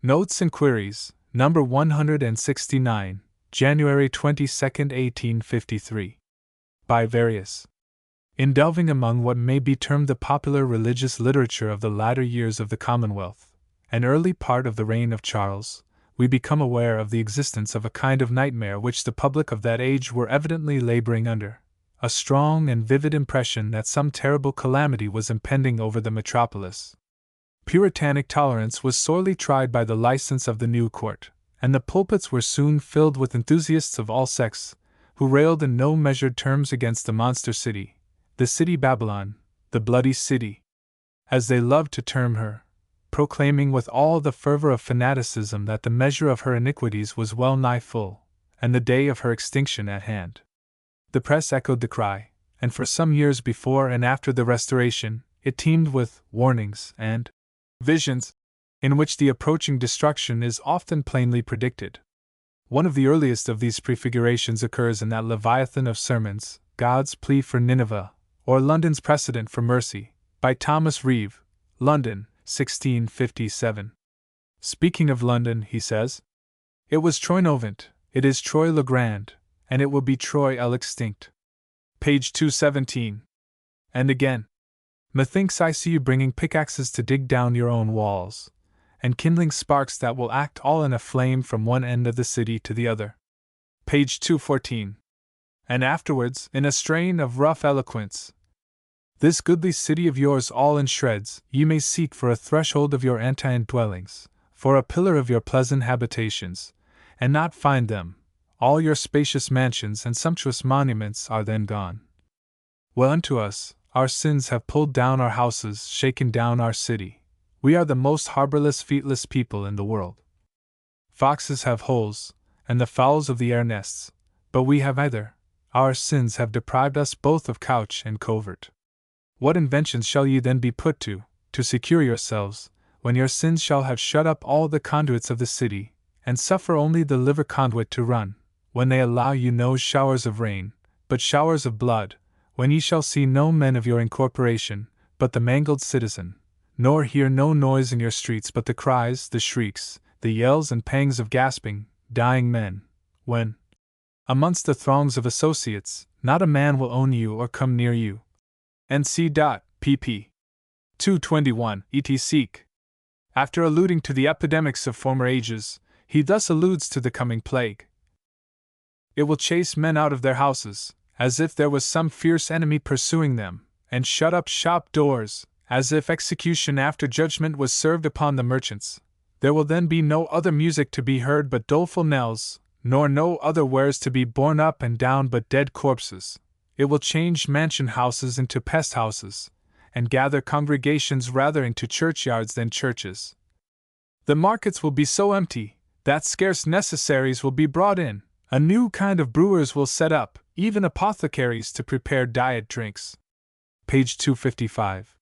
Notes and Queries, number 169, January 22, 1853. By various. In delving among what may be termed the popular religious literature of the latter years of the Commonwealth, an early part of the reign of Charles, we become aware of the existence of a kind of nightmare which the public of that age were evidently laboring under, a strong and vivid impression that some terrible calamity was impending over the metropolis. Puritanic tolerance was sorely tried by the license of the new court, and the pulpits were soon filled with enthusiasts of all sects, who railed in no measured terms against the monster city, the city Babylon, the bloody city, as they loved to term her, proclaiming with all the fervor of fanaticism that the measure of her iniquities was well nigh full, and the day of her extinction at hand. The press echoed the cry, and for some years before and after the Restoration, it teemed with warnings and visions, in which the approaching destruction is often plainly predicted. One of the earliest of these prefigurations occurs in that Leviathan of sermons, God's Plea for Nineveh, or London's Precedent for Mercy, by Thomas Reeve, London, 1657. Speaking of London, he says, "It was Troy Novant, it is Troy le Grand, and it will be Troy el Extinct." Page 217. And again, "Methinks I see you bringing pickaxes to dig down your own walls, and kindling sparks that will act all in a flame from one end of the city to the other." Page 214. And afterwards, in a strain of rough eloquence, "This goodly city of yours all in shreds, ye may seek for a threshold of your antient dwellings, for a pillar of your pleasant habitations, and not find them. All your spacious mansions and sumptuous monuments are then gone. Well unto us, our sins have pulled down our houses, shaken down our city. We are the most harborless, feetless people in the world. Foxes have holes, and the fowls of the air nests, but we have neither. Our sins have deprived us both of couch and covert. What inventions shall ye then be put to secure yourselves, when your sins shall have shut up all the conduits of the city, and suffer only the liver conduit to run, when they allow you no showers of rain, but showers of blood, when ye shall see no men of your incorporation, but the mangled citizen, nor hear no noise in your streets but the cries, the shrieks, the yells and pangs of gasping, dying men, when, amongst the throngs of associates, not a man will own you or come near you." N.C. pp. 221 etc. After alluding to the epidemics of former ages, he thus alludes to the coming plague. "It will chase men out of their houses, as if there was some fierce enemy pursuing them, and shut up shop doors, as if execution after judgment was served upon the merchants. There will then be no other music to be heard but doleful knells, nor no other wares to be borne up and down but dead corpses. It will change mansion houses into pest houses, and gather congregations rather into churchyards than churches. The markets will be so empty, that scarce necessaries will be brought in. A new kind of brewers will set up, even apothecaries to prepare diet drinks." Page 255.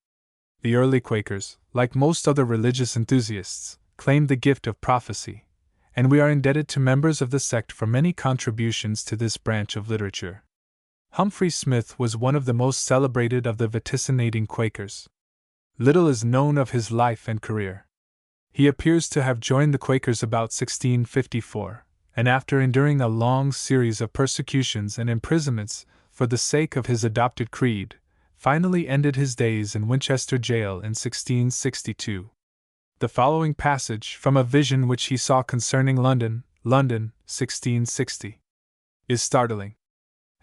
The early Quakers, like most other religious enthusiasts, claimed the gift of prophecy, and we are indebted to members of the sect for many contributions to this branch of literature. Humphrey Smith was one of the most celebrated of the vaticinating Quakers. Little is known of his life and career. He appears to have joined the Quakers about 1654, and after enduring a long series of persecutions and imprisonments for the sake of his adopted creed, finally ended his days in Winchester jail in 1662. The following passage from a vision which he saw concerning London, 1660, is startling.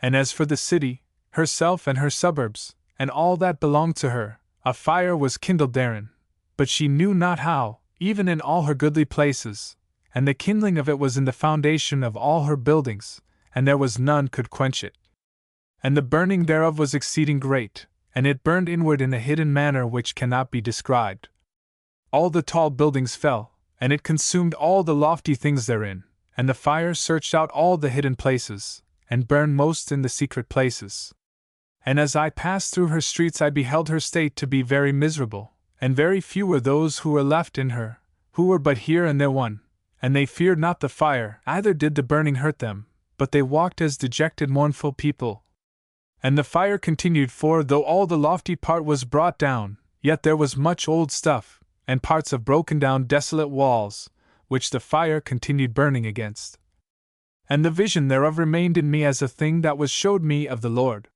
"And as for the city, herself and her suburbs, and all that belonged to her, a fire was kindled therein, but she knew not how, even in all her goodly places, and the kindling of it was in the foundation of all her buildings, and there was none could quench it. And the burning thereof was exceeding great, and it burned inward in a hidden manner which cannot be described. All the tall buildings fell, and it consumed all the lofty things therein, and the fire searched out all the hidden places, and burned most in the secret places. And as I passed through her streets I beheld her state to be very miserable, and very few were those who were left in her, who were but here and there one, and they feared not the fire, either did the burning hurt them, but they walked as dejected mournful people. And the fire continued, for though all the lofty part was brought down, yet there was much old stuff, and parts of broken down desolate walls, which the fire continued burning against. And the vision thereof remained in me as a thing that was showed me of the Lord.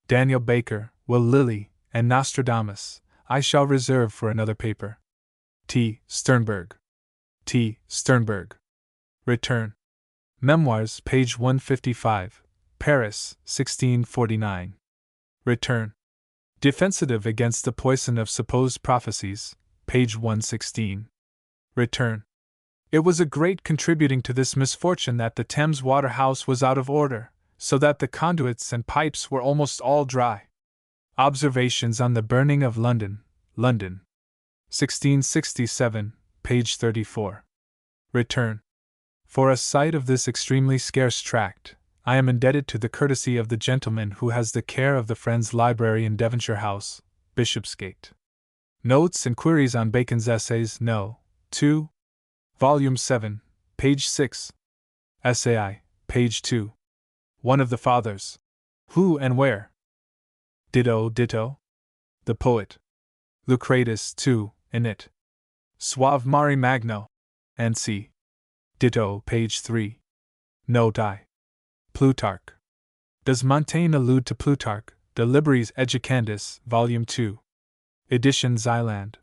Daniel Baker, Will Lilly, and Nostradamus, I shall reserve for another paper. T. Sternberg. T. Sternberg. Return. Memoirs, page 155. Paris, 1649. Return. Defensive against the poison of supposed prophecies, page 116. Return. It was a great contributing to this misfortune that the Thames water house was out of order, so that the conduits and pipes were almost all dry. Observations on the burning of London, London. 1667, page 34. Return. For a sight of this extremely scarce tract, I am indebted to the courtesy of the gentleman who has the care of the Friends' Library in Devonshire House, Bishopsgate. Notes and Queries on Bacon's Essays, No. 2. Volume 7, page 6. Essay, page 2. One of the Fathers. Who and where? Ditto, ditto. The Poet. Lucretus, 2, in it. Suave Mari Magno. And C. Ditto, page 3. Note I. Plutarch. Does Montaigne allude to Plutarch, De Liberis Educandis, Volume 2. Edition Zyland.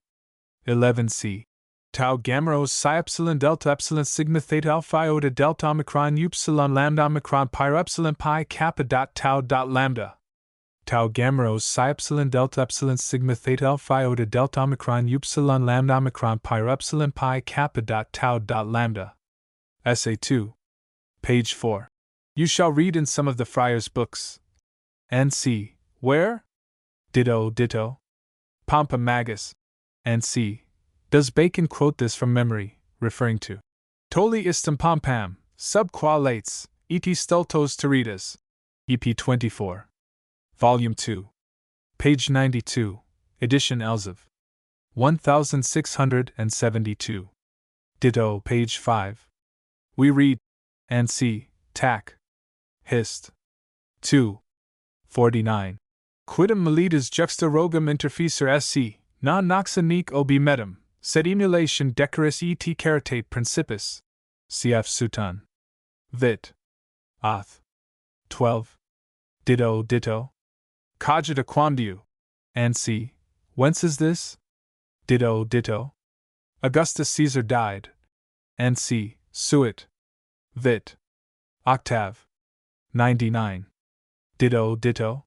11c. Tau Gamma Psi Epsilon Delta Epsilon Sigma Theta Alpha Iota Delta Omicron Upsilon Lambda Omicron Pi Epsilon Pi Kappa dot Tau dot Lambda. Tau Gamma Psi Epsilon Delta Epsilon Sigma Theta Alpha Iota Delta Omicron Upsilon Lambda Omicron Pi Epsilon Pi Kappa dot Tau dot Lambda. Essay 2. Page 4. You shall read in some of the friars' books. And see. Where? Ditto, ditto. Pompa Magus. And see. Does Bacon quote this from memory, referring to Tolli istum pompam, sub qua lates, et stultos teridas. EP 24. Volume 2. Page 92, edition Elzev. 1672. Ditto, page 5. We read, and see, tac. Hist. 2. 49. Quidem militas juxta rogum interfecer sc, non noxa nec obi medum, sed emulation decoris et caritate principis. Cf. Sutan. Vit. Oth. 12. Ditto, ditto. Cogita quamdiu. And see. Whence is this? Ditto, ditto. Augustus Caesar died. And see. Suit. Vit. Octave. 99. Ditto, ditto.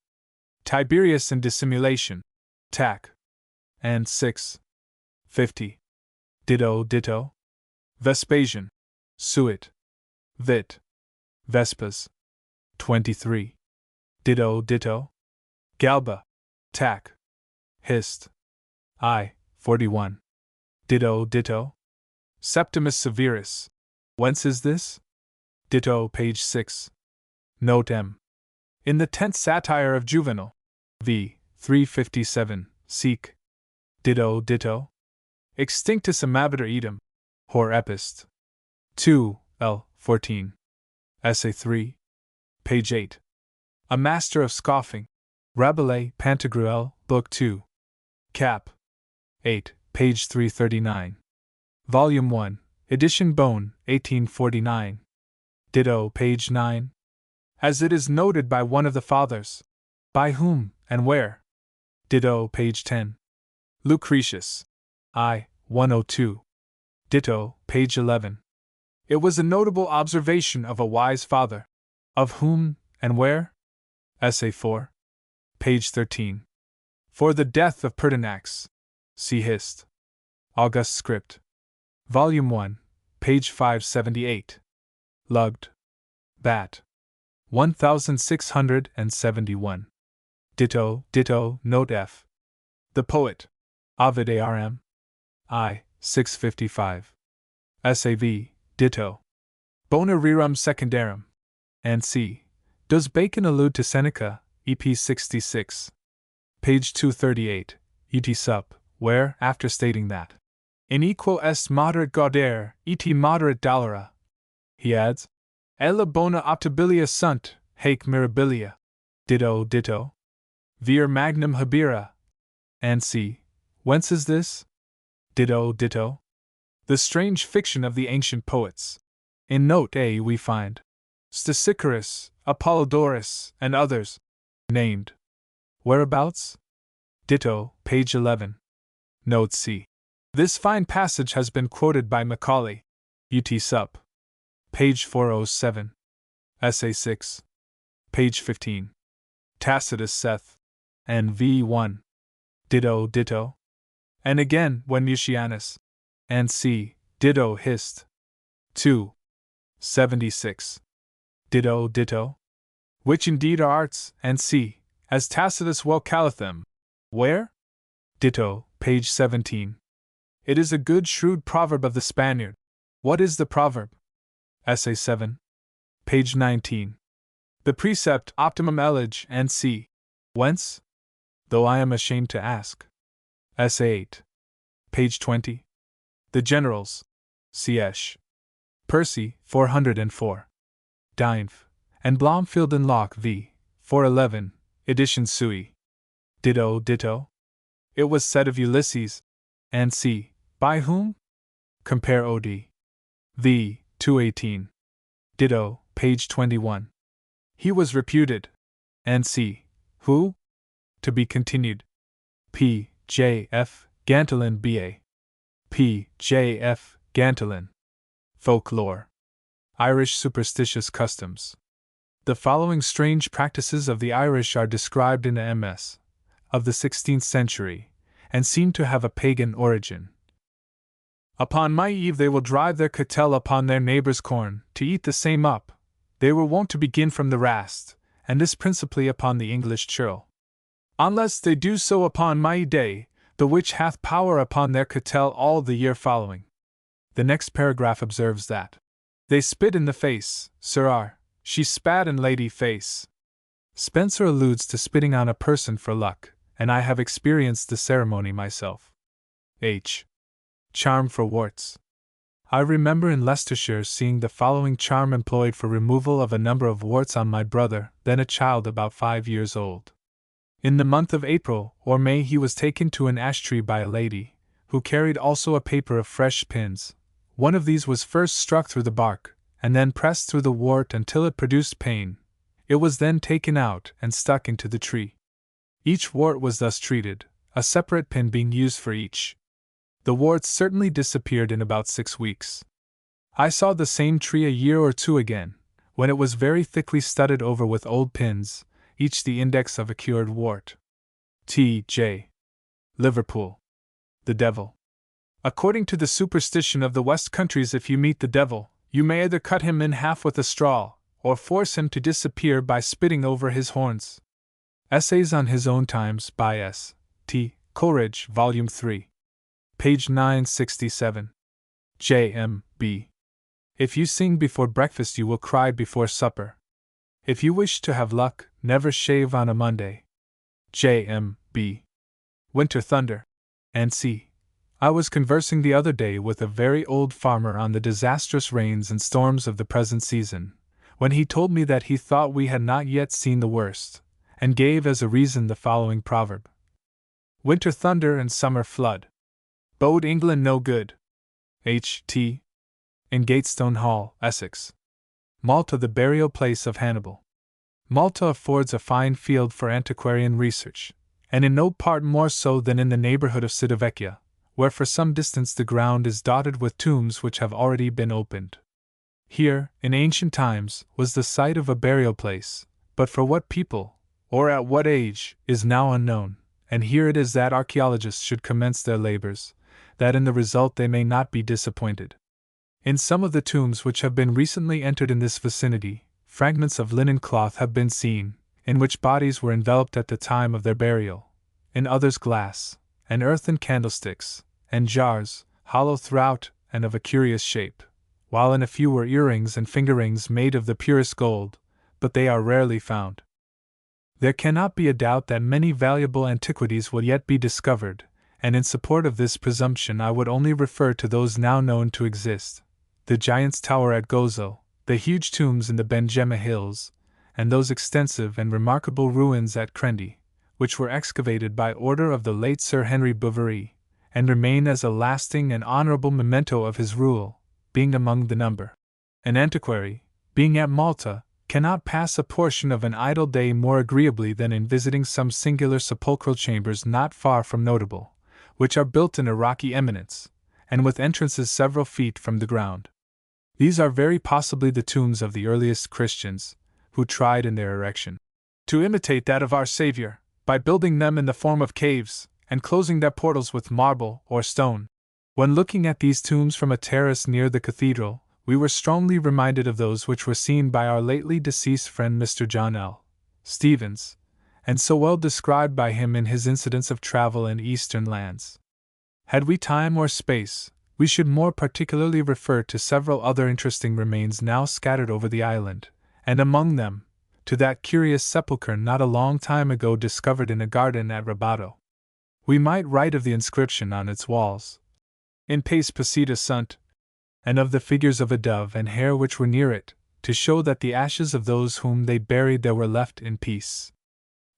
Tiberius in dissimulation. Tac. And 6. 50. Ditto, ditto. Vespasian. Suit. Vit. Vespas. 23. Ditto, ditto. Galba. Tac. Hist. I. 41. Ditto, ditto. Septimus Severus. Whence is this? Ditto, page 6. Note M. In the 10th satire of Juvenal. V. 357. Seek. Ditto, ditto. Extinctus amabiter idem. Hor epist. 2. L. 14. Essay 3. Page 8. A Master of Scoffing. Rabelais, Pantagruel, Book 2. Cap. 8, page 339. Volume 1, Edition Bone, 1849. Ditto, page 9. As it is noted by one of the Fathers. By whom, and where? Ditto, page 10. Lucretius. I. 102. Ditto, page 11. It was a notable observation of a wise father. Of whom, and where? Essay 4. Page 13. For the death of Pertinax. See Hist. August Script. Volume 1, page 578. Lugged. Bat. 1671. Ditto, ditto, note F. The Poet. Ovid ARM. I. 655. SAV, ditto. Bona rerum secundarum. And C. Does Bacon allude to Seneca, EP 66? Page 238, et sup, where, after stating that in equo est moderate gaudere, et moderate dolera, he adds, Ella bona optabilia sunt, haec mirabilia. Ditto, ditto. Vir magnum habera. And C. Whence is this? Ditto, ditto. The strange fiction of the ancient poets. In Note A we find Stesichorus, Apollodorus, and others named. Whereabouts? Ditto, page 11. Note C. This fine passage has been quoted by Macaulay. UT Sup. Page 407. Essay 6. Page 15. Tacitus Seth. And V1. Ditto, ditto. And again, when Mucianus. And C. Ditto Hist. 2. 76. Ditto, ditto. Which indeed are arts, and C. As Tacitus well calleth them. Where? Ditto, page 17. It is a good shrewd proverb of the Spaniard. What is the proverb? Essay 7. Page 19. The precept optimum elige and C. Whence? Though I am ashamed to ask. Essay 8. Page 20. The generals. C.H. Percy, 404. Dynef. And Blomfield and Locke v. 411, edition Sui. Ditto, ditto. It was said of Ulysses. And C. By whom? Compare O.D. v. 218. Ditto, page 21. He was reputed. And C. Who? To be continued. P. J. F. Gantolin B.A. P. J. F. Gantolin. Folklore. Irish superstitious customs. The following strange practices of the Irish are described in the MS. of the 16th century, and seem to have a pagan origin. Upon my eve they will drive their cattle upon their neighbour's corn, to eat the same up. They were wont to begin from the rast, and this principally upon the English churl. Unless they do so upon my day, the which hath power upon their cattle all the year following. The next paragraph observes that they spit in the face, sirrah, she spat in lady face. Spencer alludes to spitting on a person for luck, and I have experienced the ceremony myself. H. Charm for warts. I remember in Leicestershire seeing the following charm employed for removal of a number of warts on my brother, then a child about 5 years old. In the month of April or May he was taken to an ash tree by a lady, who carried also a paper of fresh pins. One of these was first struck through the bark, and then pressed through the wart until it produced pain. It was then taken out and stuck into the tree. Each wart was thus treated, a separate pin being used for each. The warts certainly disappeared in about 6 weeks. I saw the same tree a year or two again, when it was very thickly studded over with old pins, each the index of a cured wart. T. J. Liverpool. The Devil. According to the superstition of the West Countries, if you meet the devil, you may either cut him in half with a straw, or force him to disappear by spitting over his horns. Essays on His Own Times by S. T. Coleridge, Volume 3. Page 967. J. M. B. If you sing before breakfast, you will cry before supper. If you wish to have luck, never shave on a Monday. J. M. B. Winter Thunder. And C. I was conversing the other day with a very old farmer on the disastrous rains and storms of the present season, when he told me that he thought we had not yet seen the worst, and gave as a reason the following proverb: Winter thunder and summer flood bode England no good. H. T. In Gatestone Hall, Essex. Malta, the burial place of Hannibal. Malta affords a fine field for antiquarian research, and in no part more so than in the neighbourhood of Civitavecchia, where for some distance the ground is dotted with tombs which have already been opened. Here, in ancient times, was the site of a burial place, but for what people, or at what age, is now unknown, and here it is that archaeologists should commence their labors, that in the result they may not be disappointed. In some of the tombs which have been recently entered in this vicinity, fragments of linen cloth have been seen, in which bodies were enveloped at the time of their burial, in others glass, and earthen candlesticks, and jars, hollow throughout and of a curious shape, while in a few were earrings and finger rings made of the purest gold, but they are rarely found. There cannot be a doubt that many valuable antiquities will yet be discovered, and in support of this presumption I would only refer to those now known to exist: the Giant's Tower at Gozo, the huge tombs in the Benjema Hills, and those extensive and remarkable ruins at Crendy, which were excavated by order of the late Sir Henry Bouverie, and remain as a lasting and honorable memento of his rule, being among the number. An antiquary, being at Malta, cannot pass a portion of an idle day more agreeably than in visiting some singular sepulchral chambers not far from notable, which are built in a rocky eminence, and with entrances several feet from the ground. These are very possibly the tombs of the earliest Christians, who tried in their erection to imitate that of our Savior, by building them in the form of caves, and closing their portals with marble or stone. When looking at these tombs from a terrace near the cathedral, we were strongly reminded of those which were seen by our lately deceased friend Mr. John L. Stevens, and so well described by him in his Incidents of Travel in Eastern Lands. Had we time or space, we should more particularly refer to several other interesting remains now scattered over the island, and among them, to that curious sepulchre not a long time ago discovered in a garden at Rabato. We might write of the inscription on its walls, in pace posita sunt, and of the figures of a dove and hare which were near it, to show that the ashes of those whom they buried there were left in peace.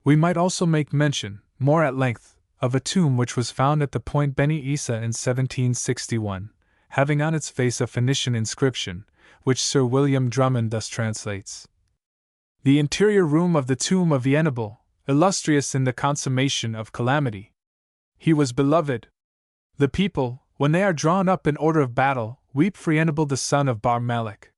We might also make mention, more at length, of a tomb which was found at the Point Beni Issa in 1761, having on its face a Phoenician inscription, which Sir William Drummond thus translates: "The interior room of the tomb of Venable, illustrious in the consummation of calamity. He was beloved. The people, when they are drawn up in order of battle, weep for Venable the son of Bar Malik."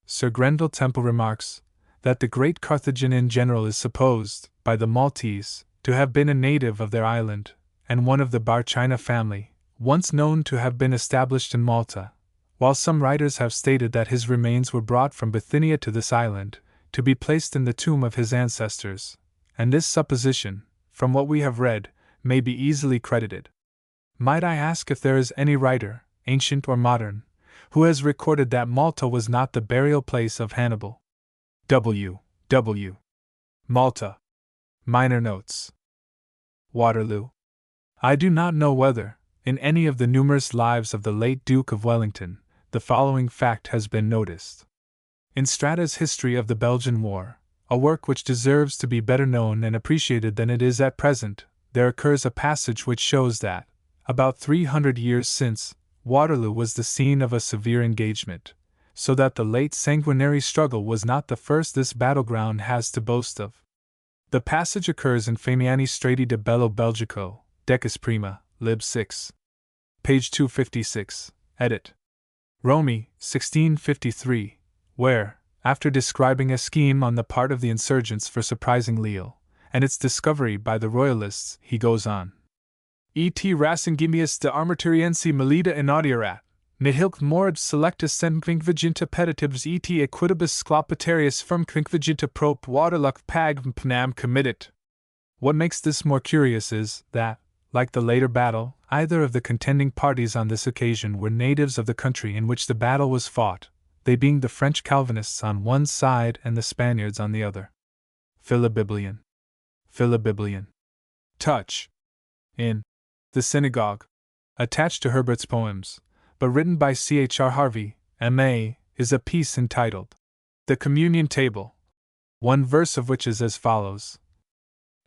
Sir Grendel Temple remarks that the great Carthaginian general is supposed, by the Maltese, to have been a native of their island, and one of the Bar China family, once known to have been established in Malta, while some writers have stated that his remains were brought from Bithynia to this island, to be placed in the tomb of his ancestors, and this supposition, from what we have read, may be easily credited. Might I ask if there is any writer, ancient or modern, who has recorded that Malta was not the burial place of Hannibal? W. Malta. Minor notes. Waterloo. I do not know whether, in any of the numerous lives of the late Duke of Wellington, the following fact has been noticed. In Strata's History of the Belgian War, a work which deserves to be better known and appreciated than it is at present, there occurs a passage which shows that, about 300 years since, Waterloo was the scene of a severe engagement, so that the late sanguinary struggle was not the first this battleground has to boast of. The passage occurs in Famiani Strati de Bello Belgico, Decus Prima, Lib 6. Page 256, edit. Romy, 1653, where, after describing a scheme on the part of the insurgents for surprising Lille, and its discovery by the Royalists, he goes on. Et rasingimius de armaturiensi melida inaudierat, nihilc morib selectus semquinquaginta petitibus et equitibus sclopatarius firmquinquaginta prop waterluck pag pnam committit. What makes this more curious is that, like the later battle, either of the contending parties on this occasion were natives of the country in which the battle was fought, they being the French Calvinists on one side and the Spaniards on the other. Philobiblion. Touch. In The Synagogue, attached to Herbert's poems, but written by C.H.R. Harvey, M.A., is a piece entitled The Communion Table, one verse of which is as follows: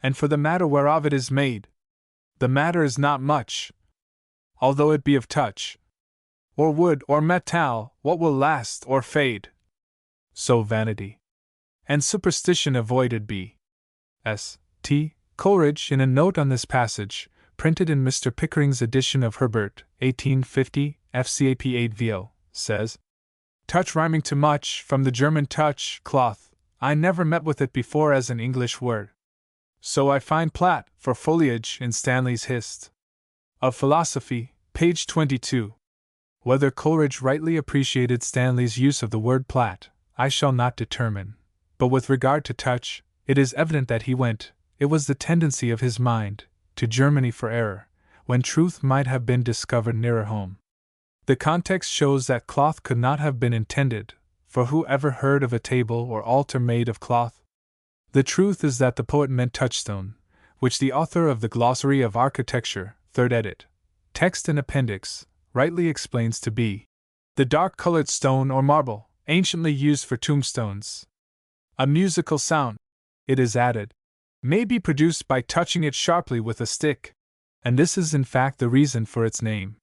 "And for the matter whereof it is made, the matter is not much, although it be of touch, or wood or metal, what will last or fade? So vanity and superstition avoided be." S. T. Coleridge, in a note on this passage, printed in Mr. Pickering's edition of Herbert, 1850, FCAP 8 VO, says, "Touch rhyming to much, from the German touch, cloth, I never met with it before as an English word. So I find plat, for foliage, in Stanley's Hist. of Philosophy, page 22. Whether Coleridge rightly appreciated Stanley's use of the word plat, I shall not determine, but with regard to touch, it is evident that he went, it was the tendency of his mind, to Germany for error, when truth might have been discovered nearer home. The context shows that cloth could not have been intended, for who ever heard of a table or altar made of cloth? The truth is that the poet meant touchstone, which the author of the Glossary of Architecture, 3rd edit, text and appendix, rightly explains to be the dark-colored stone or marble, anciently used for tombstones. A musical sound, it is added, may be produced by touching it sharply with a stick, and this is in fact the reason for its name.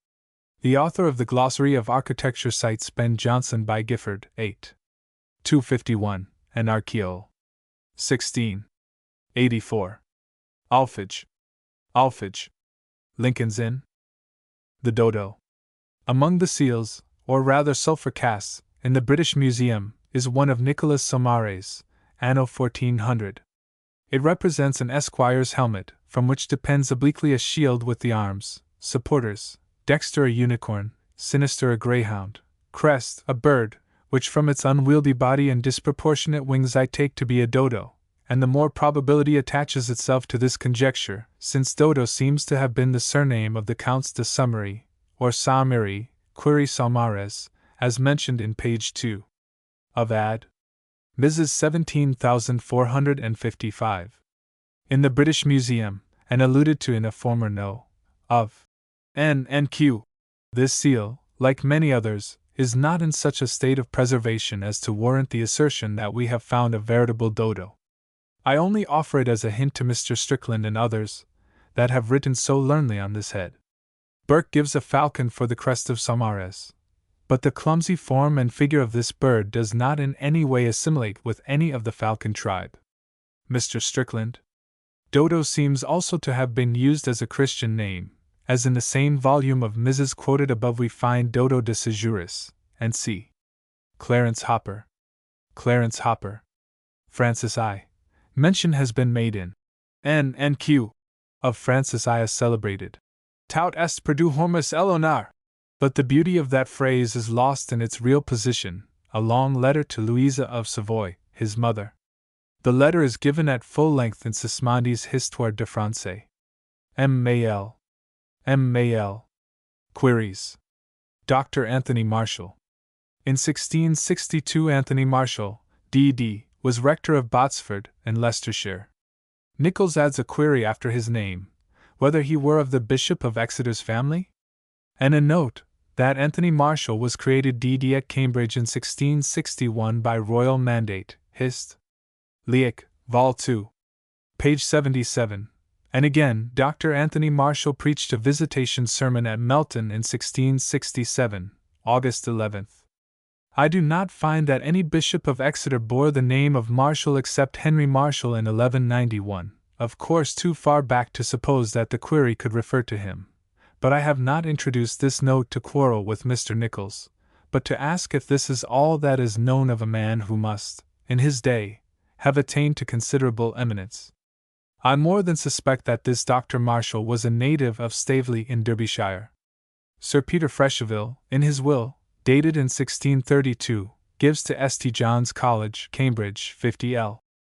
The author of the Glossary of Architecture cites Ben Jonson by Gifford, 8. 251, and Archeol. 16. 84. Alphage. Lincoln's Inn. The dodo. Among the seals, or rather sulphur casts, in the British Museum, is one of Nicholas Saumarez, anno 1400. It represents an esquire's helmet, from which depends obliquely a shield with the arms, supporters, dexter a unicorn, sinister a greyhound, crest a bird, which from its unwieldy body and disproportionate wings I take to be a dodo, and the more probability attaches itself to this conjecture, since dodo seems to have been the surname of the Counts de Saumery, or Saumery, query Saumarez, as mentioned in page 2 of Ad. Mrs. 17455. In the British Museum, and alluded to in a former No. of N&Q. This seal, like many others, is not in such a state of preservation as to warrant the assertion that we have found a veritable dodo. I only offer it as a hint to Mr. Strickland and others that have written so learnedly on this head. Burke gives a falcon for the crest of Saumarez, but the clumsy form and figure of this bird does not in any way assimilate with any of the falcon tribe. Mr. Strickland. Dodo seems also to have been used as a Christian name, as in the same volume of Mrs. quoted above we find Dodo de Sejuris, and c. Clarence Hopper. Francis I. Mention has been made in N&Q. of Francis I as celebrated. Taut est perdu hormus Eleonore. But the beauty of that phrase is lost in its real position, a long letter to Louisa of Savoy, his mother. The letter is given at full length in Sismondi's Histoire de Francais. M. Mayel. Queries. Dr. Anthony Marshall. In 1662 Anthony Marshall, D.D., was rector of Botsford and Leicestershire. Nichols adds a query after his name, whether he were of the Bishop of Exeter's family? And a note, that Anthony Marshall was created D.D. at Cambridge in 1661 by royal mandate, Hist. Leek, Vol. 2. Page 77. And again, Dr. Anthony Marshall preached a visitation sermon at Melton in 1667, August 11th. I do not find that any bishop of Exeter bore the name of Marshall except Henry Marshall in 1191, of course too far back to suppose that the query could refer to him. But I have not introduced this note to quarrel with Mr. Nichols, but to ask if this is all that is known of a man who must, in his day, have attained to considerable eminence. I more than suspect that this Dr. Marshall was a native of Staveley in Derbyshire. Sir Peter Fresheville, in his will, dated in 1632, gives to St. John's College, Cambridge, 50l.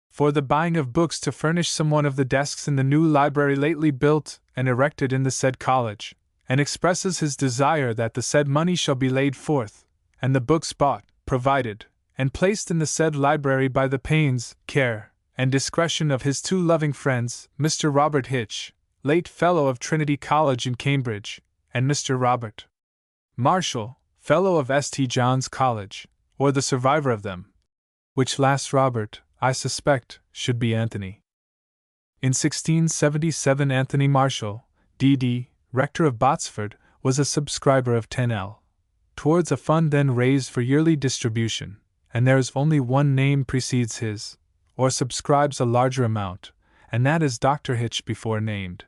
for the buying of books to furnish some one of the desks in the new library lately built and erected in the said college, and expresses his desire that the said money shall be laid forth, and the books bought, provided, and placed in the said library by the pains, care, and discretion of his two loving friends, Mr. Robert Hitch, late Fellow of Trinity College in Cambridge, and Mr. Robert Marshall, Fellow of St. John's College, or the survivor of them, which last Robert, I suspect, should be Anthony. In 1677 Anthony Marshall, D.D., rector of Botsford, was a subscriber of 10l. towards a fund then raised for yearly distribution, and there is only one name precedes his, or subscribes a larger amount, and that is Dr. Hitch before named.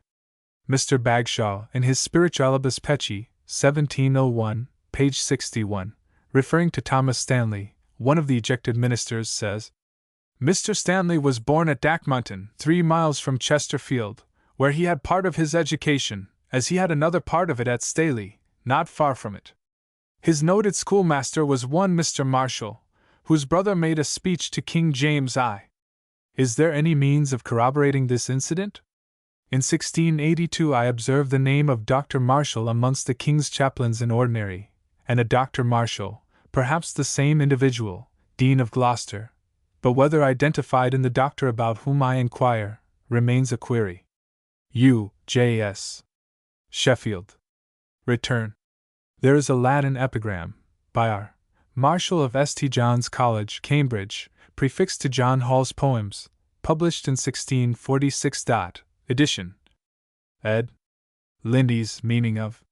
Mr. Bagshaw, in his Spiritualibus Pecci, 1701, page 61, referring to Thomas Stanley, one of the ejected ministers, says, Mr. Stanley was born at Dackmonton, 3 miles from Chesterfield, where he had part of his education, as he had another part of it at Staley, not far from it. His noted schoolmaster was one Mr. Marshall, whose brother made a speech to King James I. Is there any means of corroborating this incident? In 1682 I observed the name of Dr. Marshall amongst the King's chaplains in ordinary, and a Dr. Marshall, perhaps the same individual, Dean of Gloucester, but whether identified in the doctor about whom I inquire, remains a query. U. J. S. Sheffield. Return. There is a Latin epigram, by R. Marshall of St. John's College, Cambridge, prefixed to John Hall's poems, published in 1646. Edition. Ed. Lindy's meaning of.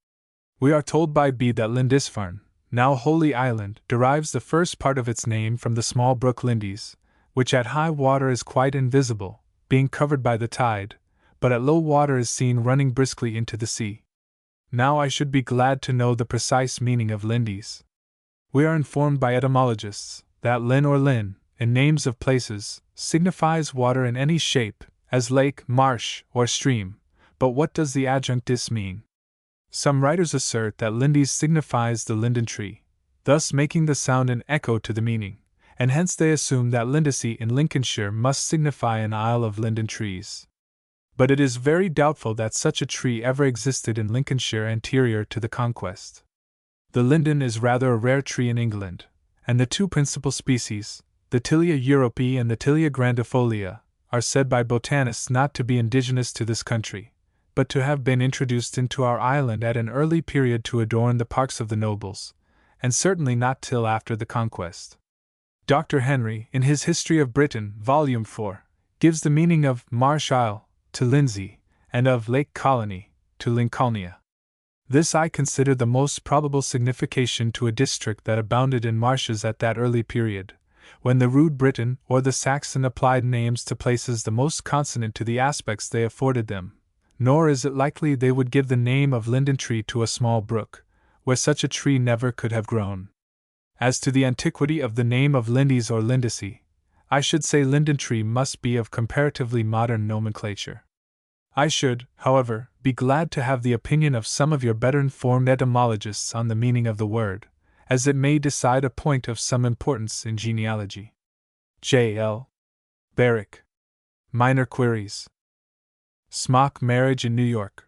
We are told by B that Lindisfarne, now Holy Island, derives the first part of its name from the small brook Lindys, which at high water is quite invisible, being covered by the tide, but at low water is seen running briskly into the sea. Now I should be glad to know the precise meaning of Lindy's. We are informed by etymologists that Lin or Lin, in names of places, signifies water in any shape, as lake, marsh, or stream, but what does the adjunct dis mean? Some writers assert that Lindy's signifies the linden tree, thus making the sound an echo to the meaning, and hence they assume that Lindesey in Lincolnshire must signify an isle of linden trees. But it is very doubtful that such a tree ever existed in Lincolnshire anterior to the Conquest. The linden is rather a rare tree in England, and the two principal species, the Tilia europaea and the Tilia grandifolia, are said by botanists not to be indigenous to this country, but to have been introduced into our island at an early period to adorn the parks of the nobles, and certainly not till after the Conquest. Dr. Henry, in his History of Britain, Volume 4, gives the meaning of Marsh Isle to Lindsey, and of Lake Colony to Lincolnia. This I consider the most probable signification to a district that abounded in marshes at that early period, when the rude Briton or the Saxon applied names to places the most consonant to the aspects they afforded them, nor is it likely they would give the name of linden tree to a small brook, where such a tree never could have grown. As to the antiquity of the name of Lindy's or Lindesey, I should say linden tree must be of comparatively modern nomenclature. I should, however, be glad to have the opinion of some of your better informed etymologists on the meaning of the word, as it may decide a point of some importance in genealogy. J. L. Barrick. Minor Queries. Smock Marriage in New York.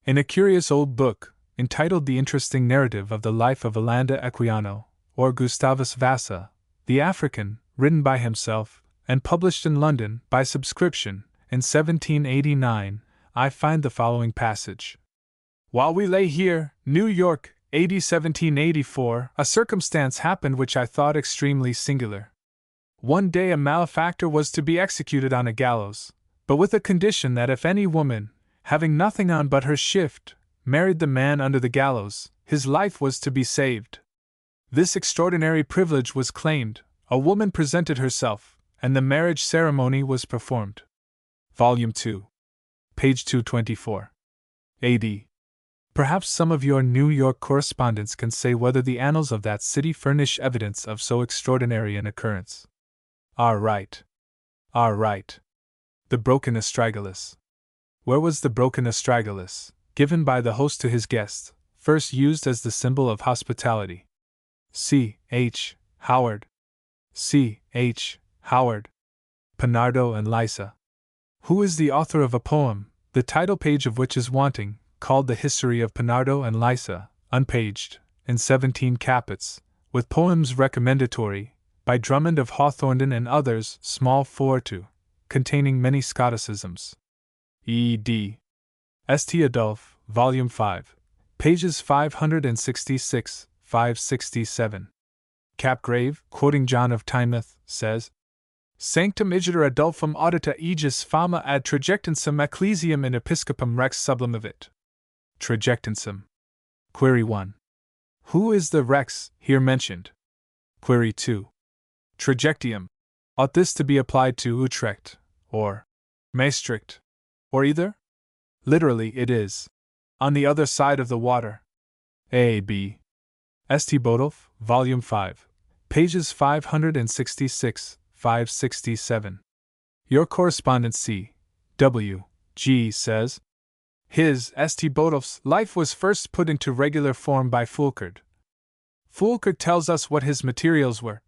In a curious old book, entitled The Interesting Narrative of the Life of Alanda Equiano, or Gustavus Vassa, the African, written by himself, and published in London, by subscription, in 1789, I find the following passage. While we lay here, New York, AD 1784, a circumstance happened which I thought extremely singular. One day a malefactor was to be executed on a gallows, but with a condition that if any woman, having nothing on but her shift, married the man under the gallows, his life was to be saved. This extraordinary privilege was claimed, a woman presented herself, and the marriage ceremony was performed. Volume 2. Page 224. A.D. Perhaps some of your New York correspondents can say whether the annals of that city furnish evidence of so extraordinary an occurrence. Right. The broken astragalus. Where was the broken astragalus, given by the host to his guest, first used as the symbol of hospitality? C. H. Howard. C. H. Howard. Pinardo and Lysa. Who is the author of a poem, the title page of which is wanting, called The History of Pinardo and Lysa, unpaged, in 17 capits, with poems recommendatory, by Drummond of Hawthornden and others, small 4-2, containing many Scotticisms. E.D. St. Adolphe, Volume 5, pages 566-567. Capgrave, quoting John of Tynemouth, says, Sanctum igitur Adolphum audita aegis fama ad trajectensum ecclesiam in episcopum rex sublimavit. Trajectensum. Query 1. Who is the rex here mentioned? Query 2. Trajectium. Ought this to be applied to Utrecht, or Maastricht, or either? Literally it is. On the other side of the water. A.B. St. Bodolph, Volume 5, pages 566-567. Your correspondent C. W. G. says, His, St. Bodolph's, life was first put into regular form by Fulkerd. Fulkerd tells us what his materials were.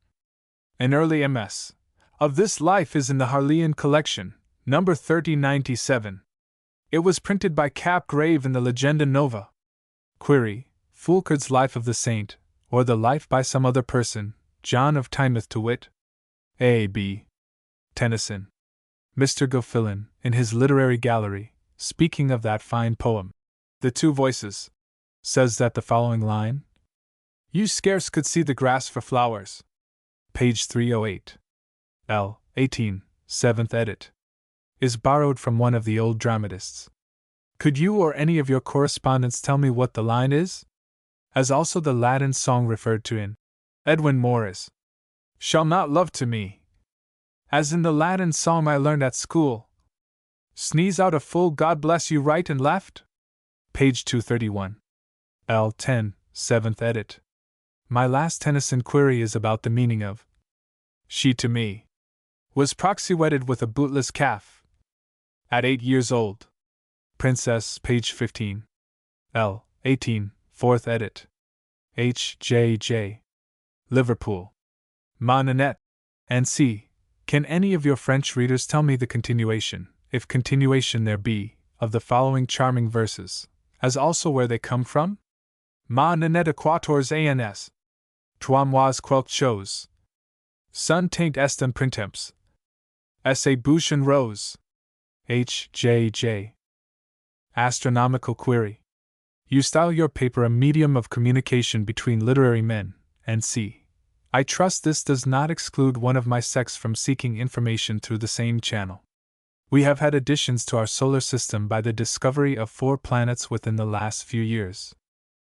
An early MS. of this life is in the Harleian collection, number 3097. It was printed by Capgrave in the Legenda Nova. Query: Fulkerd's Life of the Saint, or the Life by some other person, John of Tynemouth to wit? A.B. Tennyson. Mr. Gofillon, in his Literary Gallery, speaking of that fine poem, The Two Voices, says that the following line, "You scarce could see the grass for flowers," page 308, L. 18, 7th edit, is borrowed from one of the old dramatists. Could you or any of your correspondents tell me what the line is? As also the Latin song referred to in Edwin Morris, "Shall not love to me," as in the Latin song I learned at school. Sneeze out a full God bless you right and left? Page 231. L. 10, 7th edit. My last Tennyson query is about the meaning of "She to me was proxy wedded with a bootless calf at 8 years old." Princess, page 15. L. 18, 4th edit. H. J. J. Liverpool. Ma Nanette. And C. Can any of your French readers tell me the continuation, if continuation there be, of the following charming verses, as also where they come from? Ma Nanette quators ans. Trois mois quelques chose. Sun taint estem printemps. Esse bouche en rose. H. J. J. Astronomical query. You style your paper a medium of communication between literary men, and C. I trust this does not exclude one of my sex from seeking information through the same channel. We have had additions to our solar system by the discovery of 4 planets within the last few years.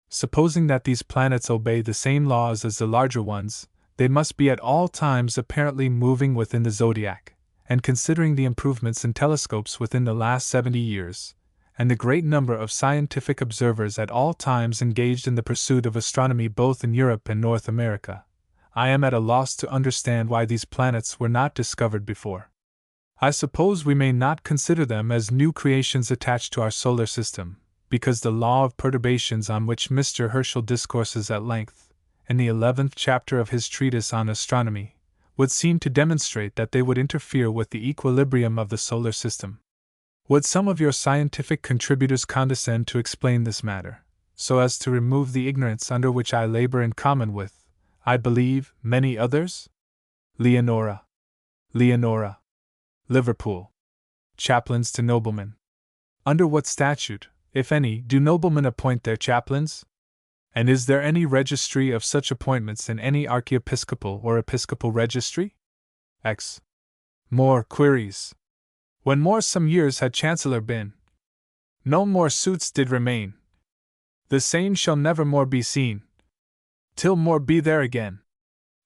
Supposing that these planets obey the same laws as the larger ones, they must be at all times apparently moving within the zodiac, and considering the improvements in telescopes within the last 70 years, and the great number of scientific observers at all times engaged in the pursuit of astronomy both in Europe and North America, I am at a loss to understand why these planets were not discovered before. I suppose we may not consider them as new creations attached to our solar system, because the law of perturbations on which Mr. Herschel discourses at length, in the 11th chapter of his treatise on astronomy, would seem to demonstrate that they would interfere with the equilibrium of the solar system. Would some of your scientific contributors condescend to explain this matter, so as to remove the ignorance under which I labor in common with, I believe, many others? Leonora. Liverpool. Chaplains to noblemen. Under what statute, if any, do noblemen appoint their chaplains? And is there any registry of such appointments in any archiepiscopal or episcopal registry? X. More queries. When More some years had chancellor been, no more suits did remain. The same shall never more be seen, till More be there again.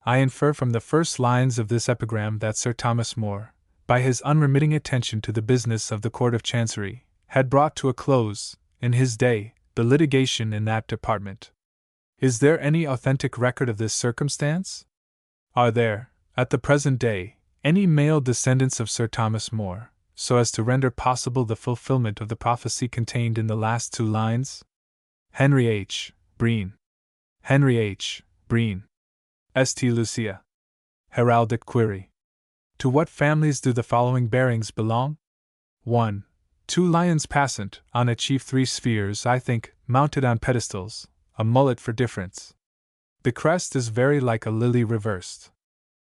I infer from the first lines of this epigram that Sir Thomas More, by his unremitting attention to the business of the Court of Chancery, had brought to a close, in his day, the litigation in that department. Is there any authentic record of this circumstance? Are there, at the present day, any male descendants of Sir Thomas More, so as to render possible the fulfillment of the prophecy contained in the last 2 lines? Henry H. Breen. St. Lucia. Heraldic query. To what families do the following bearings belong? 1. 2 lions passant, on a chief 3 spheres, I think, mounted on pedestals, a mullet for difference. The crest is very like a lily reversed.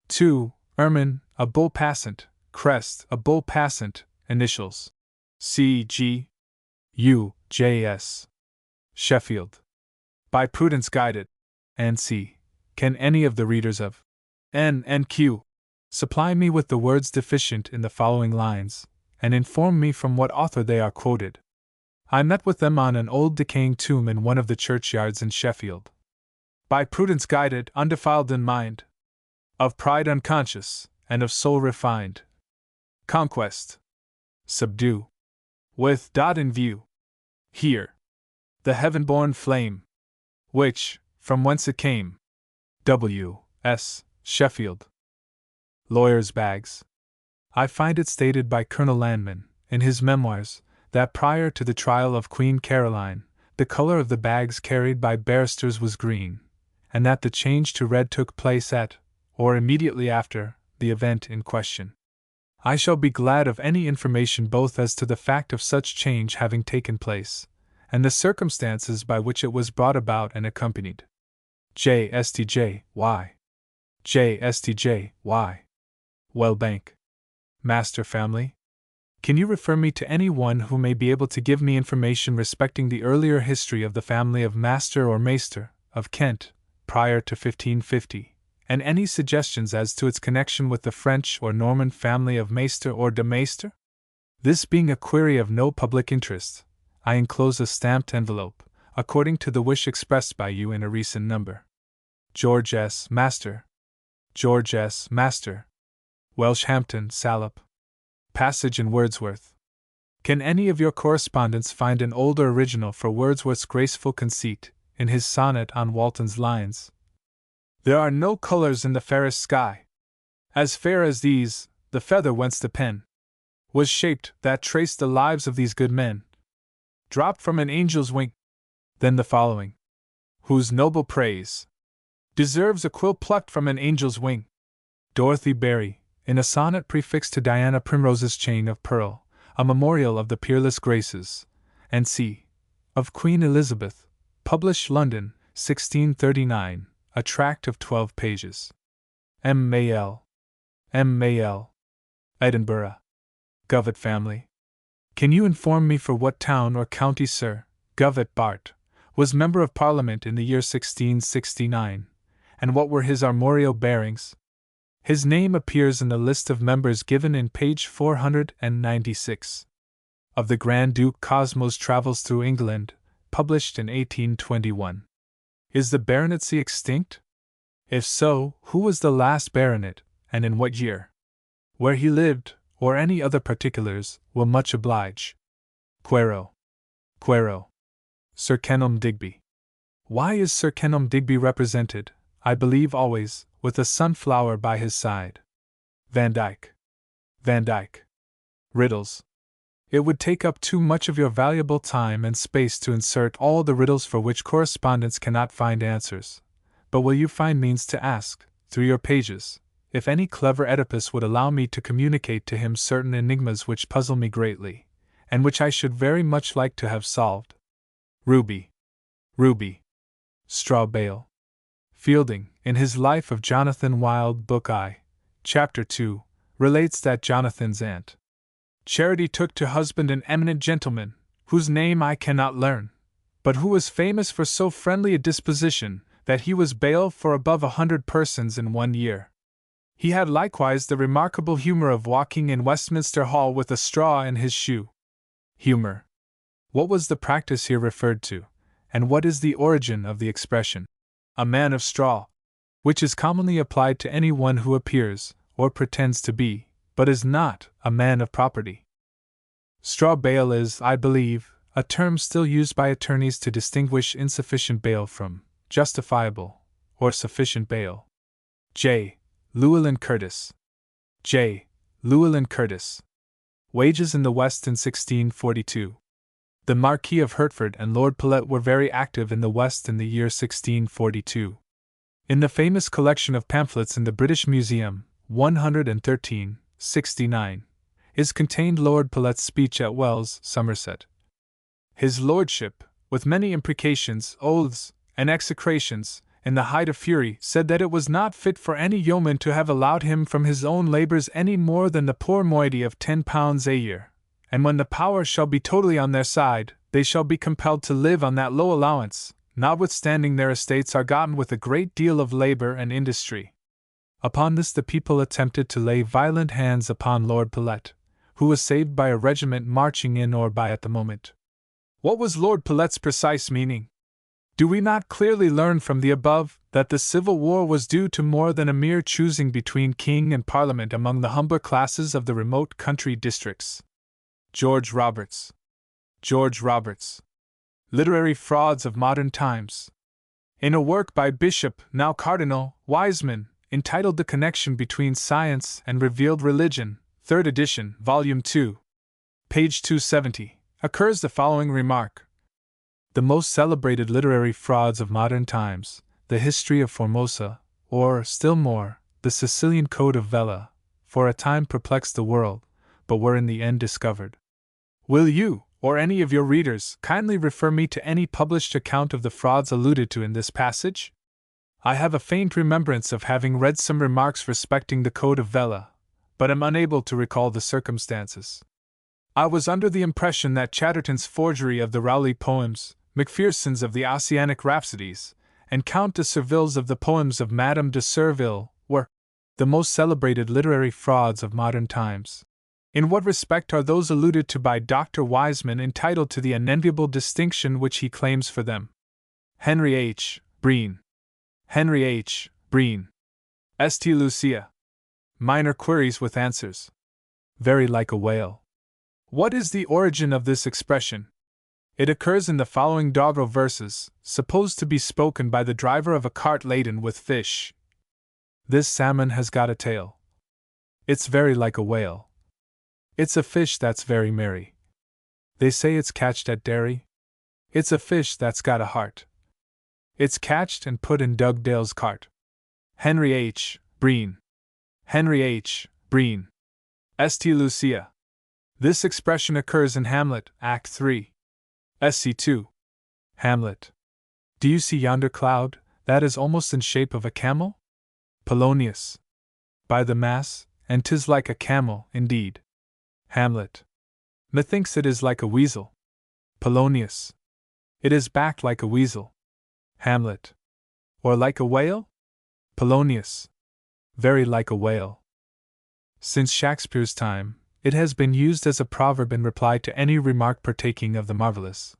2. Ermine, a bull passant, crest, a bull passant, initials. C. G. U. J. S. Sheffield. By prudence guided. And C. Can any of the readers of N and Q supply me with the words deficient in the following lines, and inform me from what author they are quoted? I met with them on an old decaying tomb in one of the churchyards in Sheffield. By prudence guided, undefiled in mind, of pride unconscious, and of soul refined. Conquest. Subdue. With dot in view. Here. The heaven-born flame. Which, from whence it came. W. S. Sheffield. Lawyer's bags. I find it stated by Colonel Landman, in his memoirs, that prior to the trial of Queen Caroline, the color of the bags carried by barristers was green, and that the change to red took place at, or immediately after, the event in question. I shall be glad of any information both as to the fact of such change having taken place, and the circumstances by which it was brought about and accompanied. J. Stj. Y. Wellbank. Master family. Can you refer me to any one who may be able to give me information respecting the earlier history of the family of Master or Maester, of Kent, prior to 1550, and any suggestions as to its connection with the French or Norman family of Maester or de Maester? This being a query of no public interest, I enclose a stamped envelope, according to the wish expressed by you in a recent number. George S. Master. George S. Master. Welshampton, Salop. Passage in Wordsworth. Can any of your correspondents find an older original for Wordsworth's graceful conceit, in his sonnet on Walton's lines? There are no colors in the fairest sky, as fair as these, the feather whence the pen was shaped that traced the lives of these good men, dropped from an angel's wing. Then the following, whose noble praise deserves a quill plucked from an angel's wing. Dorothy Berry, in a sonnet prefixed to Diana Primrose's chain of pearl, a memorial of the peerless graces, N.C. of Queen Elizabeth, published London, 1639, a tract of 12 pages. M. Mayell. M. Mayell. Edinburgh. Govett family. Can you inform me for what town or county Sir Govett Bart was Member of Parliament in the year 1669, and what were his armorial bearings? His name appears in the list of members given in page 496 of the Grand Duke Cosmo's Travels Through England, published in 1821. Is the baronetcy extinct? If so, who was the last baronet, and in what year? Where he lived, or any other particulars, will much oblige. Quero. Quero. Sir Kenelm Digby. Why is Sir Kenelm Digby represented, I believe always, with a sunflower by his side? Van Dyck. Van Dyck. Riddles. It would take up too much of your valuable time and space to insert all the riddles for which correspondents cannot find answers, but will you find means to ask, through your pages, if any clever Oedipus would allow me to communicate to him certain enigmas which puzzle me greatly, and which I should very much like to have solved? Ruby. Ruby. Straw Bale. Fielding, in his Life of Jonathan Wild, Book I, Chapter 2, relates that Jonathan's aunt Charity took to husband an eminent gentleman, whose name I cannot learn, but who was famous for so friendly a disposition that he was bail for above 100 persons in 1 year. He had likewise the remarkable humor of walking in Westminster Hall with a straw in his shoe. Humor. What was the practice here referred to, and what is the origin of the expression, a man of straw, which is commonly applied to any one who appears, or pretends to be, but is not, a man of property? Straw bail is, I believe, a term still used by attorneys to distinguish insufficient bail from justifiable or sufficient bail. J. Llewellyn Curtis. J. Llewellyn Curtis. Wages in the West in 1642. The Marquis of Hertford and Lord Paulet were very active in the West in the year 1642. In the famous collection of pamphlets in the British Museum, 113, 69, is contained Lord Paulet's speech at Wells, Somerset. His lordship, with many imprecations, oaths, and execrations, in the height of fury, said that it was not fit for any yeoman to have allowed him from his own labours any more than the poor moiety of £10 a year, and when the power shall be totally on their side, they shall be compelled to live on that low allowance, notwithstanding their estates are gotten with a great deal of labour and industry. Upon this the people attempted to lay violent hands upon Lord Paulet, who was saved by a regiment marching in or by at the moment. What was Lord Paulet's precise meaning? Do we not clearly learn from the above that the Civil War was due to more than a mere choosing between king and parliament among the humbler classes of the remote country districts? George Roberts. George Roberts. Literary Frauds of Modern Times. In a work by Bishop, now Cardinal, Wiseman, entitled The Connection Between Science and Revealed Religion, 3rd edition, Volume 2, page 270, occurs the following remark. The most celebrated literary frauds of modern times, the history of Formosa, or, still more, the Sicilian Code of Vela, for a time perplexed the world, but were in the end discovered. Will you, or any of your readers, kindly refer me to any published account of the frauds alluded to in this passage? I have a faint remembrance of having read some remarks respecting the Code of Vela, but am unable to recall the circumstances. I was under the impression that Chatterton's forgery of the Rowley poems, Macpherson's of the Ossianic Rhapsodies, and Count de Surville's of the poems of Madame de Surville were the most celebrated literary frauds of modern times. In what respect are those alluded to by Dr. Wiseman entitled to the unenviable distinction which he claims for them? Henry H. Breen. Henry H. Breen. St. Lucia. Minor queries with answers. Very like a whale. What is the origin of this expression? It occurs in the following doggerel verses, supposed to be spoken by the driver of a cart laden with fish. This salmon has got a tail. It's very like a whale. It's a fish that's very merry. They say it's catched at Derry. It's a fish that's got a heart. It's catched and put in Dugdale's cart. Henry H. Breen. Henry H. Breen. St. Lucia. This expression occurs in Hamlet, Act 3. Sc. 2. Hamlet. Do you see yonder cloud, that is almost in shape of a camel? Polonius. By the mass, and 'tis like a camel, indeed. Hamlet. Methinks it is like a weasel. Polonius. It is backed like a weasel. Hamlet. Or like a whale? Polonius. Very like a whale. Since Shakespeare's time, it has been used as a proverb in reply to any remark partaking of the marvelous.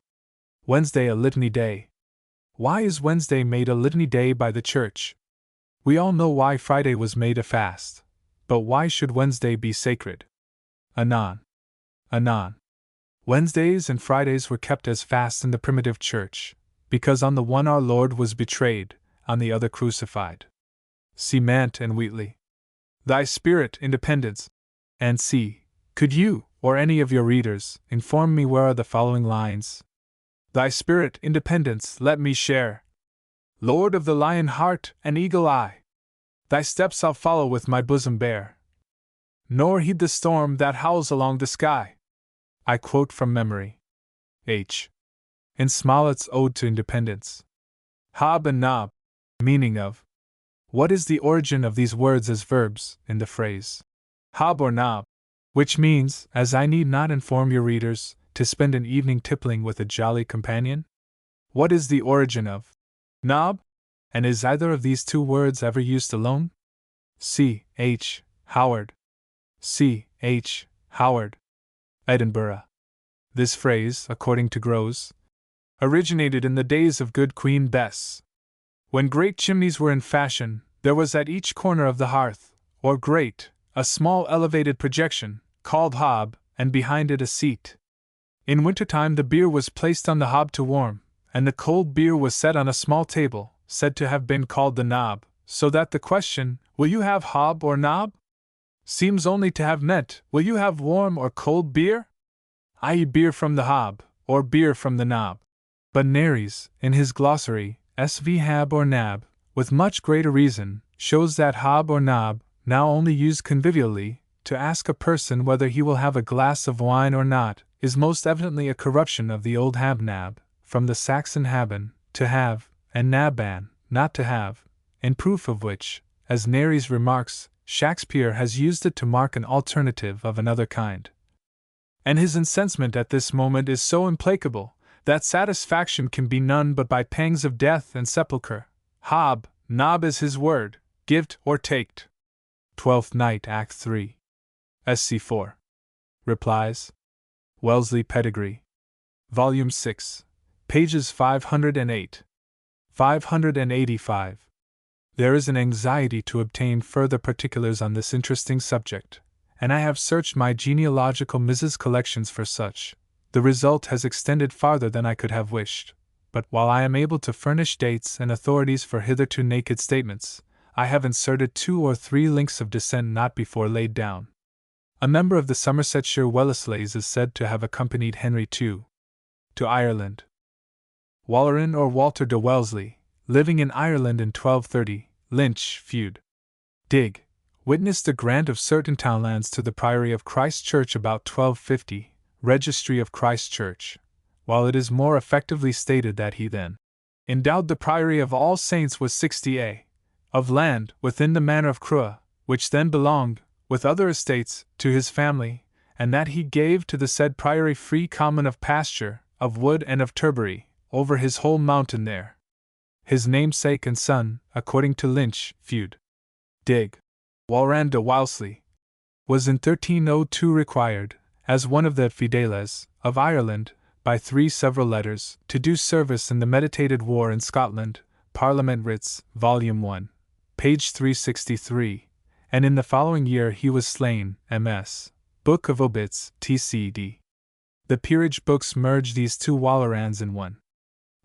Wednesday a litany day. Why is Wednesday made a litany day by the Church? We all know why Friday was made a fast, but why should Wednesday be sacred? Anon. Anon. Wednesdays and Fridays were kept as fasts in the primitive Church, because on the one our Lord was betrayed, on the other crucified. See Mant and Wheatley. Thy Spirit, Independence. And see, could you, or any of your readers, inform me where are the following lines? Thy Spirit, Independence, let me share. Lord of the lion heart and eagle eye, thy steps I'll follow with my bosom bare, nor heed the storm that howls along the sky. I quote from memory. H. In Smollett's Ode to Independence. Hob and nob. Meaning of. What is the origin of these words as verbs, in the phrase hob or nob, which means, as I need not inform your readers, to spend an evening tippling with a jolly companion? What is the origin of nob? And is either of these two words ever used alone? C. H. Howard. C. H. Howard. Edinburgh. This phrase, according to Groves, originated in the days of good Queen Bess. When great chimneys were in fashion, there was at each corner of the hearth, or grate, a small elevated projection, called hob, and behind it a seat. In wintertime the beer was placed on the hob to warm, and the cold beer was set on a small table, said to have been called the nob, so that the question, will you have hob or nob? Seems only to have meant, will you have warm or cold beer? I.e. beer from the hob, or beer from the nob. But Nares, in his glossary, sv hab or nab, with much greater reason, shows that hob or nob, now only used convivially, to ask a person whether he will have a glass of wine or not, is most evidently a corruption of the old hab-nab, from the Saxon haben, to have, and naban, not to have, in proof of which, as Nares remarks, Shakespeare has used it to mark an alternative of another kind. And his incensement at this moment is so implacable, that satisfaction can be none but by pangs of death and sepulchre. Hob, nob is his word, gived or taked. Twelfth Night, Act 3. Sc. 4. Replies. Wellesley Pedigree. Volume 6. Pages 508. 585. There is an anxiety to obtain further particulars on this interesting subject, and I have searched my genealogical Mrs. collections for such. The result has extended farther than I could have wished, but while I am able to furnish dates and authorities for hitherto naked statements, I have inserted 2 or 3 links of descent not before laid down. A member of the Somersetshire Wellesleys is said to have accompanied Henry II to Ireland. Walleran or Walter de Wellesley, living in Ireland in 1230, Lynch feud. Dig. Witnessed a grant of certain townlands to the Priory of Christ Church about 1250, Registry of Christ Church, while it is more effectively stated that he then endowed the Priory of All Saints with 60 a of land within the manor of Crua, which then belonged, with other estates, to his family, and that he gave to the said priory free common of pasture, of wood and of turbary, over his whole mountain there. His namesake and son, according to Lynch feud. Dig. Walran de Wellesley. was in 1302 required, as one of the Fideles of Ireland, by 3 several letters, to do service in the meditated war in Scotland, Parliament Writs, Volume 1, page 363, and in the following year he was slain, ms. Book of Obits, tcd. The peerage books merge these 2 Wallerans in one.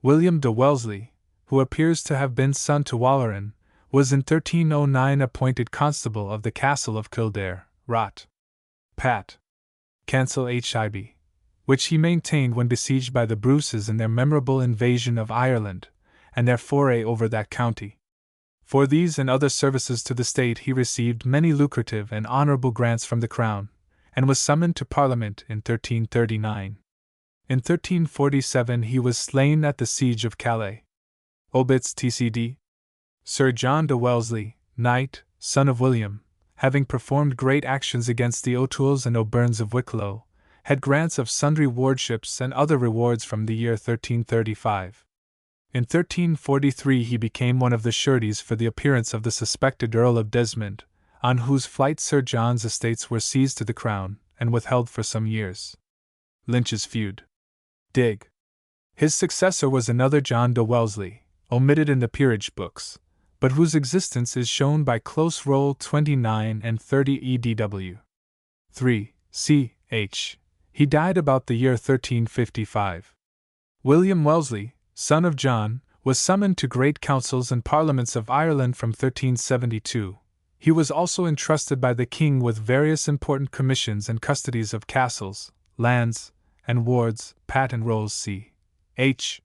William de Wellesley, who appears to have been son to Walleran, was in 1309 appointed constable of the castle of Kildare, Rot. Pat. Cancel Hib, which he maintained when besieged by the Bruces in their memorable invasion of Ireland, and their foray over that county. For these and other services to the state he received many lucrative and honourable grants from the crown, and was summoned to Parliament in 1339. In 1347 he was slain at the siege of Calais. Obits tcd. Sir John de Wellesley, knight, son of William, having performed great actions against the O'Tooles and O'Byrnes of Wicklow, had grants of sundry wardships and other rewards from the year 1335. In 1343 he became one of the sureties for the appearance of the suspected Earl of Desmond, on whose flight Sir John's estates were seized to the crown and withheld for some years. Lynch's feud. Dig. His successor was another John de Wellesley, omitted in the peerage books, but whose existence is shown by Close Roll 29 and 30 EDW. 3. Ch. He died about the year 1355. William Wellesley, son of John, was summoned to great councils and parliaments of Ireland from 1372. He was also entrusted by the king with various important commissions and custodies of castles, lands, and wards, Pat and Rolls c.h.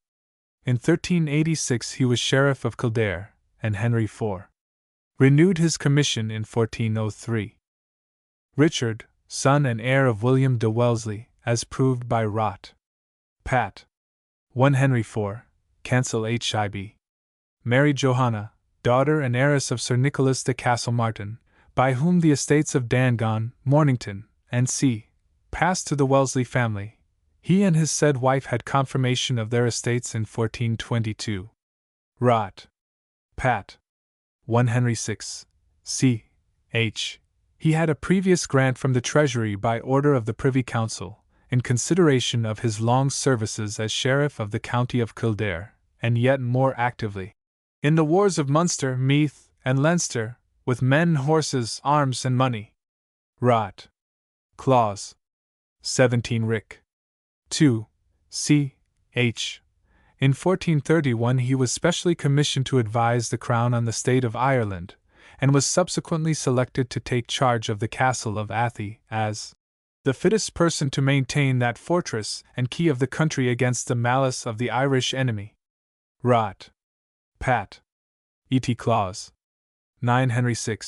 In 1386 he was Sheriff of Kildare, and Henry IV. renewed his commission in 1403. Richard, son and heir of William de Wellesley, as proved by Rot. Pat. 1 Henry IV, cancel Hib. Mary Johanna, daughter and heiress of Sir Nicholas de Castlemartin, by whom the estates of Dangon, Mornington, and C. passed to the Wellesley family. He and his said wife had confirmation of their estates in 1422. Rot. Pat. 1 Henry VI, c. h. He had a previous grant from the Treasury by order of the Privy Council, in consideration of his long services as Sheriff of the County of Kildare, and yet more actively in the wars of Munster, Meath, and Leinster, with men, horses, arms, and money. Rot. Clause 17 Rick. 2. C. H. In 1431 he was specially commissioned to advise the Crown on the state of Ireland, and was subsequently selected to take charge of the castle of Athy as the fittest person to maintain that fortress and key of the country against the malice of the Irish enemy. Rot. Pat. Et Clause 9 Henry VI,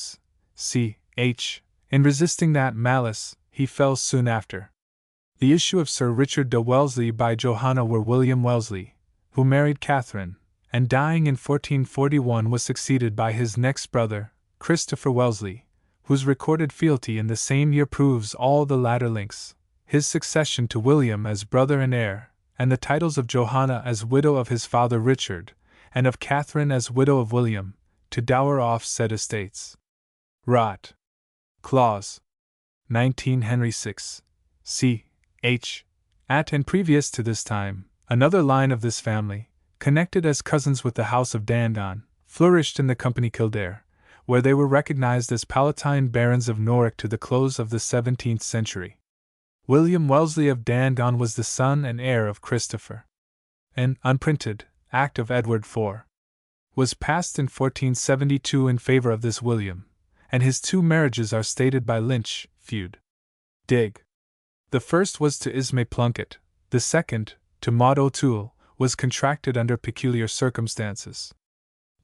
c. h. In resisting that malice, he fell soon after. The issue of Sir Richard de Wellesley by Johanna were William Wellesley, who married Catherine, and dying in 1441 was succeeded by his next brother, Christopher Wellesley, whose recorded fealty in the same year proves all the latter links, his succession to William as brother and heir, and the titles of Johanna as widow of his father Richard, and of Catherine as widow of William, to dower off said estates. Rot. Clause 19 Henry VI, c. h. At and previous to this time, another line of this family, connected as cousins with the house of Dangon, flourished in the Company Kildare, where they were recognized as Palatine barons of Norwich to the close of the 17th century. William Wellesley of Dangon was the son and heir of Christopher. An unprinted Act of Edward IV was passed in 1472 in favor of this William, and his 2 marriages are stated by Lynch, feud. Dig. The first was to Ismay Plunkett, the second, to Maud O'Toole, was contracted under peculiar circumstances.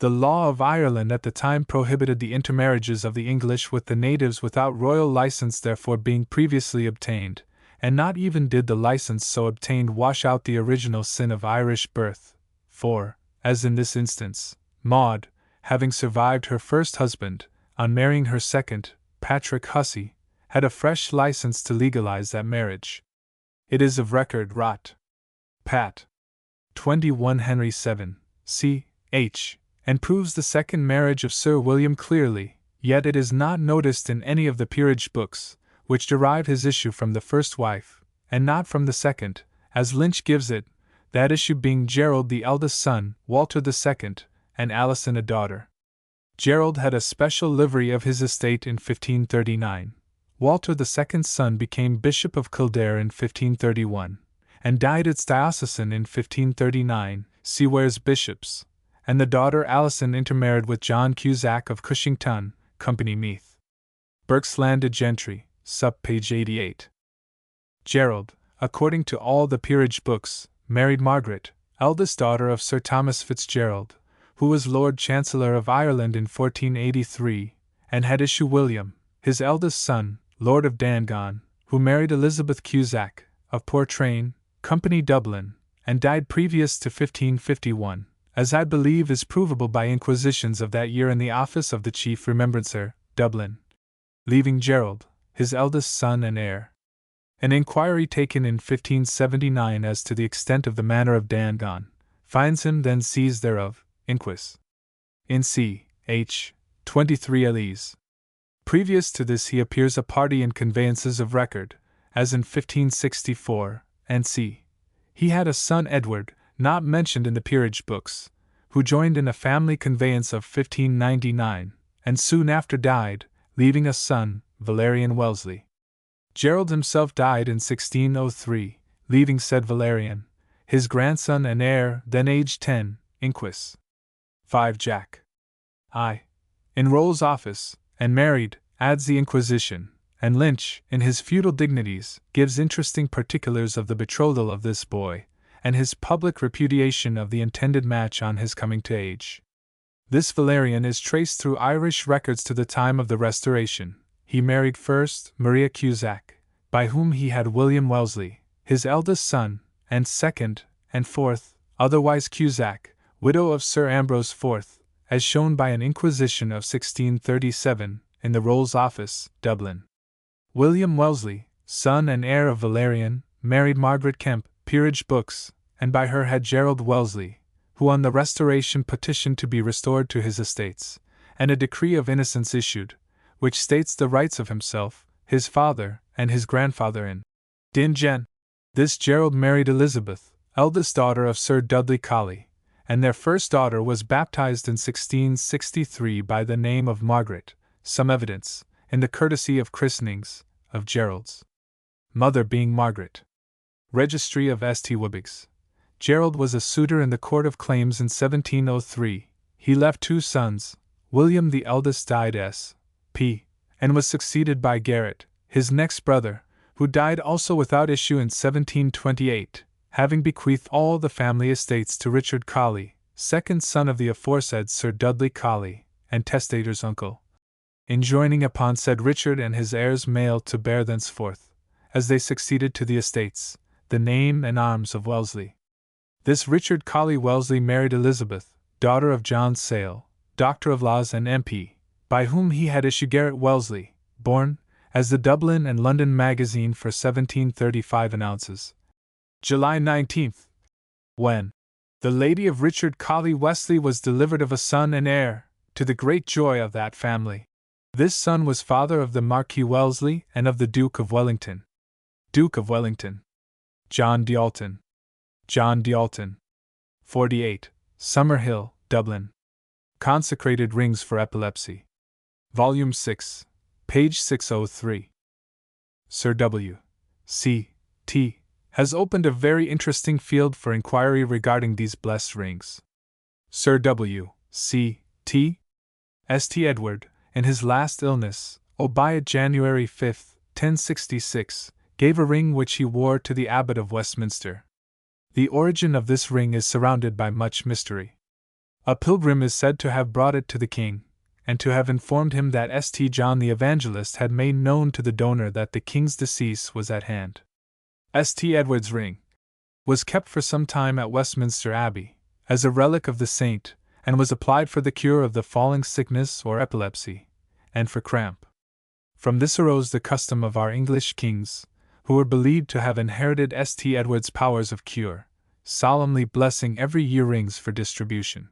The law of Ireland at the time prohibited the intermarriages of the English with the natives without royal license therefore being previously obtained, and not even did the license so obtained wash out the original sin of Irish birth, for, as in this instance, Maud, having survived her first husband, on marrying her second, Patrick Hussey, had a fresh license to legalize that marriage. It is of record Rot. Pat. 21 Henry VII, c. h. and proves the second marriage of Sir William clearly, yet it is not noticed in any of the peerage books, which derive his issue from the first wife, and not from the second, as Lynch gives it, that issue being Gerald the eldest son, Walter the second, and Alison a daughter. Gerald had a special livery of his estate in 1539. Walter the second's son became Bishop of Kildare in 1531, and died its diocesan in 1539, see where's bishops, and the daughter Alison intermarried with John Cusack of Cushington, Company Meath. Burke's Landed Gentry, sub page 88. Gerald, according to all the peerage books, married Margaret, eldest daughter of Sir Thomas Fitzgerald, who was Lord Chancellor of Ireland in 1483, and had issue William, his eldest son, Lord of Dangon, who married Elizabeth Cusack, of Portrane, Company Dublin, and died previous to 1551, as I believe is provable by inquisitions of that year in the office of the Chief Remembrancer, Dublin, leaving Gerald, his eldest son and heir. An inquiry taken in 1579 as to the extent of the manor of Dangon finds him then seized thereof, inquis. In c. h. 23 Elise. Previous to this he appears a party in conveyances of record, as in 1564, and c. He had a son Edward, not mentioned in the peerage books, who joined in a family conveyance of 1599, and soon after died, leaving a son, Valerian Wellesley. Gerald himself died in 1603, leaving said Valerian, his grandson and heir, then aged 10, inquis. 5 Jack I. in Rolls' office, and married, adds the Inquisition, and Lynch, in his Feudal Dignities, gives interesting particulars of the betrothal of this boy, and his public repudiation of the intended match on his coming to age. This Valerian is traced through Irish records to the time of the Restoration. He married first Maria Cusack, by whom he had William Wellesley, his eldest son, and second, and fourth, otherwise Cusack, widow of Sir Ambrose IV, as shown by an inquisition of 1637, in the Rolls' Office, Dublin. William Wellesley, son and heir of Valerian, married Margaret Kemp, peerage books, and by her had Gerald Wellesley, who on the Restoration petitioned to be restored to his estates, and a decree of innocence issued, which states the rights of himself, his father, and his grandfather in Dingen. This Gerald married Elizabeth, eldest daughter of Sir Dudley Colley, and their first daughter was baptized in 1663 by the name of Margaret, some evidence, in the courtesy of christenings, of Gerald's mother being Margaret. Registry of St. Wibbigs. Gerald was a suitor in the Court of Claims in 1703. He left 2 sons. William the eldest died s.p. and was succeeded by Garrett, his next brother, who died also without issue in 1728, having bequeathed all the family estates to Richard Colley, second son of the aforesaid Sir Dudley Colley, and testator's uncle, enjoining upon said Richard and his heirs male to bear thenceforth, as they succeeded to the estates, the name and arms of Wellesley. This Richard Colley Wellesley married Elizabeth, daughter of John Sale, Doctor of Laws and MP, by whom he had issue Garrett Wellesley, born, as the Dublin and London Magazine for 1735 announces, July 19th, when the lady of Richard Colley Wellesley was delivered of a son and heir, to the great joy of that family. This son was father of the Marquis Wellesley and of the Duke of Wellington. Duke of Wellington. John D'Alton. John D'Alton. 48, Summerhill, Dublin. Consecrated Rings for Epilepsy. Volume 6, page 603. Sir W. C. T. has opened a very interesting field for inquiry regarding these blessed rings. Sir W. C. T. St. Edward, in his last illness, albeit January 5, 1066, gave a ring which he wore to the Abbot of Westminster. The origin of this ring is surrounded by much mystery. A pilgrim is said to have brought it to the king, and to have informed him that St. John the Evangelist had made known to the donor that the king's decease was at hand. St. Edward's ring was kept for some time at Westminster Abbey, as a relic of the saint, and was applied for the cure of the falling sickness or epilepsy, and for cramp. From this arose the custom of our English kings, who were believed to have inherited St. Edward's powers of cure, solemnly blessing every year rings for distribution.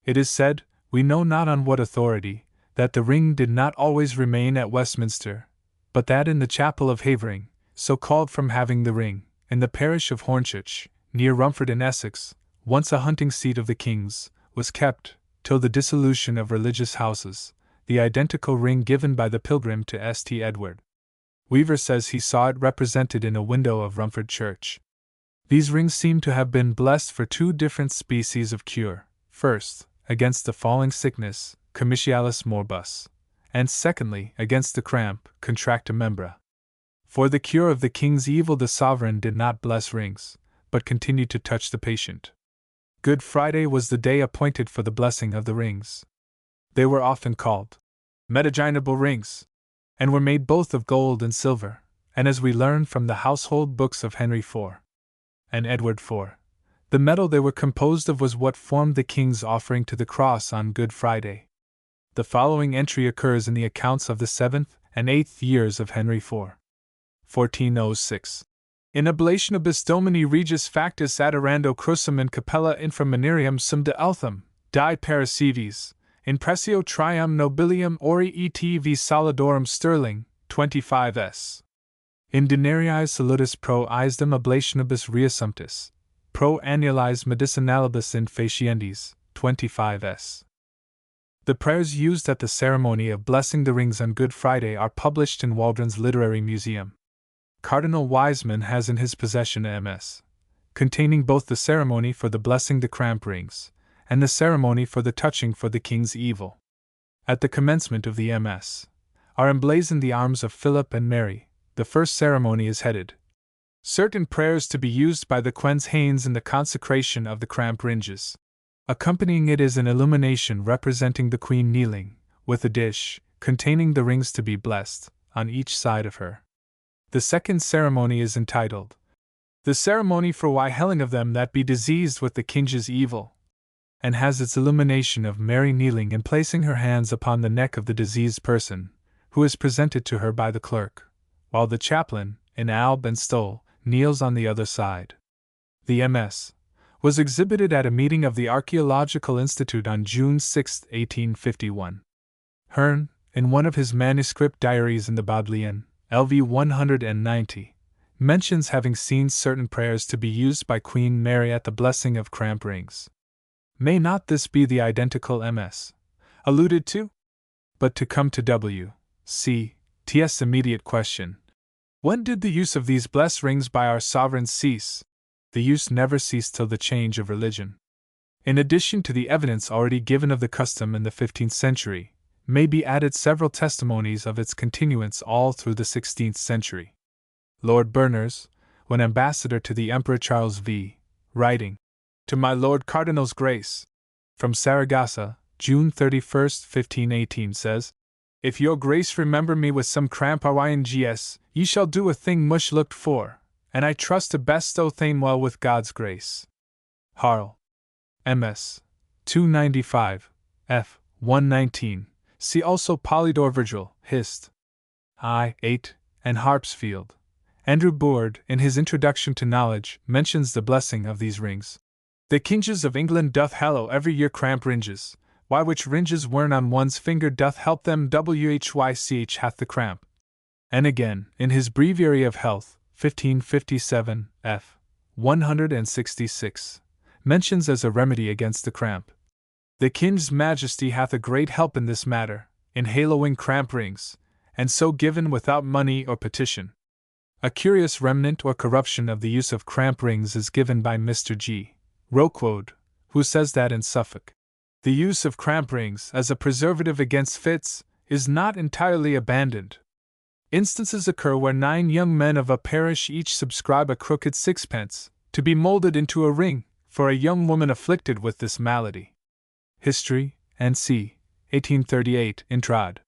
It is said, we know not on what authority, that the ring did not always remain at Westminster, but that in the chapel of Havering, so called from having the ring, in the parish of Hornchurch, near Rumford in Essex, once a hunting seat of the king's, was kept, till the dissolution of religious houses, the identical ring given by the pilgrim to St. Edward. Weaver says he saw it represented in a window of Rumford Church. These rings seem to have been blessed for two different species of cure: first, against the falling sickness, comitialis morbus, and secondly, against the cramp, contracta membra. For the cure of the king's evil the sovereign did not bless rings, but continued to touch the patient. Good Friday was the day appointed for the blessing of the rings. They were often called metaginable rings, and were made both of gold and silver, and as we learn from the household books of Henry IV and Edward IV, the metal they were composed of was what formed the king's offering to the cross on Good Friday. The following entry occurs in the accounts of the 7th and 8th years of Henry IV. 1406. In oblationibus Domini regis factus adorando crucem in capella inframanerium sum de altham, die parasives, in pressio trium nobilium ori et v solidorum sterling, 25s. In denariis salutis pro aesdem oblationibus reassumptus, pro annualis medicinalibus in faciendis, 25s. The prayers used at the ceremony of blessing the rings on Good Friday are published in Waldron's Literary Museum. Cardinal Wiseman has in his possession a MS, containing both the ceremony for the blessing the cramp rings, and the ceremony for the touching for the king's evil. At the commencement of the MS, are emblazoned the arms of Philip and Mary. The first ceremony is headed, Certain prayers to be used by the Quens Haines in the consecration of the cramp ringes. Accompanying it is an illumination representing the Queen kneeling, with a dish, containing the rings to be blessed, on each side of her. The second ceremony is entitled, The Ceremony for Why Helling of Them That Be Diseased with the King's Evil, and has its illumination of Mary kneeling and placing her hands upon the neck of the diseased person, who is presented to her by the clerk, while the chaplain, in alb and stole, kneels on the other side. The MS was exhibited at a meeting of the Archaeological Institute on June 6, 1851. Hearn, in one of his manuscript diaries in the Bodleian, LV 190, mentions having seen certain prayers to be used by Queen Mary at the blessing of cramp rings. May not this be the identical MS alluded to? But to come to W. C. T.'s immediate question, when did the use of these blessed rings by our sovereigns cease? The use never ceased till the change of religion. In addition to the evidence already given of the custom in the 15th century, may be added several testimonies of its continuance all through the 16th century. Lord Berners, when ambassador to the Emperor Charles V., writing, To my Lord Cardinal's Grace, from Saragossa, June 31, 1518, says, If your Grace remember me with some cramp RYNGS, ye shall do a thing much looked for, and I trust to bestow thane well with God's grace. Harl. MS. 295, F. 119. See also Polydore Virgil, Hist. I. 8, and Harpsfield. Andrew Boord, in his Introduction to Knowledge, mentions the blessing of these rings. The Kinges of England doth hallow every year cramp ringes, why which ringes wern on one's finger doth help them whych hath the cramp. And again, in his Breviary of Health, 1557, f. 166, mentions as a remedy against the cramp. The King's Majesty hath a great help in this matter, in haloing cramp rings, and so given without money or petition. A curious remnant or corruption of the use of cramp rings is given by Mr. G. Roquode, who says that in Suffolk, the use of cramp rings as a preservative against fits is not entirely abandoned. Instances occur where 9 young men of a parish each subscribe a crooked sixpence, to be molded into a ring, for a young woman afflicted with this malady. History, N.C., 1838, Intrad.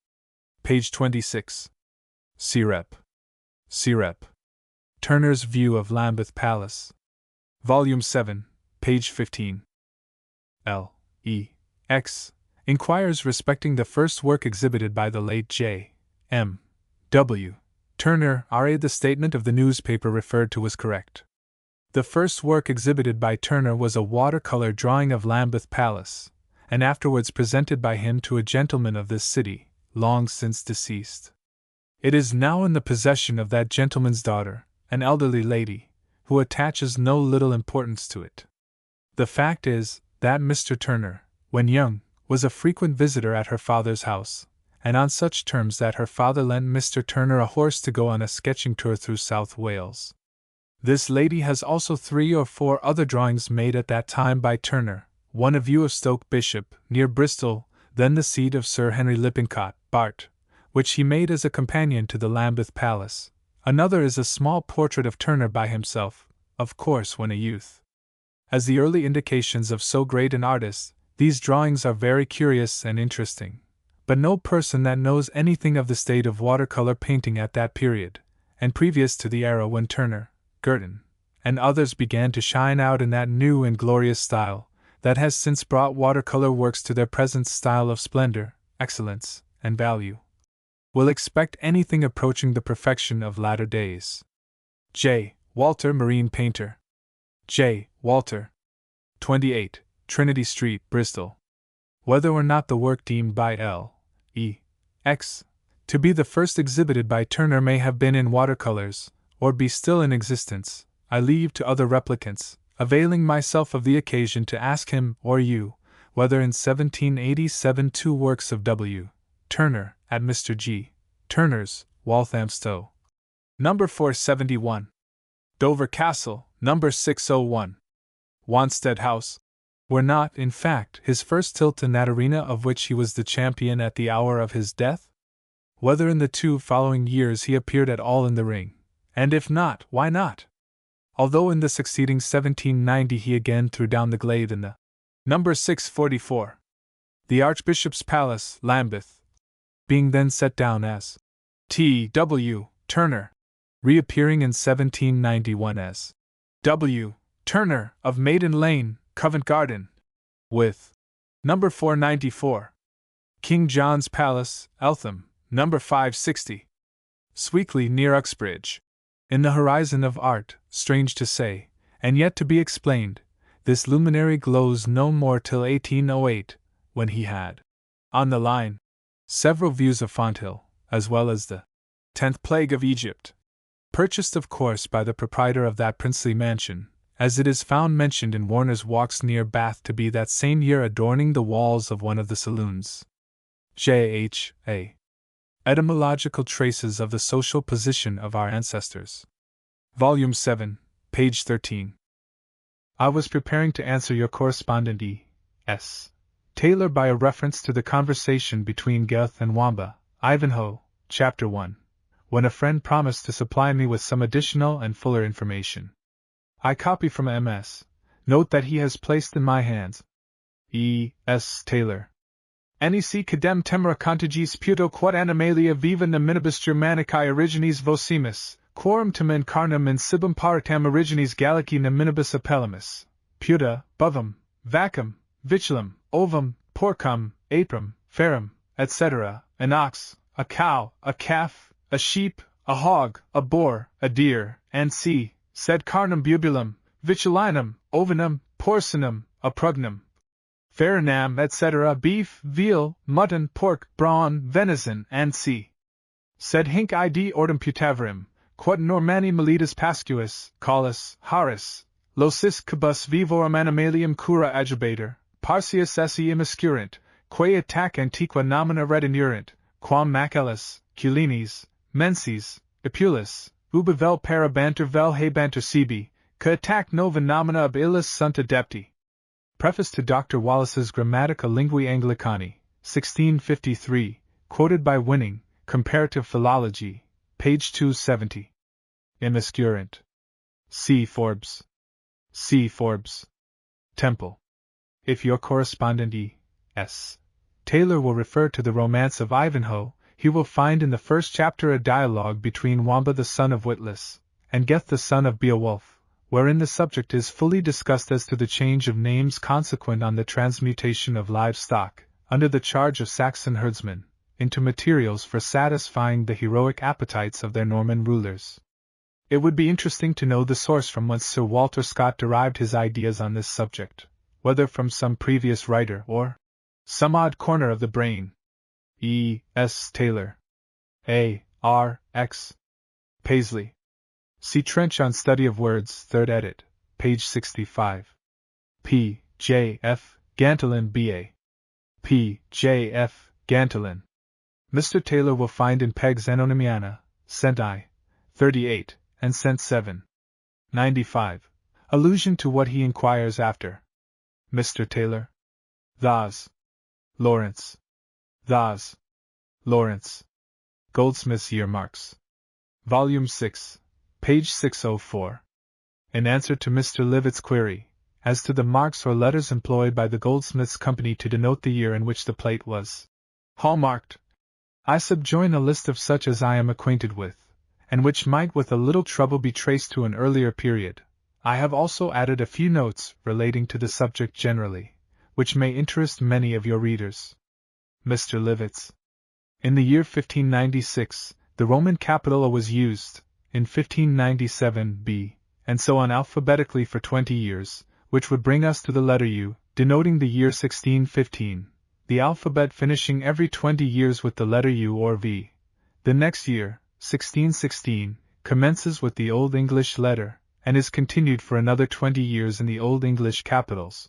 Page 26. Sirep. Turner's View of Lambeth Palace. Volume 7, page 15. L. E. X. inquires respecting the first work exhibited by the late J. M. W. Turner. R.A. The statement of the newspaper referred to was correct. The first work exhibited by Turner was a watercolor drawing of Lambeth Palace, and afterwards presented by him to a gentleman of this city, long since deceased. It is now in the possession of that gentleman's daughter, an elderly lady, who attaches no little importance to it. The fact is, that Mr. Turner, when young, was a frequent visitor at her father's house, and on such terms that her father lent Mr. Turner a horse to go on a sketching tour through South Wales. This lady has also 3 or 4 other drawings made at that time by Turner, one a view of Stoke Bishop, near Bristol, then the seat of Sir Henry Lippincott, Bart., which he made as a companion to the Lambeth Palace. Another is a small portrait of Turner by himself, of course when a youth. As the early indications of so great an artist, these drawings are very curious and interesting, but no person that knows anything of the state of watercolor painting at that period, and previous to the era when Turner, Girton, and others began to shine out in that new and glorious style that has since brought watercolor works to their present style of splendor, excellence, and value, will expect anything approaching the perfection of latter days. J. Walter, Marine Painter. J. Walter. 28, Trinity Street, Bristol. Whether or not the work deemed by L. E. X. to be the first exhibited by Turner may have been in watercolors, or be still in existence, I leave to other replicants, availing myself of the occasion to ask him or you, whether in 1787 2 works of W. Turner, at Mr. G. Turner's, Walthamstow, No. 471. Dover Castle, No. 601. Wanstead House, were not, in fact, his first tilt in that arena of which he was the champion at the hour of his death? Whether in the 2 following years he appeared at all in the ring, and if not, why not? Although in the succeeding 1790 he again threw down the glaive in the No. 644. The Archbishop's Palace, Lambeth, being then set down as T. W. Turner, reappearing in 1791 as W. Turner, of Maiden Lane, Covent Garden, with No. 494. King John's Palace, Eltham, No. 560. Sweekley, near Uxbridge. In the horizon of art, strange to say, and yet to be explained, this luminary glows no more till 1808, when he had, on the line, several views of Fonthill, as well as the 10th Plague of Egypt, purchased of course by the proprietor of that princely mansion, as it is found mentioned in Warner's Walks near Bath to be that same year adorning the walls of one of the saloons. J.H.A. Etymological Traces of the Social Position of Our Ancestors. Volume 7, page 13. I was preparing to answer your correspondent E. S. Taylor by a reference to the conversation between Goethe and Wamba, Ivanhoe, Chapter 1, when a friend promised to supply me with some additional and fuller information. I copy from M.S. Note that he has placed in my hands. E. S. Taylor. Nec cadem temera contigis puto quod animalia viva nominibus Germanicae origines vocimus, quorum tamen carnum in cibum paratam origines Gallici nominibus appellimus, puta, bovum, vacum, vitulum, ovum, porcum, aprum, ferrum, etc., an ox, a cow, a calf, a sheep, a hog, a boar, a deer, and c. Sed carnum bubulum, vitulinum, ovinum, porcinum, aprognum, farinam, etc., beef, veal, mutton, pork, brawn, venison, and c. Sed hinc id ordem putaverim, quod normani militus pascuus, caulus, haris, locis cabus vivorum animalium cura agibator, parsius esse immiscurant, quae attac antiqua nomina retinuerant, quam macellus, culinis, menses, epulis, ubi vel parabanter vel habanter sibi, ca attac nova nomina ab illis sunt adepti. Preface to Dr. Wallace's Grammatica Linguae Anglicani, 1653, quoted by Winning, Comparative Philology, page 270. Immiscurant. C. Forbes. C. Forbes. Temple. If your correspondent E. S. Taylor will refer to the romance of Ivanhoe, he will find in the first chapter a dialogue between Wamba the son of Witless, and Goethe the son of Beowulf, wherein the subject is fully discussed as to the change of names consequent on the transmutation of livestock, under the charge of Saxon herdsmen, into materials for satisfying the heroic appetites of their Norman rulers. It would be interesting to know the source from whence Sir Walter Scott derived his ideas on this subject, whether from some previous writer or Some odd corner of the brain. E. S. Taylor. A. R. X. Paisley. See Trench on Study of Words, 3rd edit, page 65. P. J. F. Gantolin B.A. P. J. F. Gantolin. Mr. Taylor will find in Peg's Anonymiana, Cent I. 38, and Cent 7. 95. Allusion to what he inquires after. Mr. Taylor. Thos. Lawrence. Thos. Lawrence. Goldsmith's Earmarks. Volume 6, page 604. In answer to Mr. Livet's query, as to the marks or letters employed by the Goldsmiths' Company to denote the year in which the plate was hallmarked, I subjoin a list of such as I am acquainted with, and which might with a little trouble be traced to an earlier period. I have also added a few notes relating to the subject generally, which may interest many of your readers. Mr. Livet's. In the year 1596, the Roman capital A was used, in 1597 B, and so on alphabetically for 20 years, which would bring us to the letter U, denoting the year 1615, the alphabet finishing every 20 years with the letter U or V. The next year, 1616, commences with the Old English letter, and is continued for another 20 years in the Old English capitals.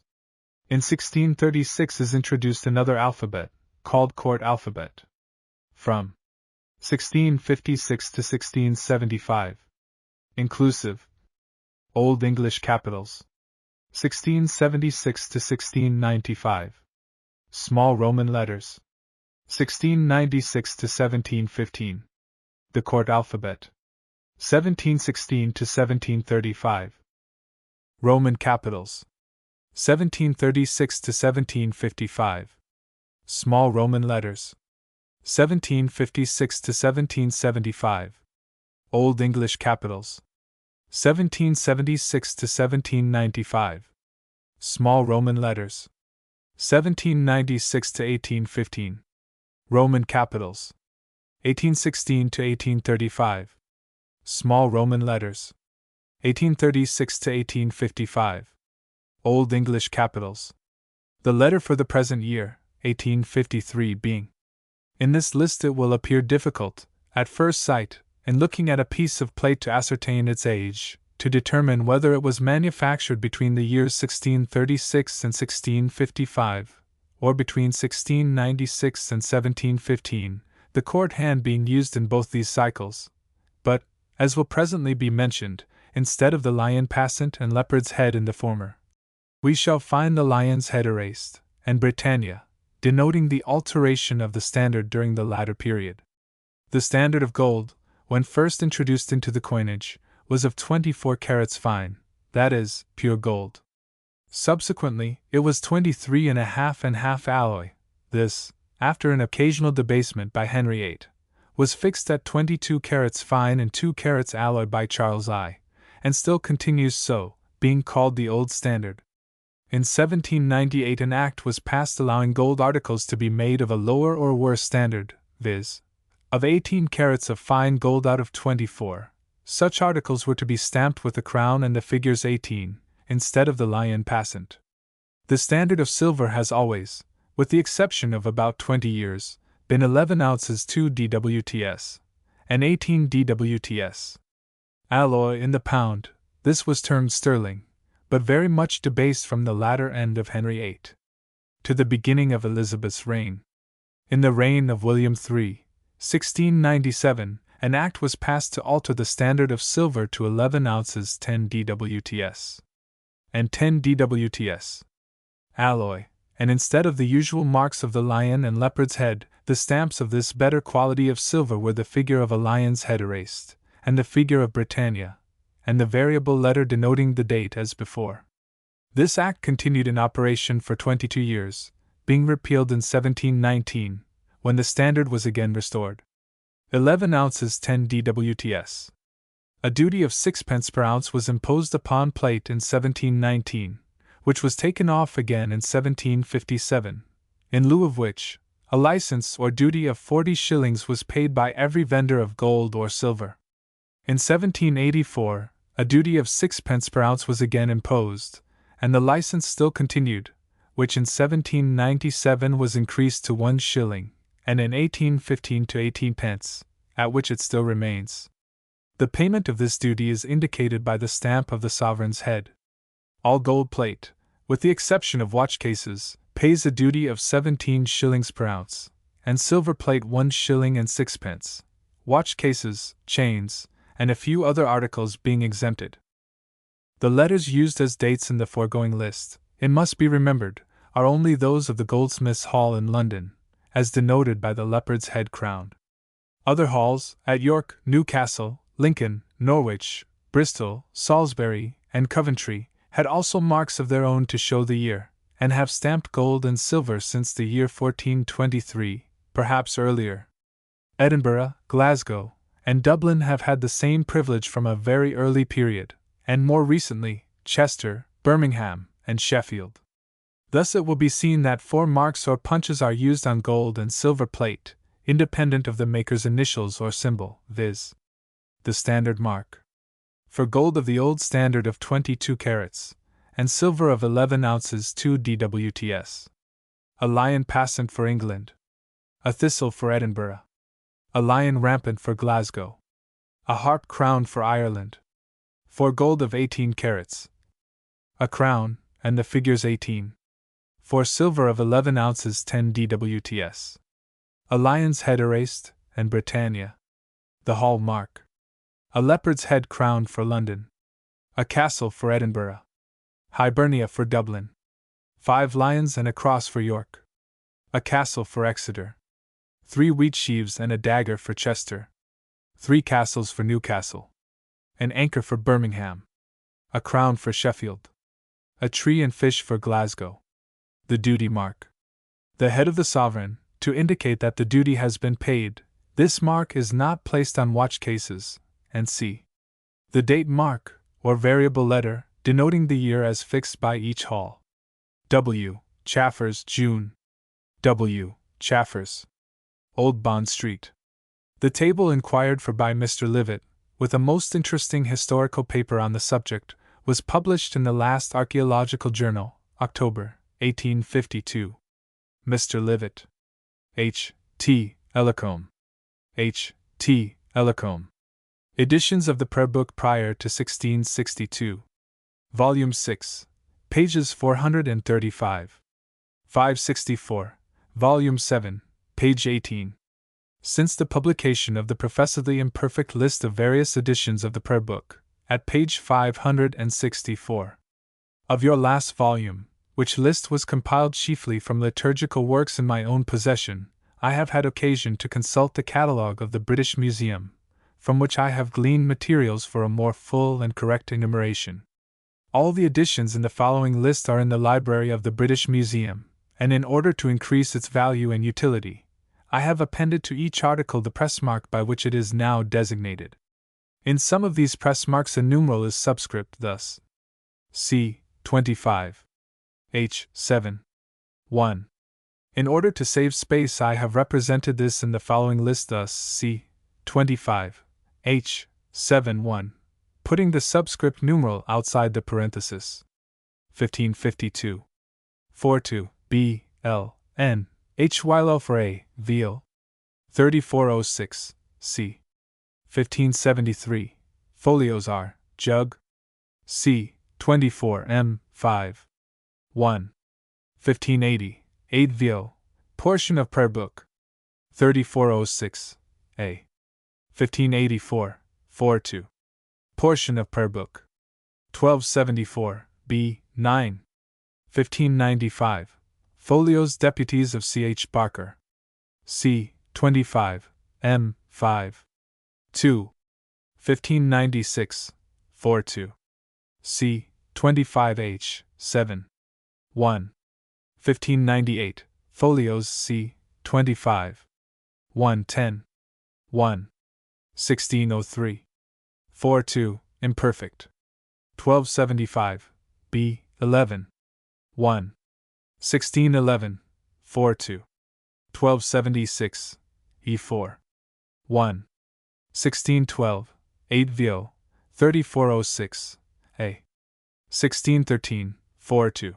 In 1636 is introduced another alphabet, called Court alphabet. From 1656 to 1675. Inclusive. Old English capitals. 1676 to 1695. Small Roman letters. 1696 to 1715. The Court alphabet. 1716 to 1735. Roman capitals. 1736 to 1755. Small Roman letters. 1756 to 1775. Old English capitals. 1776 to 1795. Small Roman letters. 1796 to 1815. Roman capitals. 1816 to 1835. Small Roman letters. 1836 to 1855. Old English capitals. The letter for the present year, 1853, being. In this list it will appear difficult, at first sight, in looking at a piece of plate to ascertain its age, to determine whether it was manufactured between the years 1636 and 1655, or between 1696 and 1715, the court hand being used in both these cycles. But, as will presently be mentioned, instead of the lion passant and leopard's head in the former, we shall find the lion's head erased, and Britannia, denoting the alteration of the standard during the latter period. The standard of gold, when first introduced into the coinage, was of 24 carats fine, that is, pure gold. Subsequently, it was 23½ and half alloy. This, after an occasional debasement by Henry VIII, was fixed at 22 carats fine and 2 carats alloy by Charles I, and still continues so, being called the Old Standard. In 1798 an act was passed allowing gold articles to be made of a lower or worse standard, viz., of 18 carats of fine gold out of 24. Such articles were to be stamped with the crown and the figures 18, instead of the lion passant. The standard of silver has always, with the exception of about 20 years, been 11 ounces 2 dwts, and 18 dwts. Alloy in the pound, this was termed sterling, but very much debased from the latter end of Henry VIII to the beginning of Elizabeth's reign. In the reign of William III, 1697, an act was passed to alter the standard of silver to 11 ounces 10 dwts and 10 dwts alloy, and instead of the usual marks of the lion and leopard's head, the stamps of this better quality of silver were the figure of a lion's head erased, and the figure of Britannia, and the variable letter denoting the date as before. This act continued in operation for 22 years, being repealed in 1719, when the standard was again restored. 11 ounces 10 dwts. A duty of 6 pence per ounce was imposed upon plate in 1719, which was taken off again in 1757, in lieu of which, a license or duty of 40 shillings was paid by every vendor of gold or silver. In 1784, a duty of 6 pence per ounce was again imposed, and the license still continued, which in 1797 was increased to 1 shilling, and in 1815 to 18 pence, at which it still remains. The payment of this duty is indicated by the stamp of the sovereign's head. All gold plate, with the exception of watch cases, pays a duty of 17 shillings per ounce, and silver plate 1 shilling and 6 pence, watch cases, chains, and a few other articles being exempted. The letters used as dates in the foregoing list, it must be remembered, are only those of the Goldsmiths' Hall in London, as denoted by the leopard's head crown. Other halls, at York, Newcastle, Lincoln, Norwich, Bristol, Salisbury, and Coventry, had also marks of their own to show the year, and have stamped gold and silver since the year 1423, perhaps earlier. Edinburgh, Glasgow, and Dublin have had the same privilege from a very early period, and more recently, Chester, Birmingham, and Sheffield. Thus it will be seen that 4 marks or punches are used on gold and silver plate, independent of the maker's initials or symbol, viz. The standard mark. For gold of the old standard of 22 carats, and silver of 11 ounces 2 dwts. A lion passant for England. A thistle for Edinburgh. A lion rampant for Glasgow. A harp crown for Ireland. For gold of 18 carats. A crown, and the figures 18. For silver of 11 ounces 10 dwts. A lion's head erased, and Britannia. The hall mark. A leopard's head crown for London. A castle for Edinburgh. Hibernia for Dublin. 5 lions and a cross for York. A castle for Exeter. 3 wheat sheaves and a dagger for Chester. 3 castles for Newcastle. An anchor for Birmingham. A crown for Sheffield. A tree and fish for Glasgow. The duty mark. The head of the sovereign, to indicate that the duty has been paid. This mark is not placed on watch cases, and c. The date mark, or variable letter, denoting the year as fixed by each hall. W. Chaffers, June. W. Chaffers. Old Bond Street. The table inquired for by Mr. Livett, with a most interesting historical paper on the subject, was published in the last Archaeological Journal, October, 1852. Mr. Livett. H. T. Ellicombe. H. T. Ellicombe. Editions of the Prayer Book prior to 1662. Volume 6. Pages 435. 564. Volume 7. Page 18. Since the publication of the professedly imperfect list of various editions of the Prayer Book, at page 564. Of your last volume, which list was compiled chiefly from liturgical works in my own possession, I have had occasion to consult the catalogue of the British Museum, from which I have gleaned materials for a more full and correct enumeration. All the editions in the following list are in the library of the British Museum, and in order to increase its value and utility, I have appended to each article the press mark by which it is now designated. In some of these press marks a numeral is subscript, thus C. 25. H. 7. 1. In order to save space, I have represented this in the following list thus C. 25. H. 7. 1. Putting the subscript numeral outside the parenthesis. 1552. 42. B. L. N. H. Wylo for A. Veal. 3406. C. 1573. Folios R. Jug. C. 24 M. 5. 1. 1580. 8 Veal. Portion of Prayer Book. 3406. A. 1584. 4-2. Portion of Prayer Book. 1274. B. 9. 1595. Folios Deputies of C. H. Barker. C. 25. M. 5. 2. 1596. 4-2. C. 25 H. 7. 1. 1598. Folios C. 25. 110. 1. 1603. 4-2. Imperfect. 1275. B. 11. 1. 1611. 4-2. 1276. E4. 1. 1612. 8 Veal. 3406. A. 1613. 4-2.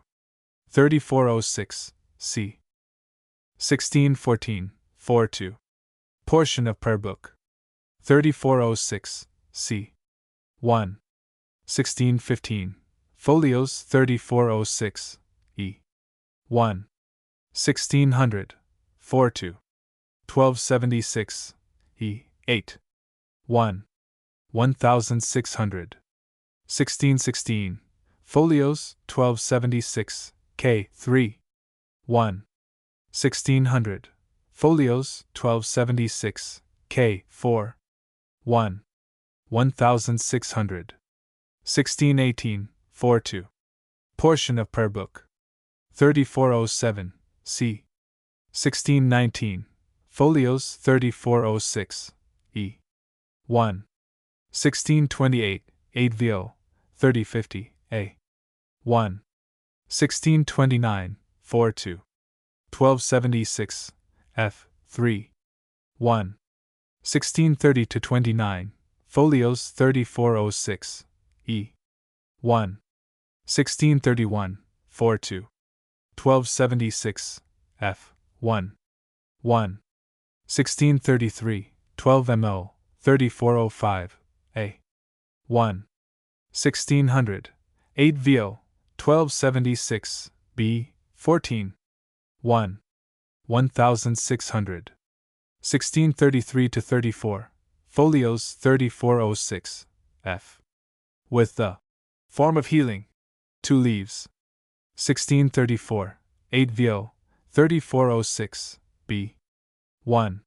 3406, c. 1614, 42. Portion of Prayer Book. 3406, c. 1. 1615, folios 3406, e. 1. 1600, 42. 1276, e. 8. 1. 1600. 1616, folios 1276, k. 3. 1. 1600, folios 1276, k. 4. 1. 1600. 1618, 42. Portion of Prayer Book. 3407, c. 1619, folios 3406, e. 1. 1628, 8 vo, 3050, a. 1. 1629, 42. 1276, f. 3. 1. 1630 to 29, folios 3406, e. 1. 1631, 42. 1276, f. 1. 1. 1633, 12 mo, 3405, a. 1. 1600, 8 vo, 1276, b. 14. 1. 1600. 1633 to 34, folios 3406, f. With the Form of Healing, 2 leaves. 1634, 8 vo, 3406, b. 1.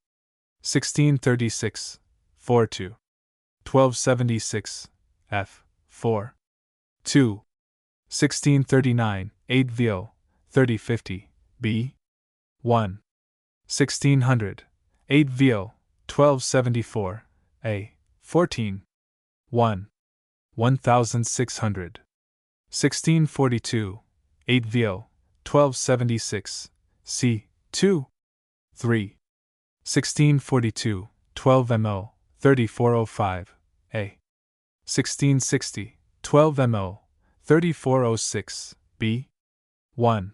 1636, 42. 1276, f. 4. 2. 1639, 8 vo, 3050, b. 1. 1600, 8 vo, 1274, a. 14. 1. 1600. 1642, 8 vo, 1276, c. 2. 3. 1642, 12 mo, 3405, a. 1660, 12 mo, 3406, b. 1.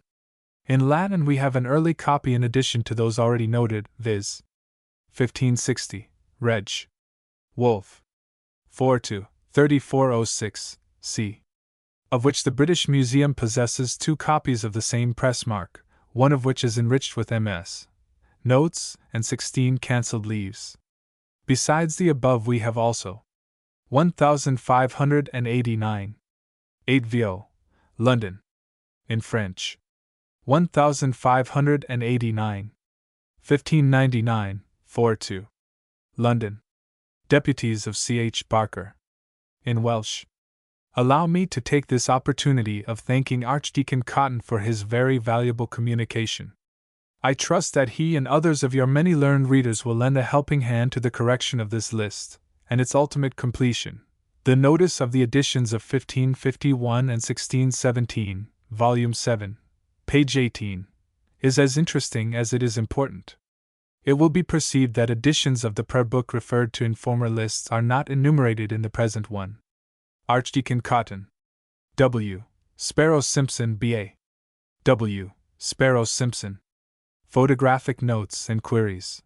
In Latin we have an early copy in addition to those already noted, viz. 1560, Reg. Wolf. 4-2, 3406, c. Of which the British Museum possesses 2 copies of the same press mark, one of which is enriched with MS. Notes, and 16 cancelled leaves. Besides the above we have also 1589. 8 vo, London. In French. 1589. 1599, 4-2. London. Deputies of C.H. Barker. In Welsh. Allow me to take this opportunity of thanking Archdeacon Cotton for his very valuable communication. I trust that he and others of your many learned readers will lend a helping hand to the correction of this list, and its ultimate completion. The notice of the editions of 1551 and 1617, Volume 7, page 18, is as interesting as it is important. It will be perceived that editions of the prayer book referred to in former lists are not enumerated in the present one. Archdeacon Cotton. W. Sparrow Simpson, B.A. W. Sparrow Simpson. Photographic Notes and Queries.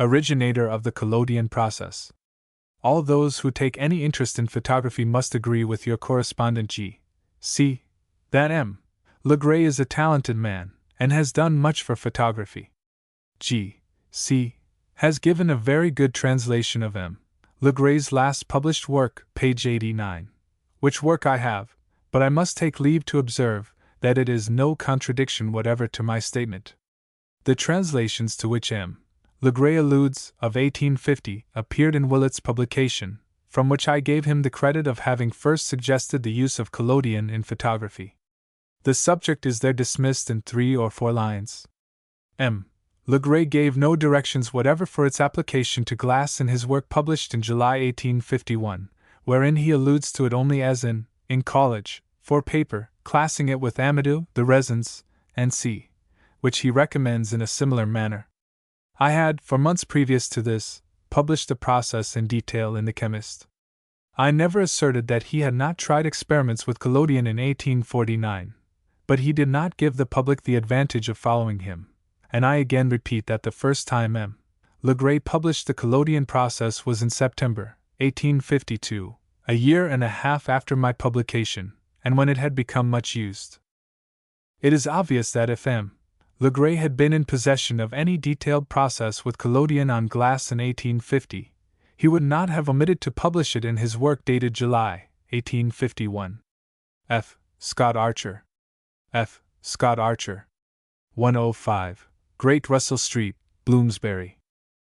Originator of the collodion process. All those who take any interest in photography must agree with your correspondent G. C. that M. Legray is a talented man, and has done much for photography. G. C. has given a very good translation of M. Legray's last published work, page 89, which work I have, but I must take leave to observe that it is no contradiction whatever to my statement. The translations to which M. Legray alludes, of 1850, appeared in Willett's publication, from which I gave him the credit of having first suggested the use of collodion in photography. The subject is there dismissed in 3 or 4 lines. M. Legray gave no directions whatever for its application to glass in his work published in July 1851, wherein he alludes to it only as in collage, for paper, classing it with amadou, the resins, and c. which he recommends in a similar manner. I had, for months previous to this, published the process in detail in The Chemist. I never asserted that he had not tried experiments with collodion in 1849, but he did not give the public the advantage of following him, and I again repeat that the first time M. Legray published the collodion process was in September 1852, a year and a half after my publication, and when it had become much used. It is obvious that if M. Legray had been in possession of any detailed process with collodion on glass in 1850, he would not have omitted to publish it in his work dated July 1851. F. Scott Archer. F. Scott Archer. 105, Great Russell Street, Bloomsbury.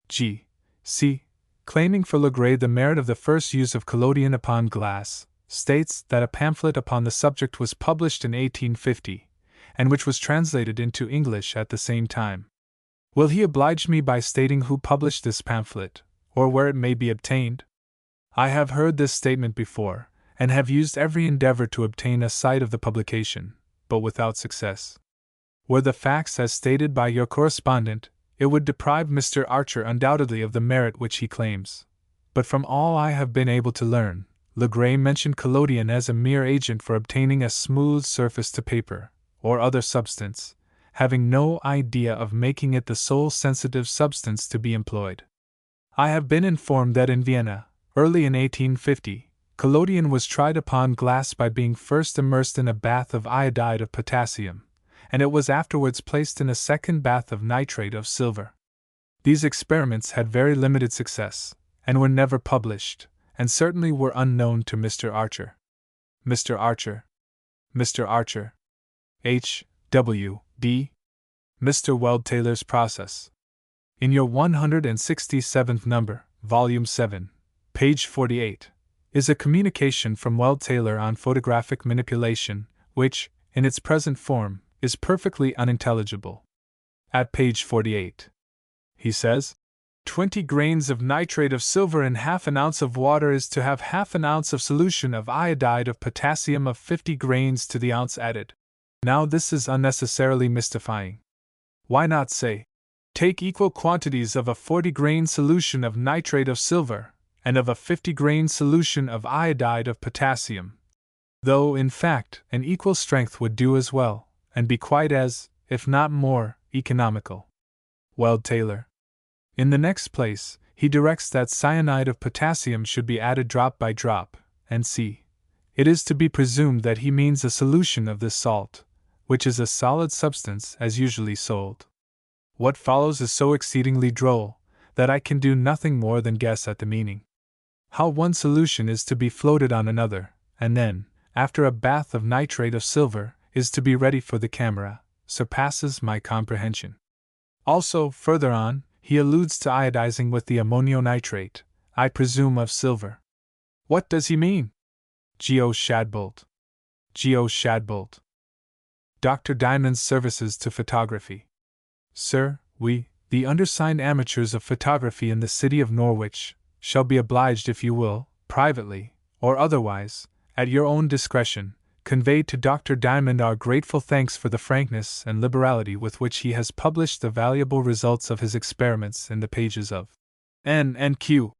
G. C. Claiming for Legray the merit of the first use of collodion upon glass, states that a pamphlet upon the subject was published in 1850, and which was translated into English at the same time. Will he oblige me by stating who published this pamphlet, or where it may be obtained? I have heard this statement before, and have used every endeavor to obtain a sight of the publication, but without success. Were the facts as stated by your correspondent, it would deprive Mr. Archer undoubtedly of the merit which he claims. But from all I have been able to learn, Legray mentioned collodion as a mere agent for obtaining a smooth surface to paper, or other substance, having no idea of making it the sole sensitive substance to be employed. I have been informed that in Vienna, early in 1850, collodion was tried upon glass by being first immersed in a bath of iodide of potassium, and it was afterwards placed in a second bath of nitrate of silver. These experiments had very limited success, and were never published, and certainly were unknown to Mr. Archer. Mr. Archer. Mr. Archer. H. W. D. Mr. Weld Taylor's process. In your 167th number, Volume 7, page 48, is a communication from Weld Taylor on photographic manipulation, which, in its present form, is perfectly unintelligible. At page 48, he says, 20 grains of nitrate of silver in half an ounce of water is to have half an ounce of solution of iodide of potassium of 50 grains to the ounce added. Now this is unnecessarily mystifying. Why not say, take equal quantities of a 40-grain solution of nitrate of silver, and of a 50-grain solution of iodide of potassium? Though, in fact, an equal strength would do as well, and be quite as, if not more, economical. Weld Taylor. In the next place, he directs that cyanide of potassium should be added drop by drop, and c. It is to be presumed that he means a solution of this salt, which is a solid substance as usually sold. What follows is so exceedingly droll, that I can do nothing more than guess at the meaning. How one solution is to be floated on another, and then, after a bath of nitrate of silver, is to be ready for the camera, surpasses my comprehension. Also, further on, he alludes to iodizing with the ammonio-nitrate, I presume of silver. What does he mean? G.O. Shadbolt. G.O. Shadbolt. Dr. Diamond's services to photography. Sir, we, the undersigned amateurs of photography in the city of Norwich, shall be obliged if you will, privately, or otherwise, at your own discretion, convey to Dr. Diamond our grateful thanks for the frankness and liberality with which he has published the valuable results of his experiments in the pages of N and Q.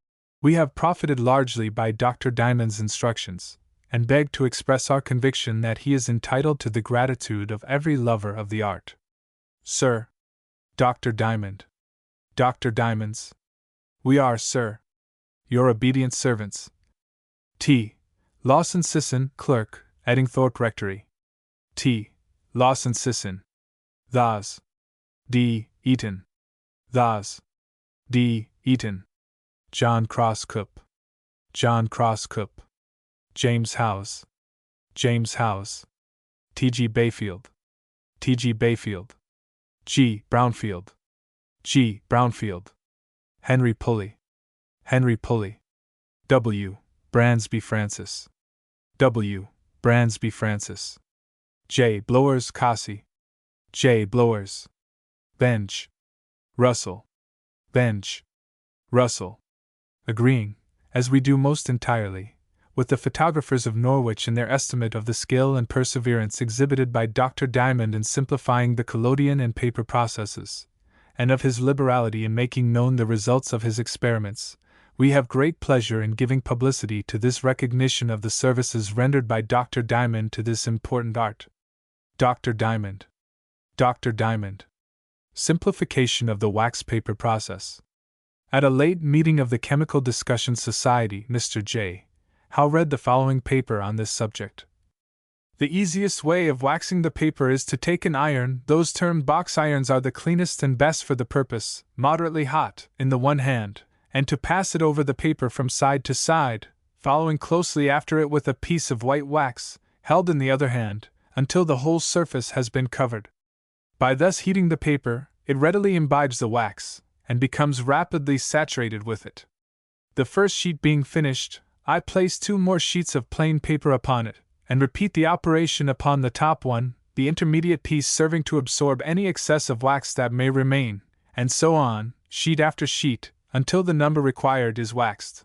We have profited largely by Dr. Diamond's instructions, and beg to express our conviction that he is entitled to the gratitude of every lover of the art. Sir. Dr. Diamond. Dr. Diamond's. We are, sir, your obedient servants. T. Lawson Sisson, Clerk, Eddingthorpe Rectory. T. Lawson Sisson. Thos. D. Eaton. Thos. D. Eaton. John Crosscup. John Crosscup. James Howes. James Howes. T. G. Bayfield. T. G. Bayfield. G. Brownfield. G. Brownfield. Henry Pulley. Henry Pulley. W. Bransby Francis. W. Bransby Francis. J. Blowers Cossey. J. Blowers. Benj. Russell. Benj. Russell. Agreeing, as we do most entirely, with the photographers of Norwich in their estimate of the skill and perseverance exhibited by Dr. Diamond in simplifying the collodion and paper processes, and of his liberality in making known the results of his experiments, we have great pleasure in giving publicity to this recognition of the services rendered by Dr. Diamond to this important art. Dr. Diamond. Dr. Diamond. Simplification of the wax paper process. At a late meeting of the Chemical Discussion Society, Mr. J. Howe read the following paper on this subject. The easiest way of waxing the paper is to take an iron, those termed box irons are the cleanest and best for the purpose, moderately hot, in the one hand, and to pass it over the paper from side to side, following closely after it with a piece of white wax, held in the other hand, until the whole surface has been covered. By thus heating the paper, it readily imbibes the wax, and becomes rapidly saturated with it. The first sheet being finished, I place 2 more sheets of plain paper upon it, and repeat the operation upon the top one, the intermediate piece serving to absorb any excess of wax that may remain, and so on, sheet after sheet, until the number required is waxed.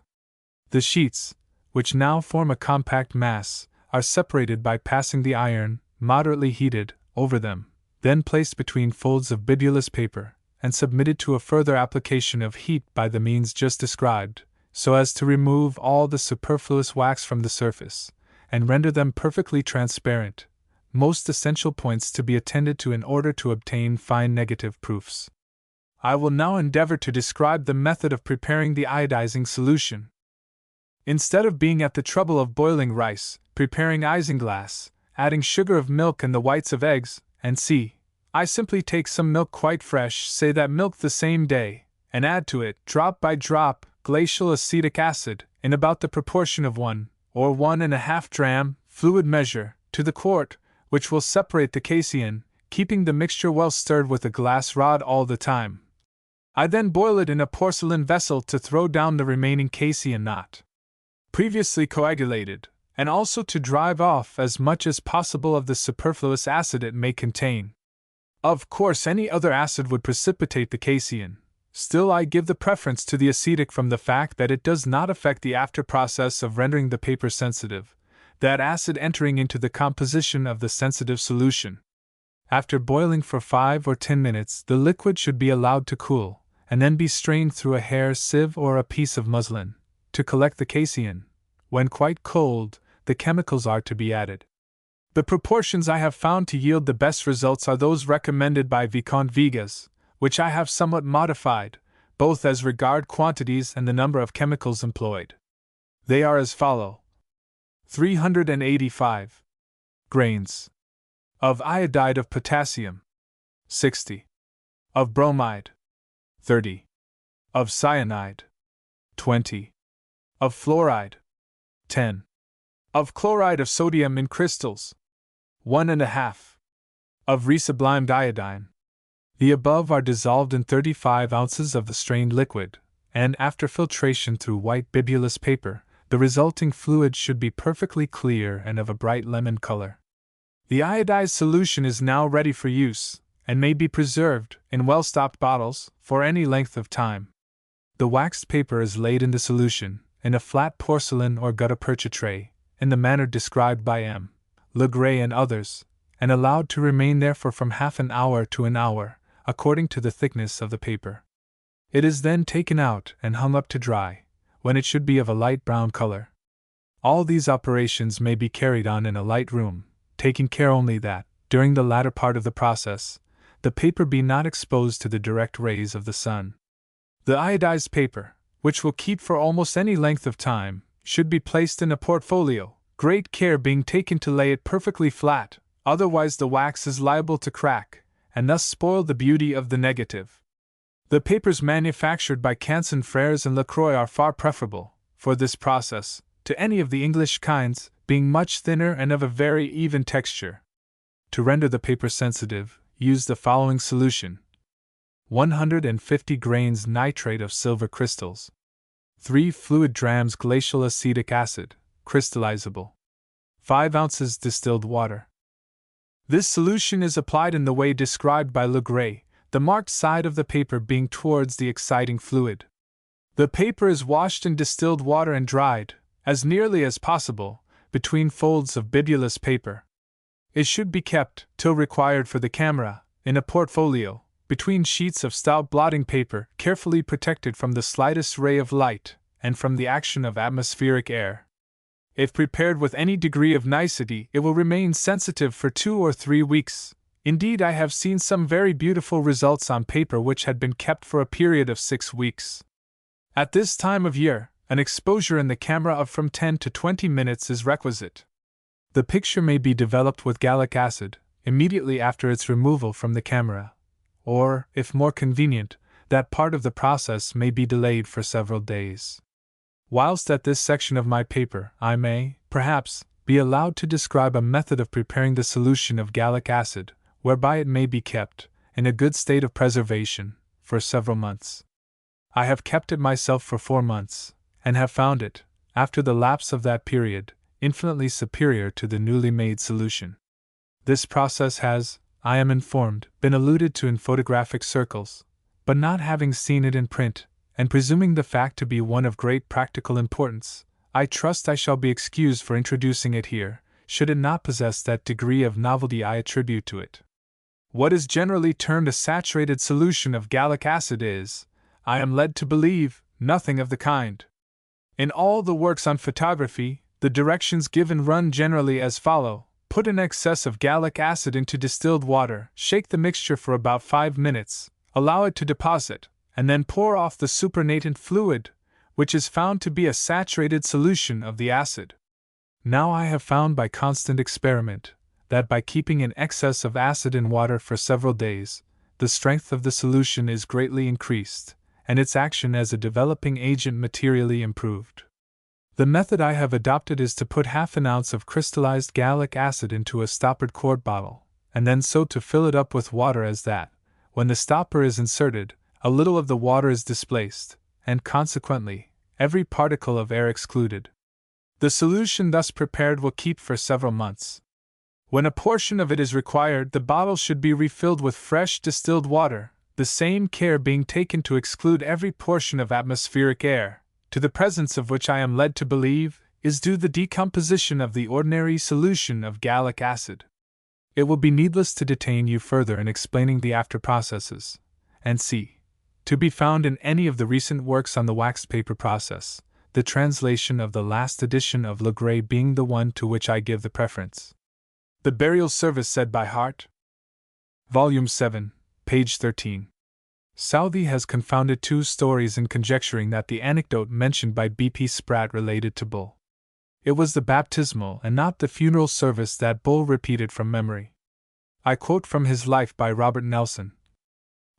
The sheets, which now form a compact mass, are separated by passing the iron, moderately heated, over them, then placed between folds of bibulous paper, and submitted to a further application of heat by the means just described, so as to remove all the superfluous wax from the surface, and render them perfectly transparent, most essential points to be attended to in order to obtain fine negative proofs. I will now endeavor to describe the method of preparing the iodizing solution. Instead of being at the trouble of boiling rice, preparing isinglass, adding sugar of milk and the whites of eggs, and I simply take some milk quite fresh, say that milk the same day, and add to it, drop by drop, glacial acetic acid, in about the proportion of 1 or 1½ dram, fluid measure, to the quart, which will separate the casein, keeping the mixture well stirred with a glass rod all the time. I then boil it in a porcelain vessel to throw down the remaining casein not previously coagulated, and also to drive off as much as possible of the superfluous acid it may contain. Of course, any other acid would precipitate the casein. Still, I give the preference to the acetic from the fact that it does not affect the after process of rendering the paper sensitive, that acid entering into the composition of the sensitive solution. After boiling for 5 or 10 minutes, the liquid should be allowed to cool, and then be strained through a hair sieve or a piece of muslin, to collect the casein. When quite cold, the chemicals are to be added. The proportions I have found to yield the best results are those recommended by Vicomte Vigas, which I have somewhat modified, both as regard quantities and the number of chemicals employed. They are as follow: 385 grains of iodide of potassium, 60 of bromide, 30 of cyanide, 20 of fluoride, 10 of chloride of sodium in crystals, 1½ of resublimed iodine. The above are dissolved in 35 ounces of the strained liquid, and after filtration through white bibulous paper, the resulting fluid should be perfectly clear and of a bright lemon color. The iodized solution is now ready for use, and may be preserved, in well-stopped bottles, for any length of time. The waxed paper is laid in the solution, in a flat porcelain or gutta-percha tray, in the manner described by M. Legray and others, and allowed to remain there for from half an hour to an hour, according to the thickness of the paper. It is then taken out and hung up to dry, when it should be of a light brown color. All these operations may be carried on in a light room, taking care only that, during the latter part of the process, the paper be not exposed to the direct rays of the sun. The iodized paper, which will keep for almost any length of time, should be placed in a portfolio, great care being taken to lay it perfectly flat, otherwise the wax is liable to crack, and thus spoil the beauty of the negative. The papers manufactured by Canson Frères and Lacroix are far preferable, for this process, to any of the English kinds, being much thinner and of a very even texture. To render the paper sensitive, use the following solution: 150 grains nitrate of silver crystals, 3 fluid drams glacial acetic acid, crystallizable, 5 ounces distilled water. This solution is applied in the way described by Legray, the marked side of the paper being towards the exciting fluid. The paper is washed in distilled water and dried, as nearly as possible, between folds of bibulous paper. It should be kept, till required for the camera, in a portfolio, between sheets of stout blotting paper, carefully protected from the slightest ray of light, and from the action of atmospheric air. If prepared with any degree of nicety, it will remain sensitive for 2 or 3 weeks. Indeed, I have seen some very beautiful results on paper which had been kept for a period of 6 weeks. At this time of year, an exposure in the camera of from 10 to 20 minutes is requisite. The picture may be developed with gallic acid immediately after its removal from the camera, or, if more convenient, that part of the process may be delayed for several days. Whilst at this section of my paper, I may, perhaps, be allowed to describe a method of preparing the solution of gallic acid, whereby it may be kept, in a good state of preservation, for several months. I have kept it myself for 4 months, and have found it, after the lapse of that period, infinitely superior to the newly made solution. This process has, I am informed, been alluded to in photographic circles, but not having seen it in print, and presuming the fact to be one of great practical importance, I trust I shall be excused for introducing it here, should it not possess that degree of novelty I attribute to it. What is generally termed a saturated solution of gallic acid is, I am led to believe, nothing of the kind. In all the works on photography, the directions given run generally as follow: put an excess of gallic acid into distilled water, shake the mixture for about 5 minutes, allow it to deposit, and then pour off the supernatant fluid, which is found to be a saturated solution of the acid. Now I have found by constant experiment, that by keeping an excess of acid in water for several days, the strength of the solution is greatly increased, and its action as a developing agent materially improved. The method I have adopted is to put half an ounce of crystallized gallic acid into a stoppered quart bottle, and then so to fill it up with water as that, when the stopper is inserted, a little of the water is displaced, and consequently, every particle of air excluded. The solution thus prepared will keep for several months. When a portion of it is required, the bottle should be refilled with fresh distilled water, the same care being taken to exclude every portion of atmospheric air, to the presence of which I am led to believe is due the decomposition of the ordinary solution of gallic acid. It will be needless to detain you further in explaining the after processes, and see, to be found in any of the recent works on the waxed paper process, the translation of the last edition of Le Gray being the one to which I give the preference. The Burial Service said by heart. Volume 7, page 13. Southey has confounded 2 stories in conjecturing that the anecdote mentioned by B.P. Spratt related to Bull. It was the baptismal and not the funeral service that Bull repeated from memory. I quote from his Life by Robert Nelson.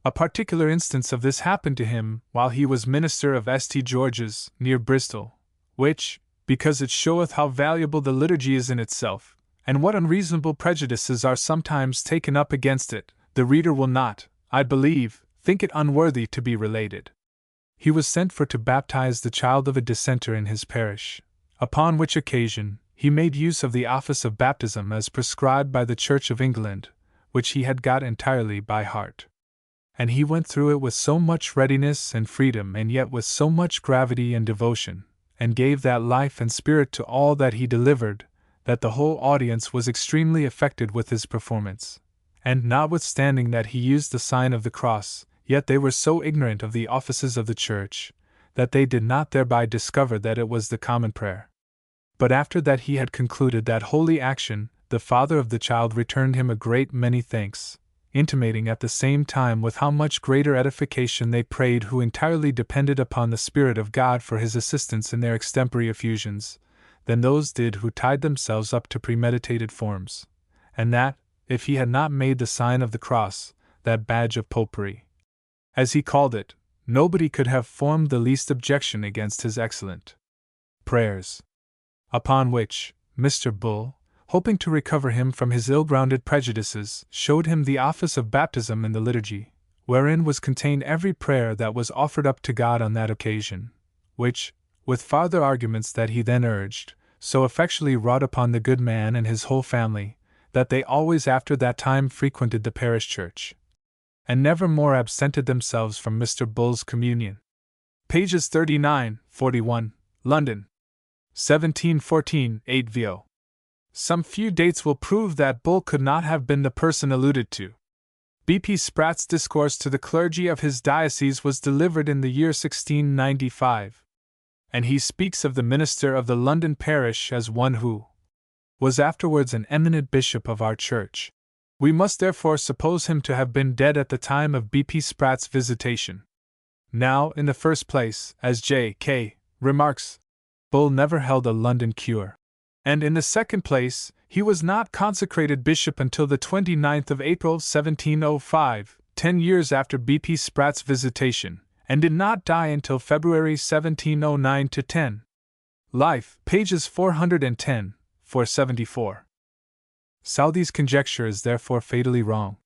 A particular instance of this happened to him while he was minister of St. George's, near Bristol, which, because it showeth how valuable the liturgy is in itself, and what unreasonable prejudices are sometimes taken up against it, the reader will not, I believe, think it unworthy to be related. He was sent for to baptize the child of a dissenter in his parish, upon which occasion he made use of the office of baptism as prescribed by the Church of England, which he had got entirely by heart. And he went through it with so much readiness and freedom, and yet with so much gravity and devotion, and gave that life and spirit to all that he delivered, that the whole audience was extremely affected with his performance. And notwithstanding that he used the sign of the cross, yet they were so ignorant of the offices of the Church, that they did not thereby discover that it was the common prayer. But after that he had concluded that holy action, the father of the child returned him a great many thanks, intimating at the same time with how much greater edification they prayed who entirely depended upon the Spirit of God for his assistance in their extempore effusions, than those did who tied themselves up to premeditated forms, and that, if he had not made the sign of the cross, that badge of popery, as he called it, nobody could have formed the least objection against his excellent prayers. Upon which, Mr. Bull, hoping to recover him from his ill-grounded prejudices, showed him the office of baptism in the liturgy, wherein was contained every prayer that was offered up to God on that occasion, which, with farther arguments that he then urged, so effectually wrought upon the good man and his whole family, that they always after that time frequented the parish church, and never more absented themselves from Mr. Bull's communion. Pages 39-41, London, 1714, 8 vo. Some few dates will prove that Bull could not have been the person alluded to. B.P. Spratt's discourse to the clergy of his diocese was delivered in the year 1695. and he speaks of the minister of the London parish as one who was afterwards an eminent bishop of our church. We must therefore suppose him to have been dead at the time of B.P. Spratt's visitation. Now, in the first place, as J.K. remarks, Bull never held a London cure. And in the second place, he was not consecrated bishop until the 29th of April 1705, 10 years after B.P. Spratt's visitation, and did not die until February 1709-10. Life, pages 410, 474. Southey's conjecture is therefore fatally wrong.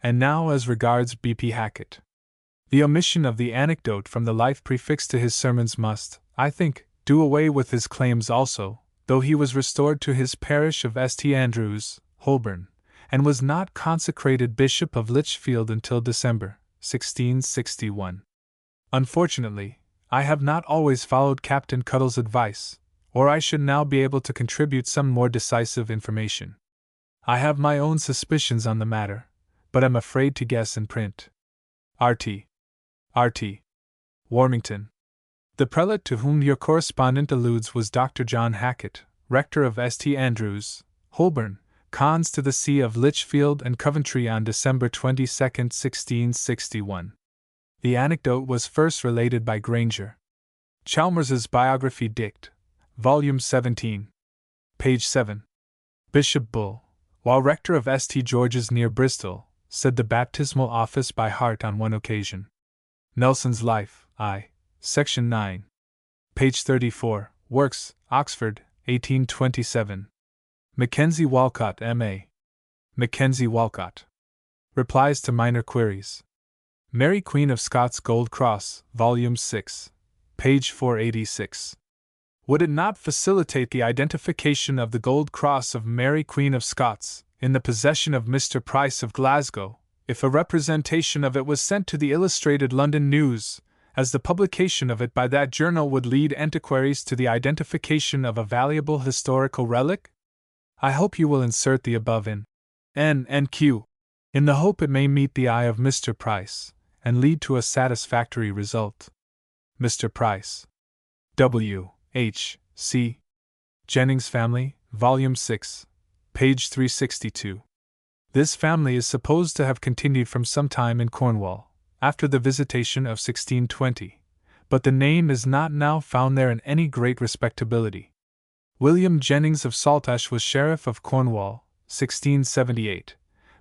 And now as regards B.P. Hackett. The omission of the anecdote from the life prefixed to his sermons must, I think, do away with his claims also, though he was restored to his parish of St. Andrews, Holborn, and was not consecrated Bishop of Lichfield until December 1661. Unfortunately, I have not always followed Captain Cuttle's advice, or I should now be able to contribute some more decisive information. I have my own suspicions on the matter, but am afraid to guess in print. R.T. Warmington. The prelate to whom your correspondent alludes was Dr. John Hackett, rector of St. Andrews, Holborn, Cons to the See of Lichfield and Coventry on December 22, 1661. The anecdote was first related by Granger. Chalmers's Biography Dict, Volume 17, page 7. Bishop Bull, while rector of St. George's near Bristol, said the baptismal office by heart on one occasion. Nelson's Life, I. Section 9. Page 34, Works, Oxford, 1827. Mackenzie Walcott, M.A. Mackenzie Walcott. Replies to Minor Queries. Mary Queen of Scots Gold Cross, Volume 6, page 486. Would it not facilitate the identification of the Gold Cross of Mary Queen of Scots, in the possession of Mr. Price of Glasgow, if a representation of it was sent to the Illustrated London News, as the publication of it by that journal would lead antiquaries to the identification of a valuable historical relic? I hope you will insert the above in N and Q, in the hope it may meet the eye of Mr. Price, and lead to a satisfactory result. Mr. Price. W. H. C. Jennings Family, Volume 6, page 362. This family is supposed to have continued from some time in Cornwall, after the visitation of 1620, but the name is not now found there in any great respectability. William Jennings of Saltash was Sheriff of Cornwall, 1678,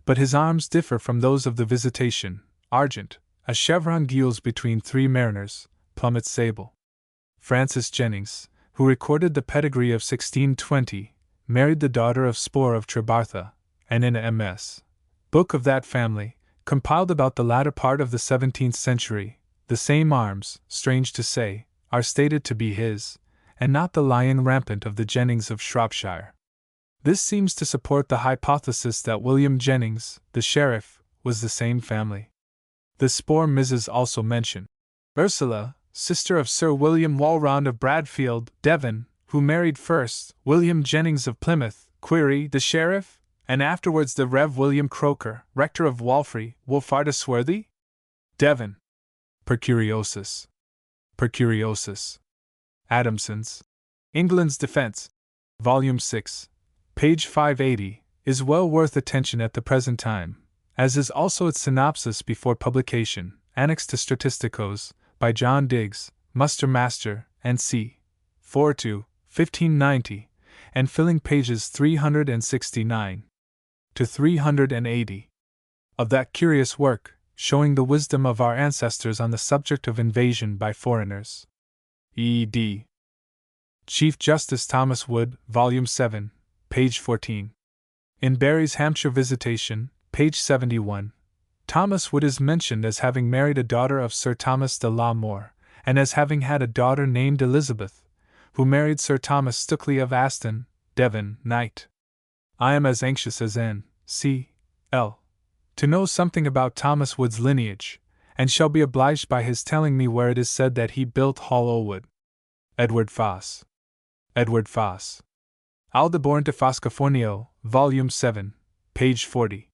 but his arms differ from those of the Visitation, argent, a chevron gules between three mariners, plummet sable. Francis Jennings, who recorded the pedigree of 1620, married the daughter of Spore of Trebartha, and in a MS. book of that family, compiled about the latter part of the 17th century, the same arms, strange to say, are stated to be his, and not the lion rampant of the Jennings of Shropshire. This seems to support the hypothesis that William Jennings, the sheriff, was the same family. The Spore Mrs. also mention Ursula, sister of Sir William Walrond of Bradfield, Devon, who married first William Jennings of Plymouth, the sheriff, and afterwards the Rev. William Croker, rector of Walfrey, Wolfardusworthy, Devon. Per curiosis. Adamson's England's Defense, Volume 6, page 580, is well worth attention at the present time, as is also its synopsis before publication, annexed to Statisticos, by John Digges, Muster Master, N.C. 4-2, 1590, and filling pages 369 to 380. Of that curious work, showing the wisdom of our ancestors on the subject of invasion by foreigners. E.D. Chief Justice Thomas Wood, Volume 7, page 14. In Barry's Hampshire Visitation, page 71, Thomas Wood is mentioned as having married a daughter of Sir Thomas de la More, and as having had a daughter named Elizabeth, who married Sir Thomas Stukely of Aston, Devon, Knight. I am as anxious as N.C. L. to know something about Thomas Wood's lineage, and shall be obliged by his telling me where it is said that he built Hall Owood. Edward Foss. Aldeborn de Foscafornio, Volume 7, page 40.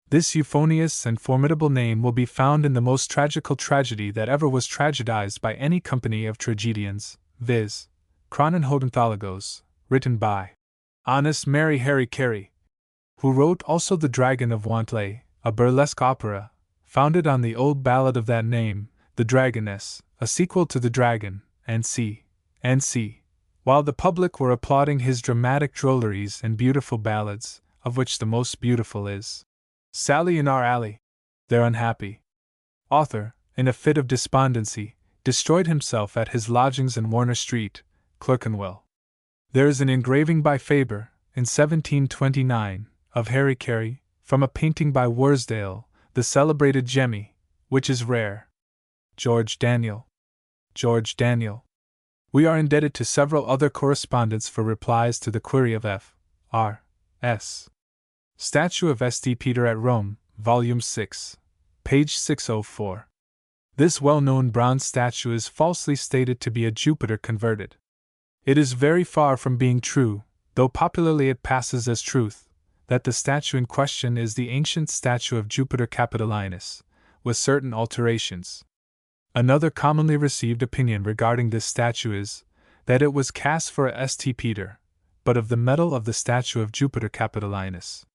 This euphonious and formidable name will be found in the most tragical tragedy that ever was tragedized by any company of tragedians, viz. Chrononhodenthologos, written by Honest Mary Harry Carey, who wrote also The Dragon of Wantley, a burlesque opera, founded on the old ballad of that name, The Dragoness, a sequel to The Dragon, and C. While the public were applauding his dramatic drolleries and beautiful ballads, of which the most beautiful is Sally in Our Alley, their unhappy author, in a fit of despondency, destroyed himself at his lodgings in Warner Street, Clerkenwell. There is an engraving by Faber, in 1729, of Harry Carey, from a painting by Worsdale, the celebrated Jemmy, which is rare. George Daniel. We are indebted to several other correspondents for replies to the query of F. R. S. Statue of St. Peter at Rome, Volume 6, page 604. This well-known bronze statue is falsely stated to be a Jupiter converted. It is very far from being true, though popularly it passes as truth, that the statue in question is the ancient statue of Jupiter Capitolinus, with certain alterations. Another commonly received opinion regarding this statue is that it was cast for a St. Peter, but of the metal of the statue of Jupiter Capitolinus.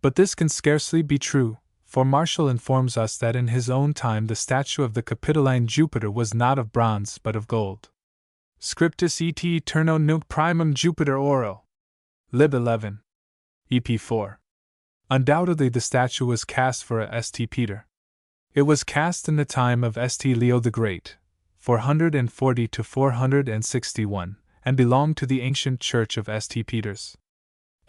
But this can scarcely be true, for Martial informs us that in his own time the statue of the Capitoline Jupiter was not of bronze but of gold. Scriptus et eterno nunc primum Jupiter oro. Lib 11. EP 4. Undoubtedly the statue was cast for a St. Peter. It was cast in the time of St. Leo the Great, 440 to 461, and belonged to the ancient church of St. Peter's.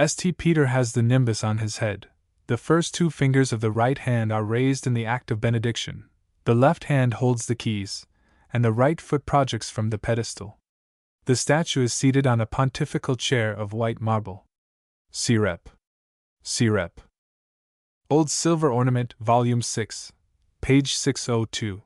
St. Peter has the nimbus on his head. The first two fingers of the right hand are raised in the act of benediction, the left hand holds the keys, and the right foot projects from the pedestal. The statue is seated on a pontifical chair of white marble. See Rep. Old Silver Ornament, Volume 6, page 602.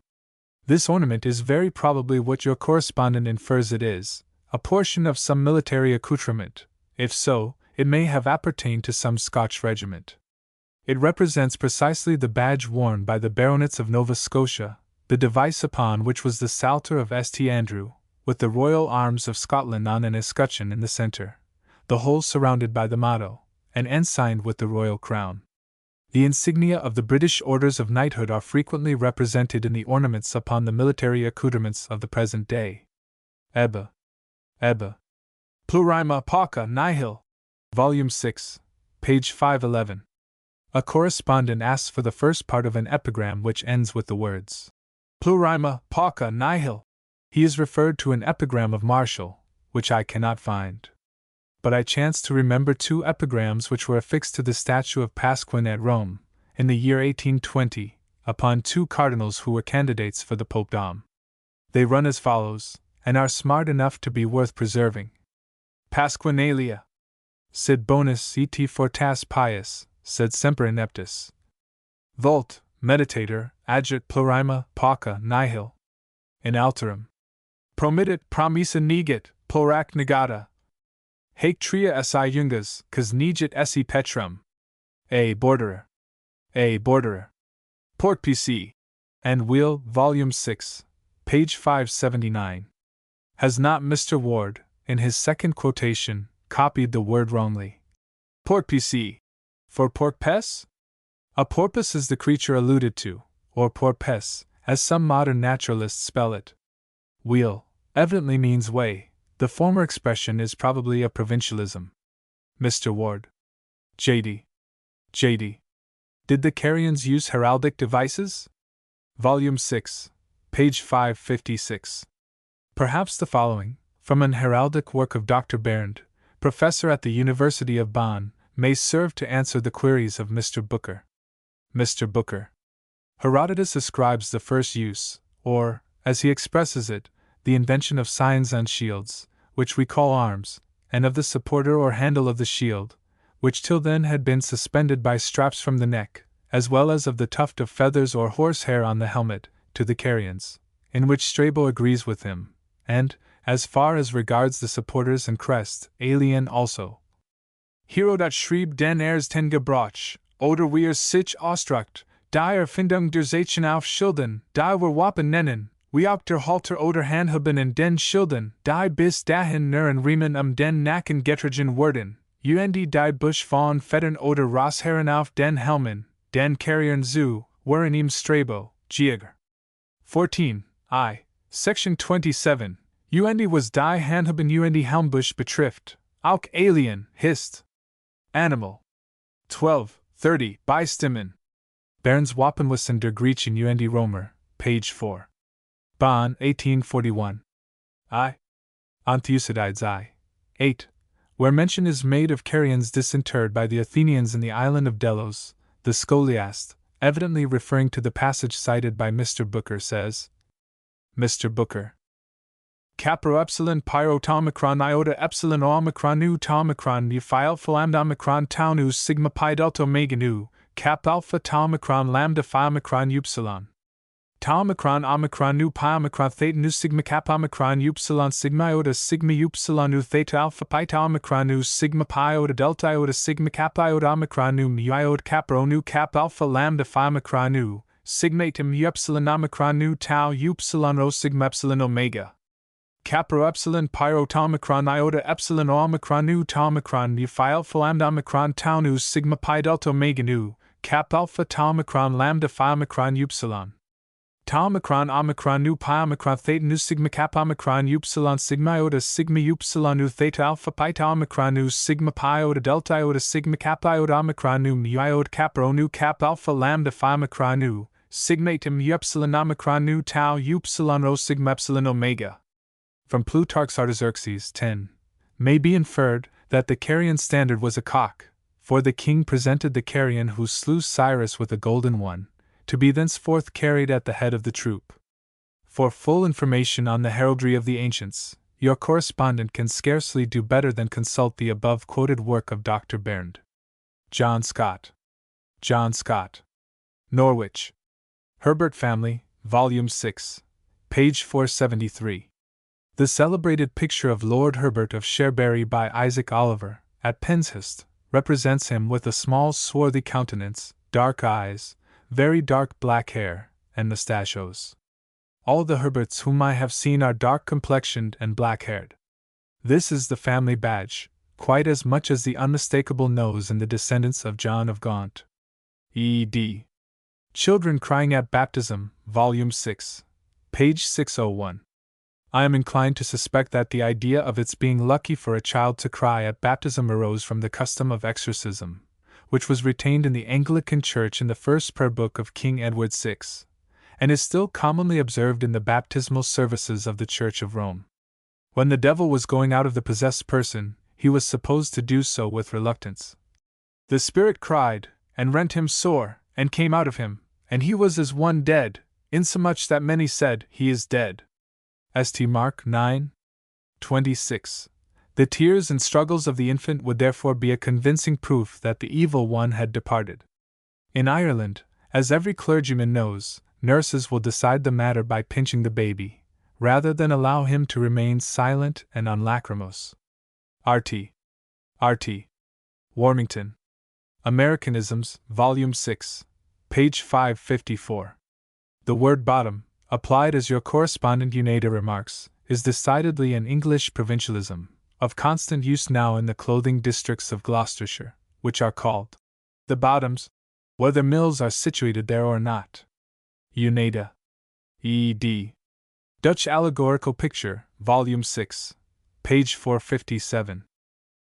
This ornament is very probably what your correspondent infers it is, a portion of some military accoutrement. If so, it may have appertained to some Scotch regiment. It represents precisely the badge worn by the baronets of Nova Scotia, the device upon which was the Psalter of St. Andrew, with the royal arms of Scotland on an escutcheon in the centre, the whole surrounded by the motto, and ensigned with the royal crown. The insignia of the British orders of knighthood are frequently represented in the ornaments upon the military accoutrements of the present day. Ebbe. Plurima pauca nihil. Volume 6, page 511. A correspondent asks for the first part of an epigram which ends with the words Plurima pauca nihil. He is referred to an epigram of Martial, which I cannot find. But I chance to remember two epigrams which were affixed to the statue of Pasquin at Rome, in the year 1820, upon two cardinals who were candidates for the popedom. They run as follows, and are smart enough to be worth preserving. Pasquinalia. Sed bonus et fortas pius, sed semper ineptus. Vult, meditator, agit plurima pauca nihil. In alterum. Promittit promissa negit, plorac negata. Haec tria esse jungas, cos negit esse petrum. A borderer. Port PC. And Wheel, Volume 6, page 579. Has not Mr. Ward, in his second quotation, copied the word wrongly? Port PC. For porpes? A porpoise is the creature alluded to, or porpes, as some modern naturalists spell it. Wheel evidently means way. The former expression is probably a provincialism. Mr. Ward. J.D. Did the Carians use heraldic devices? Volume 6, page 556. Perhaps the following, from an heraldic work of Dr. Bernd, professor at the University of Bonn, may serve to answer the queries of Mr. Booker. Mr. Booker. Herodotus ascribes the first use, or, as he expresses it, the invention of signs on shields, which we call arms, and of the supporter or handle of the shield, which till then had been suspended by straps from the neck, as well as of the tuft of feathers or horsehair on the helmet, to the Carians, in which Strabo agrees with him, and, as far as regards the supporters and crest, Alien also. Hero dat schrieb den ers ten Gebrauch, oder wir sich ausdruckt, die Erfindung der Zeichen auf Schilden, die wir Wappen nennen, We ook der halter oder handhaben en den schilden, die bis dahin nuren riemen den nacken getrigen worden, und die bush von fettern oder Rossherren auf den Helmen, den Carriern zu, waren ihm Strabo, Giger. 14. Section 27. Und was die handhaben und Helmbush betrifft, auch Alien, Hist. Animal. 12. 30. Beistimmen. Berns Wapenwissen der Griechen und Romer, page 4. Bonn, 1841. On Thucydides I. 8. Where mention is made of carrions disinterred by the Athenians in the island of Delos, the scholiast, evidently referring to the passage cited by Mr. Booker, says, Mr. Booker. Capro epsilon pyro tomicron iota epsilon omicron nu tomicron nu phi alpha lambda omicron tau nu sigma pi delta omega nu, cap alpha tomicron lambda phi omicron upsilon. Tomicron omicron nu pi omicron theta nu sigma cap omicron upsilon sigma iota sigma upsilon nu theta alpha pi tau omicron nu sigma pi iota delta iota sigma cap iota omicron nu mu iota capro nu cap alpha lambda phi omicron nu sigma item mu epsilon omicron nu tau upsilon rho sigma epsilon omega. Capro epsilon pyro tomicron iota epsilon omicron nu tomicron nu phi alpha lambda omicron tau nu sigma pi delta omega nu cap alpha tomicron lambda phi omicron upsilon. Tomicron omicron nu pi omicron theta nu sigma cap omicron upsilon sigma iota sigma upsilon nu theta alpha pi tau omicron nu sigma pi iota delta iota sigma cap iota omicron nu mu iota capro nu cap alpha lambda phi omicron nu sigma item mu epsilon omicron nu tau upsilon rho sigma epsilon omega. From Plutarch's Artaxerxes 10, may be inferred that the carrion standard was a cock, for the king presented the carrion who slew Cyrus with a golden one, to be thenceforth carried at the head of the troop. For full information on the heraldry of the ancients, your correspondent can scarcely do better than consult the above quoted work of Dr. Bernd. John Scott. John Scott. Norwich. Herbert Family, Volume 6, page 473. The celebrated picture of Lord Herbert of Cherbury by Isaac Oliver, at Penshurst, represents him with a small swarthy countenance, dark eyes, very dark black hair, and mustachios. All the Herberts whom I have seen are dark complexioned and black-haired. This is the family badge, quite as much as the unmistakable nose in the descendants of John of Gaunt. E.D. Children Crying at Baptism, Volume 6, page 601. I am inclined to suspect that the idea of its being lucky for a child to cry at baptism arose from the custom of exorcism, which was retained in the Anglican Church in the first prayer book of King Edward VI, and is still commonly observed in the baptismal services of the Church of Rome. When the devil was going out of the possessed person, he was supposed to do so with reluctance. The spirit cried, and rent him sore, and came out of him, and he was as one dead, insomuch that many said, He is dead. St. Mark 9:26. The tears and struggles of the infant would therefore be a convincing proof that the evil one had departed. In Ireland, as every clergyman knows, nurses will decide the matter by pinching the baby, rather than allow him to remain silent and unlachrymose. R.T. Warmington. Americanisms, Volume 6, page 554. The word bottom, applied as your correspondent Unada remarks, is decidedly an English provincialism, of constant use now in the clothing districts of Gloucestershire, which are called the bottoms, whether mills are situated there or not. Unada. Ed. Dutch Allegorical Picture, Volume 6, page 457.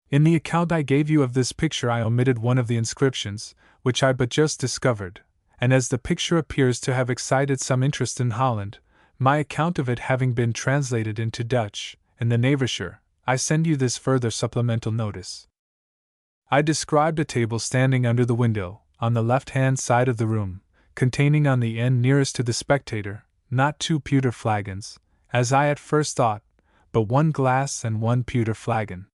In the account I gave you of this picture I omitted one of the inscriptions, which I but just discovered, and as the picture appears to have excited some interest in Holland, my account of it having been translated into Dutch, in the Navarshire, I send you this further supplemental notice. I described a table standing under the window, on the left-hand side of the room, containing on the end nearest to the spectator, not 2 pewter flagons, as I at first thought, but 1 glass and 1 pewter flagon.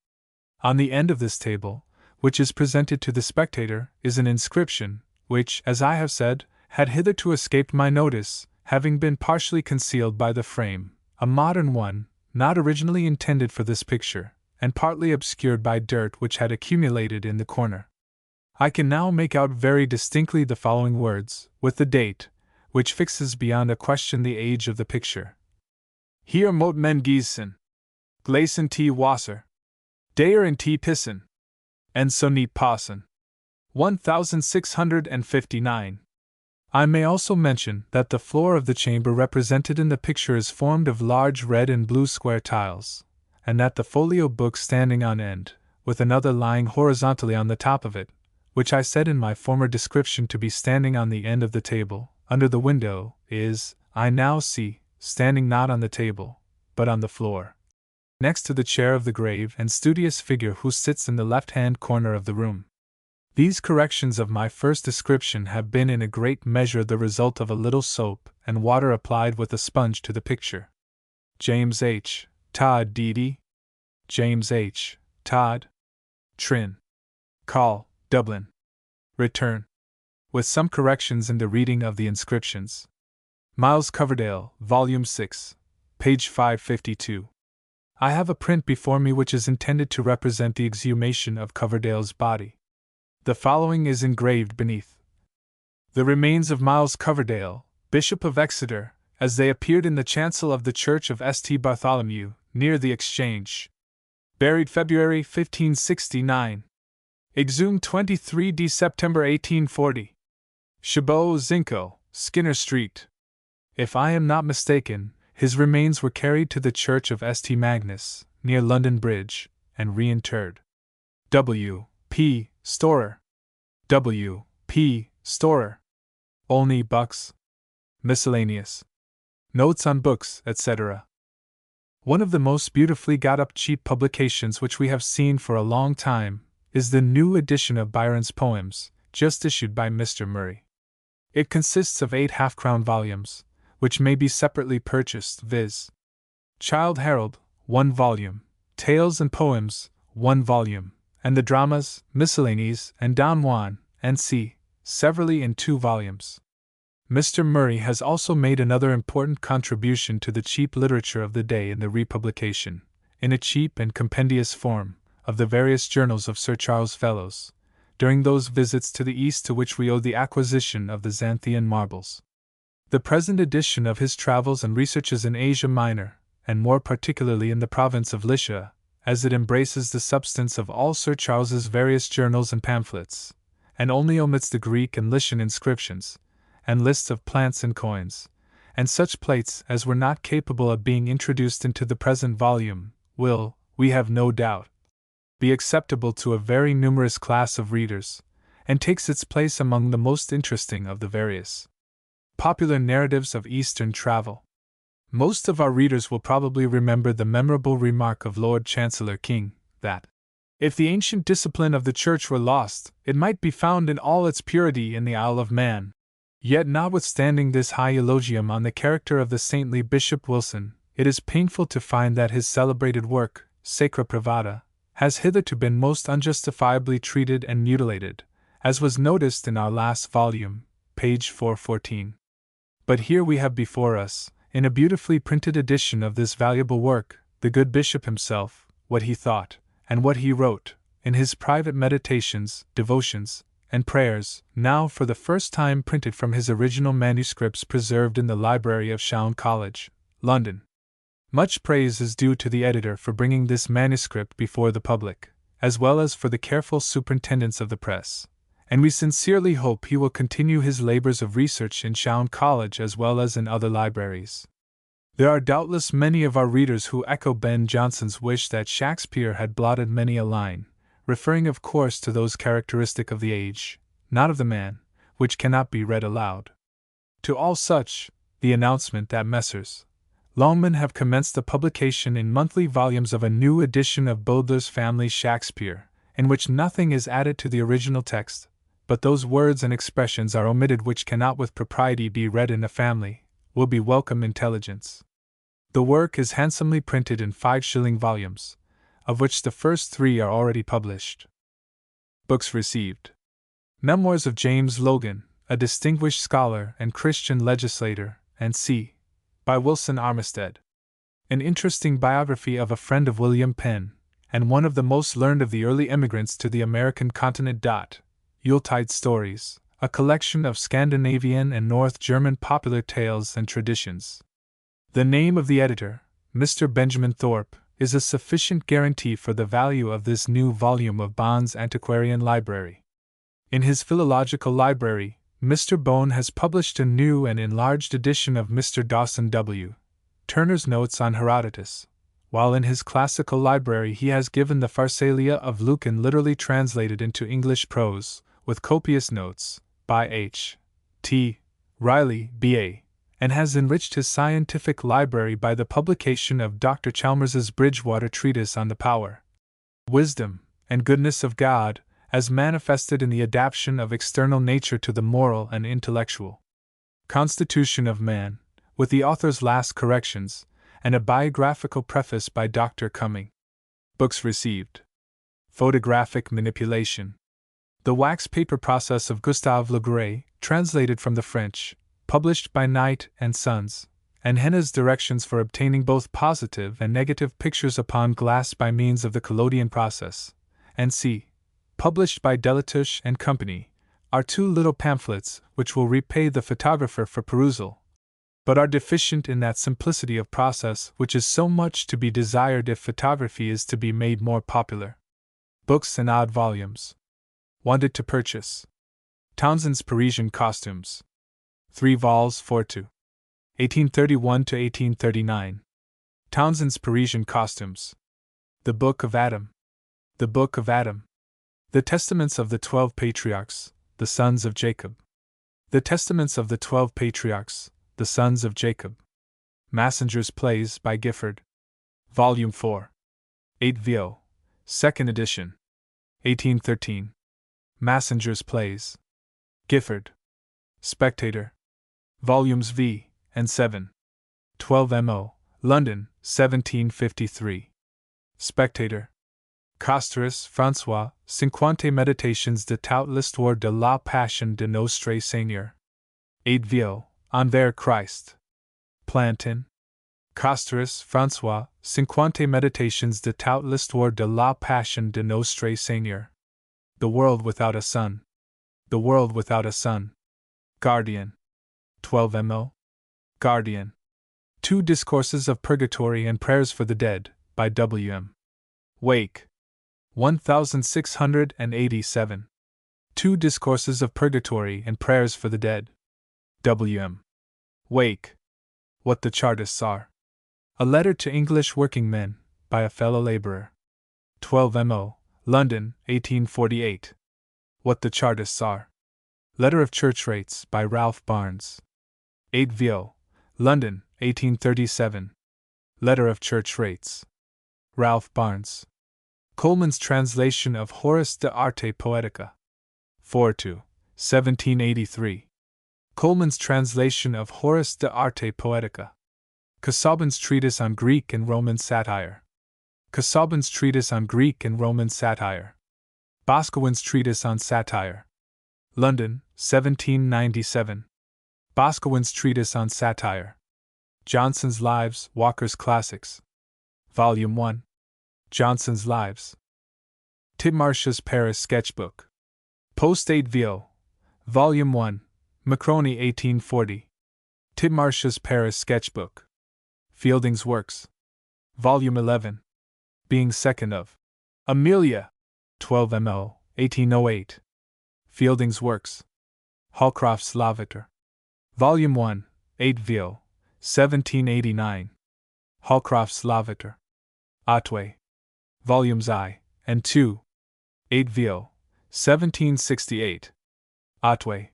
On the end of this table, which is presented to the spectator, is an inscription, which, as I have said, had hitherto escaped my notice, having been partially concealed by the frame, a modern one, not originally intended for this picture, and partly obscured by dirt which had accumulated in the corner. I can now make out very distinctly the following words, with the date, which fixes beyond a question the age of the picture, Hier mot men gießen, Glasen T. Wasser, Dayer in T. Pissen, and so niet passen. 1659. I may also mention that the floor of the chamber represented in the picture is formed of large red and blue square tiles, and that the folio book standing on end, with another lying horizontally on the top of it, which I said in my former description to be standing on the end of the table, under the window, is, I now see, standing not on the table, but on the floor, next to the chair of the grave and studious figure who sits in the left-hand corner of the room. These corrections of my first description have been in a great measure the result of a little soap and water applied with a sponge to the picture. James H. Todd, D.D. James H. Todd. Trin. Call, Dublin. Return. With some corrections in the reading of the inscriptions. Miles Coverdale, Volume 6, page 552. I have a print before me which is intended to represent the exhumation of Coverdale's body. The following is engraved beneath: The remains of Miles Coverdale, Bishop of Exeter, as they appeared in the chancel of the church of St. Bartholomew, near the Exchange. Buried February 1569. Exhumed 23 September 1840. Chabot Zinco, Skinner Street. If I am not mistaken, his remains were carried to the church of St. Magnus, near London Bridge, and reinterred. W. P. Storer. W. P. Storer. Olney Bucks. Miscellaneous. Notes on books, etc. One of the most beautifully got-up cheap publications which we have seen for a long time is the new edition of Byron's poems, just issued by Mr. Murray. It consists of 8 half-crown volumes, which may be separately purchased, viz. Childe Harold, 1 volume, Tales and Poems, 1 volume, and the dramas, Miscellanies, and Don Juan, N.C., severally in 2 volumes. Mr. Murray has also made another important contribution to the cheap literature of the day in the republication, in a cheap and compendious form, of the various journals of Sir Charles Fellows, during those visits to the East to which we owe the acquisition of the Xanthian marbles. The present edition of his travels and researches in Asia Minor, and more particularly in the province of Lycia, as it embraces the substance of all Sir Charles's various journals and pamphlets, and only omits the Greek and Lycian inscriptions, and lists of plants and coins, and such plates as were not capable of being introduced into the present volume, will, we have no doubt, be acceptable to a very numerous class of readers, and takes its place among the most interesting of the various popular narratives of Eastern travel. Most of our readers will probably remember the memorable remark of Lord Chancellor King, that, if the ancient discipline of the Church were lost, it might be found in all its purity in the Isle of Man. Yet notwithstanding this high eulogium on the character of the saintly Bishop Wilson, it is painful to find that his celebrated work, Sacra Privata, has hitherto been most unjustifiably treated and mutilated, as was noticed in our last volume, page 414. But here we have before us, in a beautifully printed edition of this valuable work, the good bishop himself, what he thought, and what he wrote, in his private meditations, devotions, and prayers, now for the first time printed from his original manuscripts preserved in the library of Chowne College, London. Much praise is due to the editor for bringing this manuscript before the public, as well as for the careful superintendence of the press, and we sincerely hope he will continue his labors of research in Chowne College as well as in other libraries. There are doubtless many of our readers who echo Ben Jonson's wish that Shakespeare had blotted many a line, referring of course to those characteristic of the age, not of the man, which cannot be read aloud. To all such, the announcement that Messrs. Longman have commenced the publication in monthly volumes of a new edition of Bowdler's Family Shakespeare, in which nothing is added to the original text, but those words and expressions are omitted which cannot with propriety be read in a family, will be welcome intelligence. The work is handsomely printed in 5-shilling volumes, of which the first 3 are already published. Books received: Memoirs of James Logan, a distinguished scholar and Christian legislator, and c. by Wilson Armistead. An interesting biography of a friend of William Penn, and one of the most learned of the early emigrants to the American continent. Yuletide Stories, a collection of Scandinavian and North German popular tales and traditions. The name of the editor, Mr. Benjamin Thorpe, is a sufficient guarantee for the value of this new volume of Bond's Antiquarian Library. In his Philological Library, Mr. Bone has published a new and enlarged edition of Mr. Dawson W. Turner's Notes on Herodotus, while in his Classical Library he has given the Pharsalia of Lucan literally translated into English prose, with copious notes, by H. T. Riley, B.A., and has enriched his scientific library by the publication of Dr. Chalmers's Bridgewater Treatise on the Power, Wisdom, and Goodness of God, as manifested in the adaptation of external nature to the moral and intellectual constitution of man, with the author's last corrections, and a biographical preface by Dr. Cumming. Books received. Photographic manipulation. The wax paper process of Gustave Le Gray, translated from the French, published by Knight and Sons, and Henne's directions for obtaining both positive and negative pictures upon glass by means of the collodion process, and c. published by Delatouche and Company, are two little pamphlets which will repay the photographer for perusal, but are deficient in that simplicity of process which is so much to be desired if photography is to be made more popular. Books in odd volumes. Wanted to purchase. Townsend's Parisian Costumes. 3 vols 4 1831 to 1839. Townsend's Parisian Costumes. The Book of Adam. The Book of Adam. The Testaments of the 12 Patriarchs, the Sons of Jacob. The Testaments of the 12 Patriarchs, the Sons of Jacob. Massinger's Plays by Gifford. Volume 4. 8 vo. 2nd edition. 1813. Massinger's Plays. Gifford. Spectator. Volumes V and 7. 12 mo. London, 1753. Spectator. Costerus, François, 50 Meditations de tout l'histoire de la Passion de Notre Seigneur. 8 vo. Envers Christ. Plantin. Costerus, François, 50 Meditations de tout l'histoire de la Passion de Notre Seigneur. The World Without a Sun. The World Without a Sun. Guardian. 12 mo. Guardian. 2 Discourses of Purgatory and Prayers for the Dead, by W. M. Wake. 1687. 2 Discourses of Purgatory and Prayers for the Dead. W. M. Wake. What the Chartists Are. A Letter to English Working Men, by a Fellow Laborer. 12 mo. London, 1848. What the Chartists Are. Letter of Church Rates, by Ralph Barnes. 8 vo. London, 1837. Letter of Church Rates. Ralph Barnes. Coleman's translation of Horace de Arte Poetica. 4 1783. Coleman's translation of Horace de Arte Poetica. Casaubon's Treatise on Greek and Roman Satire. Casaubon's Treatise on Greek and Roman Satire. Boscawen's Treatise on Satire. London, 1797. Boscawen's Treatise on Satire. Johnson's Lives, Walker's Classics. Volume 1. Johnson's Lives. Tidmarsh's Paris Sketchbook. Post 8 vo. Volume 1. Macroni 1840. Tidmarsh's Paris Sketchbook. Fielding's Works. Volume 11. Being second of Amelia. 12 mo. 1808. Fielding's Works. Holcroft's La Victor. Volume 1. 8 vo. 1789. Holcroft's La Victor. Otway. Volumes I and II. 8 vo. 1768. Otway.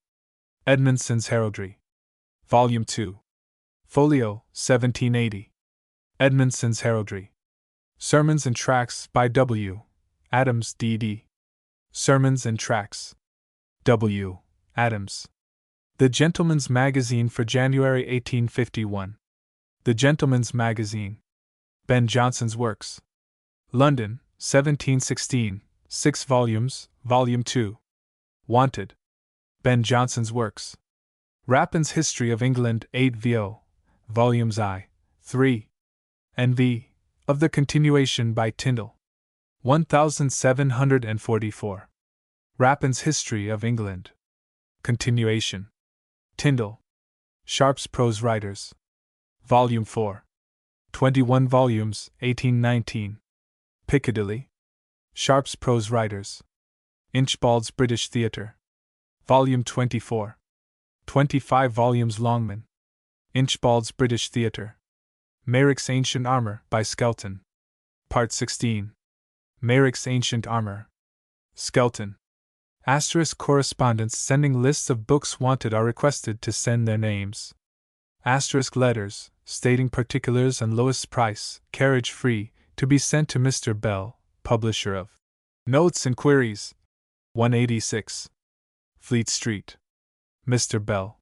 Edmondson's Heraldry. Volume 2. Folio, 1780. Edmondson's Heraldry. Sermons and Tracts by W. Adams, D.D. Sermons and Tracts. W. Adams. The Gentleman's Magazine for January 1851. The Gentleman's Magazine. Ben Jonson's Works. London, 1716, 6 volumes, Volume 2. Wanted. Ben Jonson's Works. Rappin's History of England, 8 vo. Volumes I, 3. and V. of the continuation by Tyndall. 1744. Rappin's History of England. Continuation. Tyndall. Sharp's Prose Writers. Volume 4. 21 volumes, 1819. Piccadilly. Sharp's Prose Writers. Inchbald's British Theatre. Volume 24. 25 volumes Longman. Inchbald's British Theatre. Merrick's Ancient Armor, by Skelton. Part 16. Merrick's Ancient Armor. Skelton. Asterisk correspondents sending lists of books wanted are requested to send their names. Asterisk letters, stating particulars and lowest price, carriage free, to be sent to Mr. Bell, publisher of Notes and Queries, 186. Fleet Street. Mr. Bell.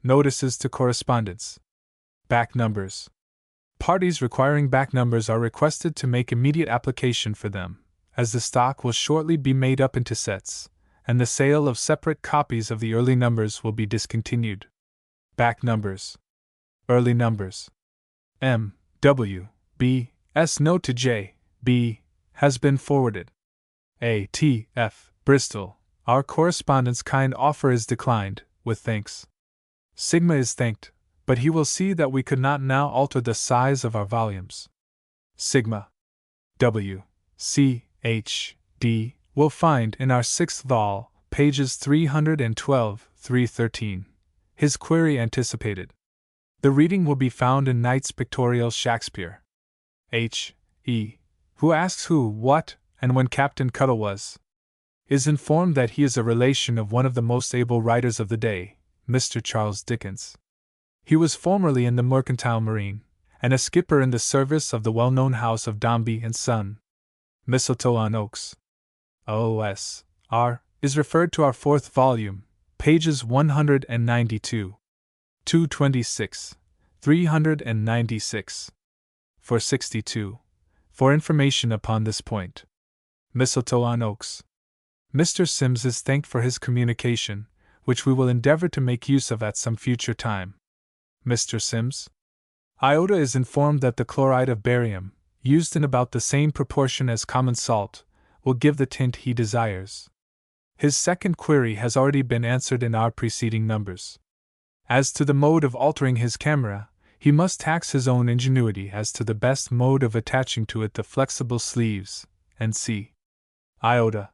Notices to correspondents. Back numbers. Parties requiring back numbers are requested to make immediate application for them, as the stock will shortly be made up into sets, and the sale of separate copies of the early numbers will be discontinued. Back numbers. Early numbers. M. W. B. S. Note to J. B. has been forwarded. A. T. F. Bristol. Our correspondent's kind offer is declined, with thanks. Sigma is thanked, but he will see that we could not now alter the size of our volumes. Sigma. W. C. H. D. will find in our 6th vol, pages 312-313, his query anticipated. The reading will be found in Knight's Pictorial Shakespeare. H. E., who asks who, what, and when Captain Cuttle was, is informed that he is a relation of one of the most able writers of the day, Mr. Charles Dickens. He was formerly in the mercantile marine, and a skipper in the service of the well-known house of Dombey and Son. Mistletoe on Oaks. O.S. R. is referred to our 4th volume, pages 192. 226, 396. 462. For information upon this point. Mistletoe on Oaks. Mr. Sims is thanked for his communication, which we will endeavor to make use of at some future time. Mr. Sims. Iota is informed that the chloride of barium, used in about the same proportion as common salt, will give the tint he desires. His second query has already been answered in our preceding numbers. As to the mode of altering his camera, he must tax his own ingenuity as to the best mode of attaching to it the flexible sleeves, and c. Iota.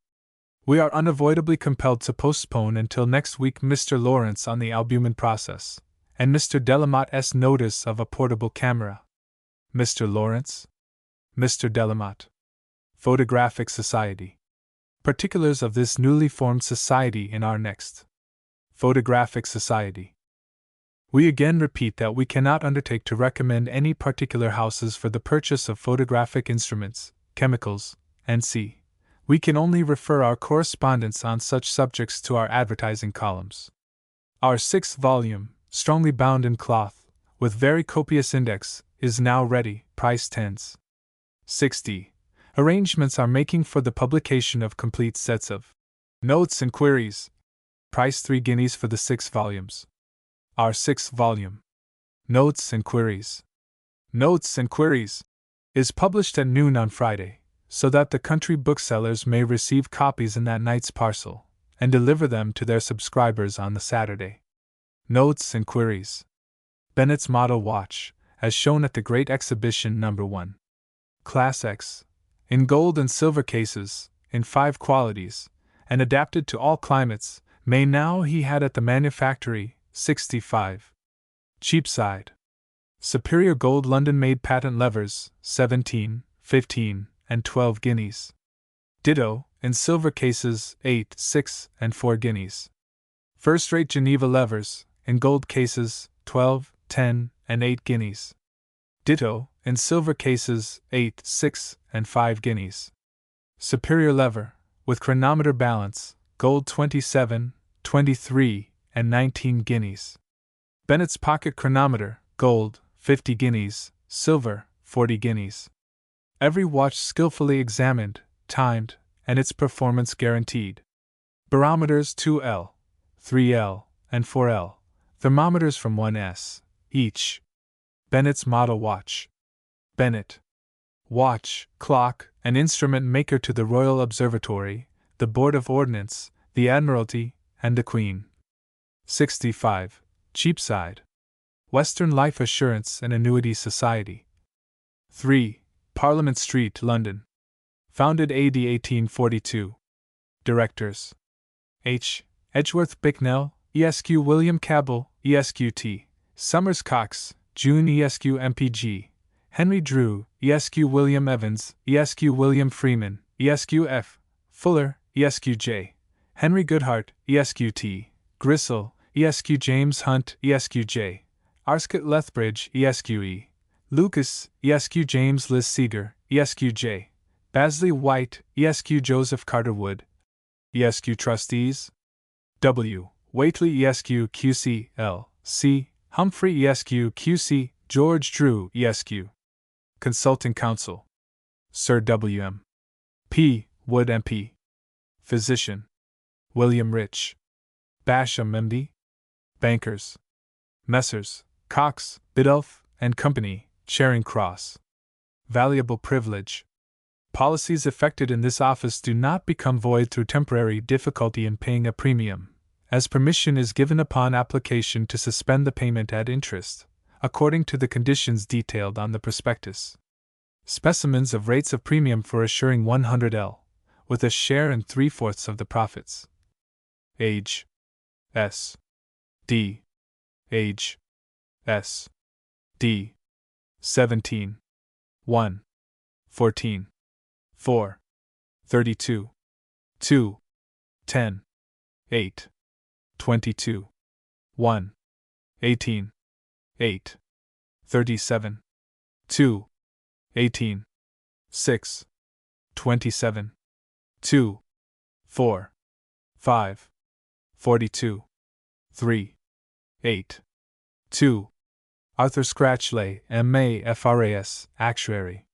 We are unavoidably compelled to postpone until next week Mr. Lawrence on the albumin process, and Mr. Delamotte notice of a portable camera. Mr. Lawrence. Mr. Delamotte. Photographic Society. Particulars of this newly formed society in our next. Photographic Society. We again repeat that we cannot undertake to recommend any particular houses for the purchase of photographic instruments, chemicals, and c. We can only refer our correspondence on such subjects to our advertising columns. Our 6th volume, strongly bound in cloth, with very copious index, is now ready, price 10s. 60. Arrangements are making for the publication of complete sets of Notes and Queries. Price 3 guineas for the 6 volumes. Our 6th volume, Notes and Queries. Notes and Queries is published at noon on Friday, so that the country booksellers may receive copies in that night's parcel, and deliver them to their subscribers on the Saturday. Notes and Queries. Bennett's Model Watch, as shown at the Great Exhibition No. 1. Class X, in gold and silver cases, in 5 qualities, and adapted to all climates, may now he had at the manufactory, 65. Cheapside. Superior gold London-made patent levers, 17, 15, and 12 guineas. Ditto, in silver cases, 8, 6, and 4 guineas. First-rate Geneva levers, in gold cases, 12, 10, and 8 guineas. Ditto, in silver cases, 8, 6, and 5 guineas. Superior lever, with chronometer balance, gold 27, 23, and 19 guineas. Bennett's pocket chronometer, gold, 50 guineas, silver, 40 guineas. Every watch skillfully examined, timed, and its performance guaranteed. Barometers 2L, 3L, and 4L, thermometers from 1S, each. Bennett's Model Watch. Bennett. Watch, clock, and instrument maker to the Royal Observatory, the Board of Ordnance, the Admiralty, and the Queen. 65. Cheapside. Western Life Assurance and Annuity Society. 3. Parliament Street, London. Founded AD 1842. Directors: H. Edgeworth Bicknell, Esq. William Cabell, Esq. T. Summers Cox, June, Esq. MPG. Henry Drew, Esq. William Evans, Esq. William Freeman, Esq. F. Fuller, Esq. J. Henry Goodhart, Esq. T. Gristle, Esq. James Hunt, Esq. J. Arscott Lethbridge, Esq. E. Lucas, Esq. James Liz Seeger, Esq. J. Basley White, Esq. Joseph Carter Wood, Esq. Trustees: W. Waitley, Esq. QC, L. C. Humphrey, Esq. QC, George Drew, Esq. Consulting Counsel: Sir W. M. P. Wood, MP. Physician: William Rich. Basham, MD. Bankers: Messrs. Cox, Biddulph and Company, Charing Cross. Valuable privilege. Policies effected in this office do not become void through temporary difficulty in paying a premium, as permission is given upon application to suspend the payment at interest, according to the conditions detailed on the prospectus. Specimens of rates of premium for assuring 100L, with a share in 3/4 of the profits. Age: S. D. Age: S. D. 17. 1. 14. 4. 32. 2. 10. 8. 22. 1. 18. 8. 37. 2. 18. 6. 27. 2. 4. 5. 42. 3. 8. 2. Arthur Scratchley, M.A. FRAS, Actuary.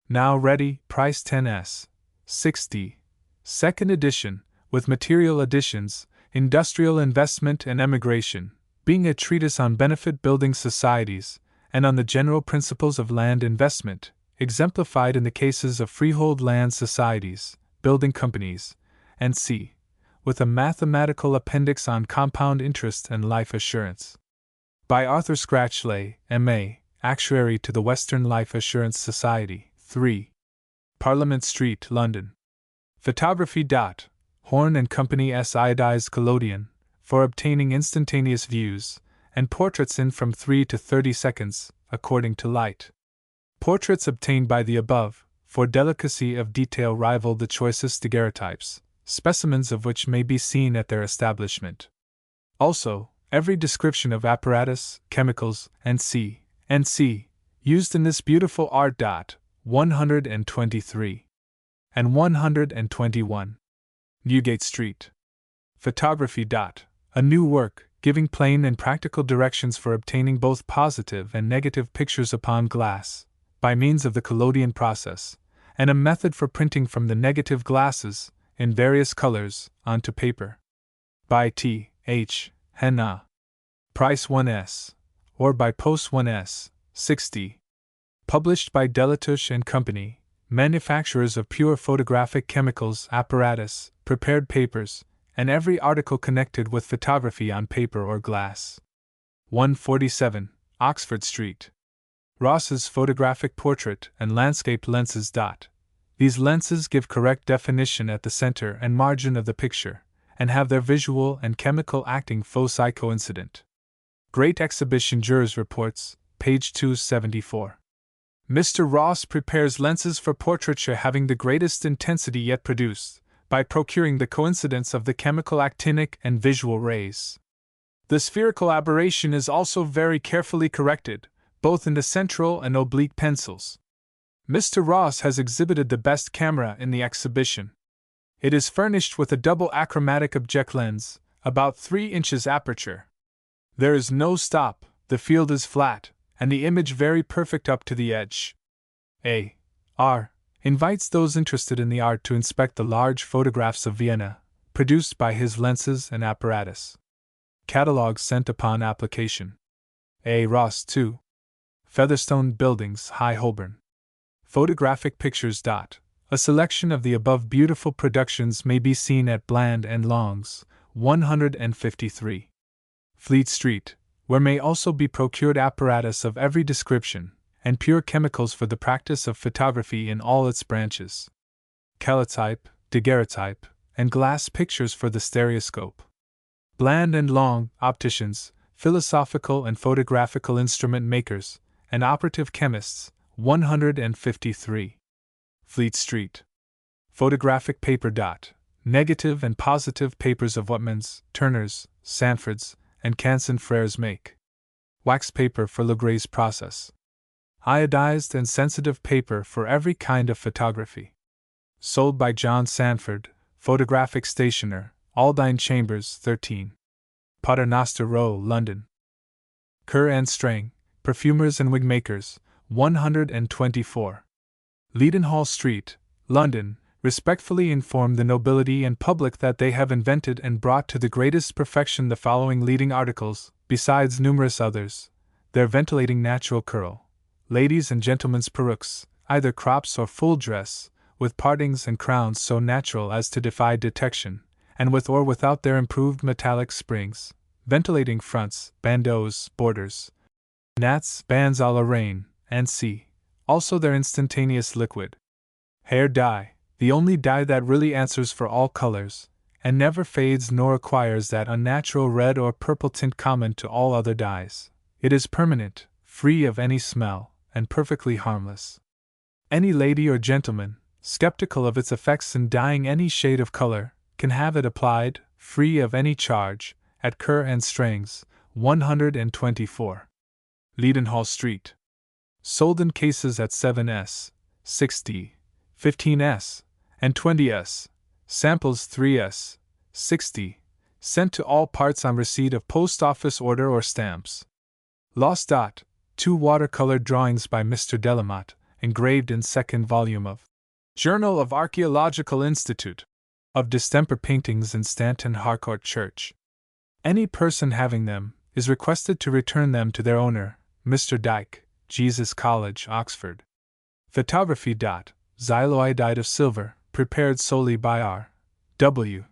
Now ready, price 10s. 60. Second edition, with material additions, Industrial Investment and Emigration, being a treatise on benefit building societies, and on the general principles of land investment, exemplified in the cases of freehold land societies, building companies, and c. with a mathematical appendix on compound interest and life assurance. By Arthur Scratchley, M.A., Actuary to the Western Life Assurance Society. 3. Parliament Street, London. Photography. Horn and Company S. Iodized collodion, for obtaining instantaneous views, and portraits in from 3 to 30 seconds, according to light. Portraits obtained by the above, for delicacy of detail rival the choicest daguerreotypes, specimens of which may be seen at their establishment. Also, every description of apparatus, chemicals, and C. used in this beautiful art. 123. And 121. Newgate Street. Photography. A new work, giving plain and practical directions for obtaining both positive and negative pictures upon glass, by means of the collodion process, and a method for printing from the negative glasses, in various colors, onto paper. By T. H. Henna. Price 1s, or by post 1s, 60. Published by Delatouche and Company, manufacturers of pure photographic chemicals, apparatus, prepared papers, and every article connected with photography on paper or glass. 147, Oxford Street. Ross's photographic portrait and landscape lenses. These lenses give correct definition at the center and margin of the picture, and have their visual and chemical acting foci coincident. Great Exhibition Jurors Reports, page 274. Mr. Ross prepares lenses for portraiture having the greatest intensity yet produced, by procuring the coincidence of the chemical actinic and visual rays. The spherical aberration is also very carefully corrected, both in the central and oblique pencils. Mr. Ross has exhibited the best camera in the exhibition. It is furnished with a double achromatic object lens, about 3 inches aperture. There is no stop, the field is flat, and the image very perfect up to the edge. A. R. invites those interested in the art to inspect the large photographs of Vienna, produced by his lenses and apparatus. Catalogue sent upon application. A. Ross 2. Featherstone Buildings, High Holborn. Photographic Pictures. A selection of the above beautiful productions may be seen at Bland and Long's, 153. Fleet Street, where may also be procured apparatus of every description, and pure chemicals for the practice of photography in all its branches. Calotype, daguerreotype, and glass pictures for the stereoscope. Bland and Long, opticians, philosophical and photographical instrument makers, and operative chemists, 153. Fleet Street. Photographic paper. Negative and positive papers of Whitman's, Turner's, Sanford's, and Canson Frere's make. Wax paper for Legre's process. Iodized and sensitive paper for every kind of photography. Sold by John Sanford, photographic stationer, Aldine Chambers, 13. Paternoster Row, London. Kerr and Strang, perfumers and wig makers, 124. Leadenhall Street, London, respectfully inform the nobility and public that they have invented and brought to the greatest perfection the following leading articles, besides numerous others: their ventilating natural curl, ladies' and gentlemen's perukes, either crops or full dress, with partings and crowns so natural as to defy detection, and with or without their improved metallic springs, ventilating fronts, bandeaus, borders, nats, bands a la reine, and c. Also their instantaneous liquid hair dye, the only dye that really answers for all colors, and never fades nor acquires that unnatural red or purple tint common to all other dyes. It is permanent, free of any smell, and perfectly harmless. Any lady or gentleman, skeptical of its effects in dyeing any shade of color, can have it applied, free of any charge, at Kerr and Strang's, 124. Leadenhall Street. Sold in cases at 7s, 6d, 15s, and 20s, samples 3s, 60, sent to all parts on receipt of post office order or stamps. Lost. 2 watercolor drawings by Mr. Delamotte, engraved in second volume of Journal of Archaeological Institute, of distemper paintings in Stanton Harcourt Church. Any person having them is requested to return them to their owner, Mr. Dyke, Jesus College, Oxford. Photography. Xyloiodide of silver, prepared solely by R. W.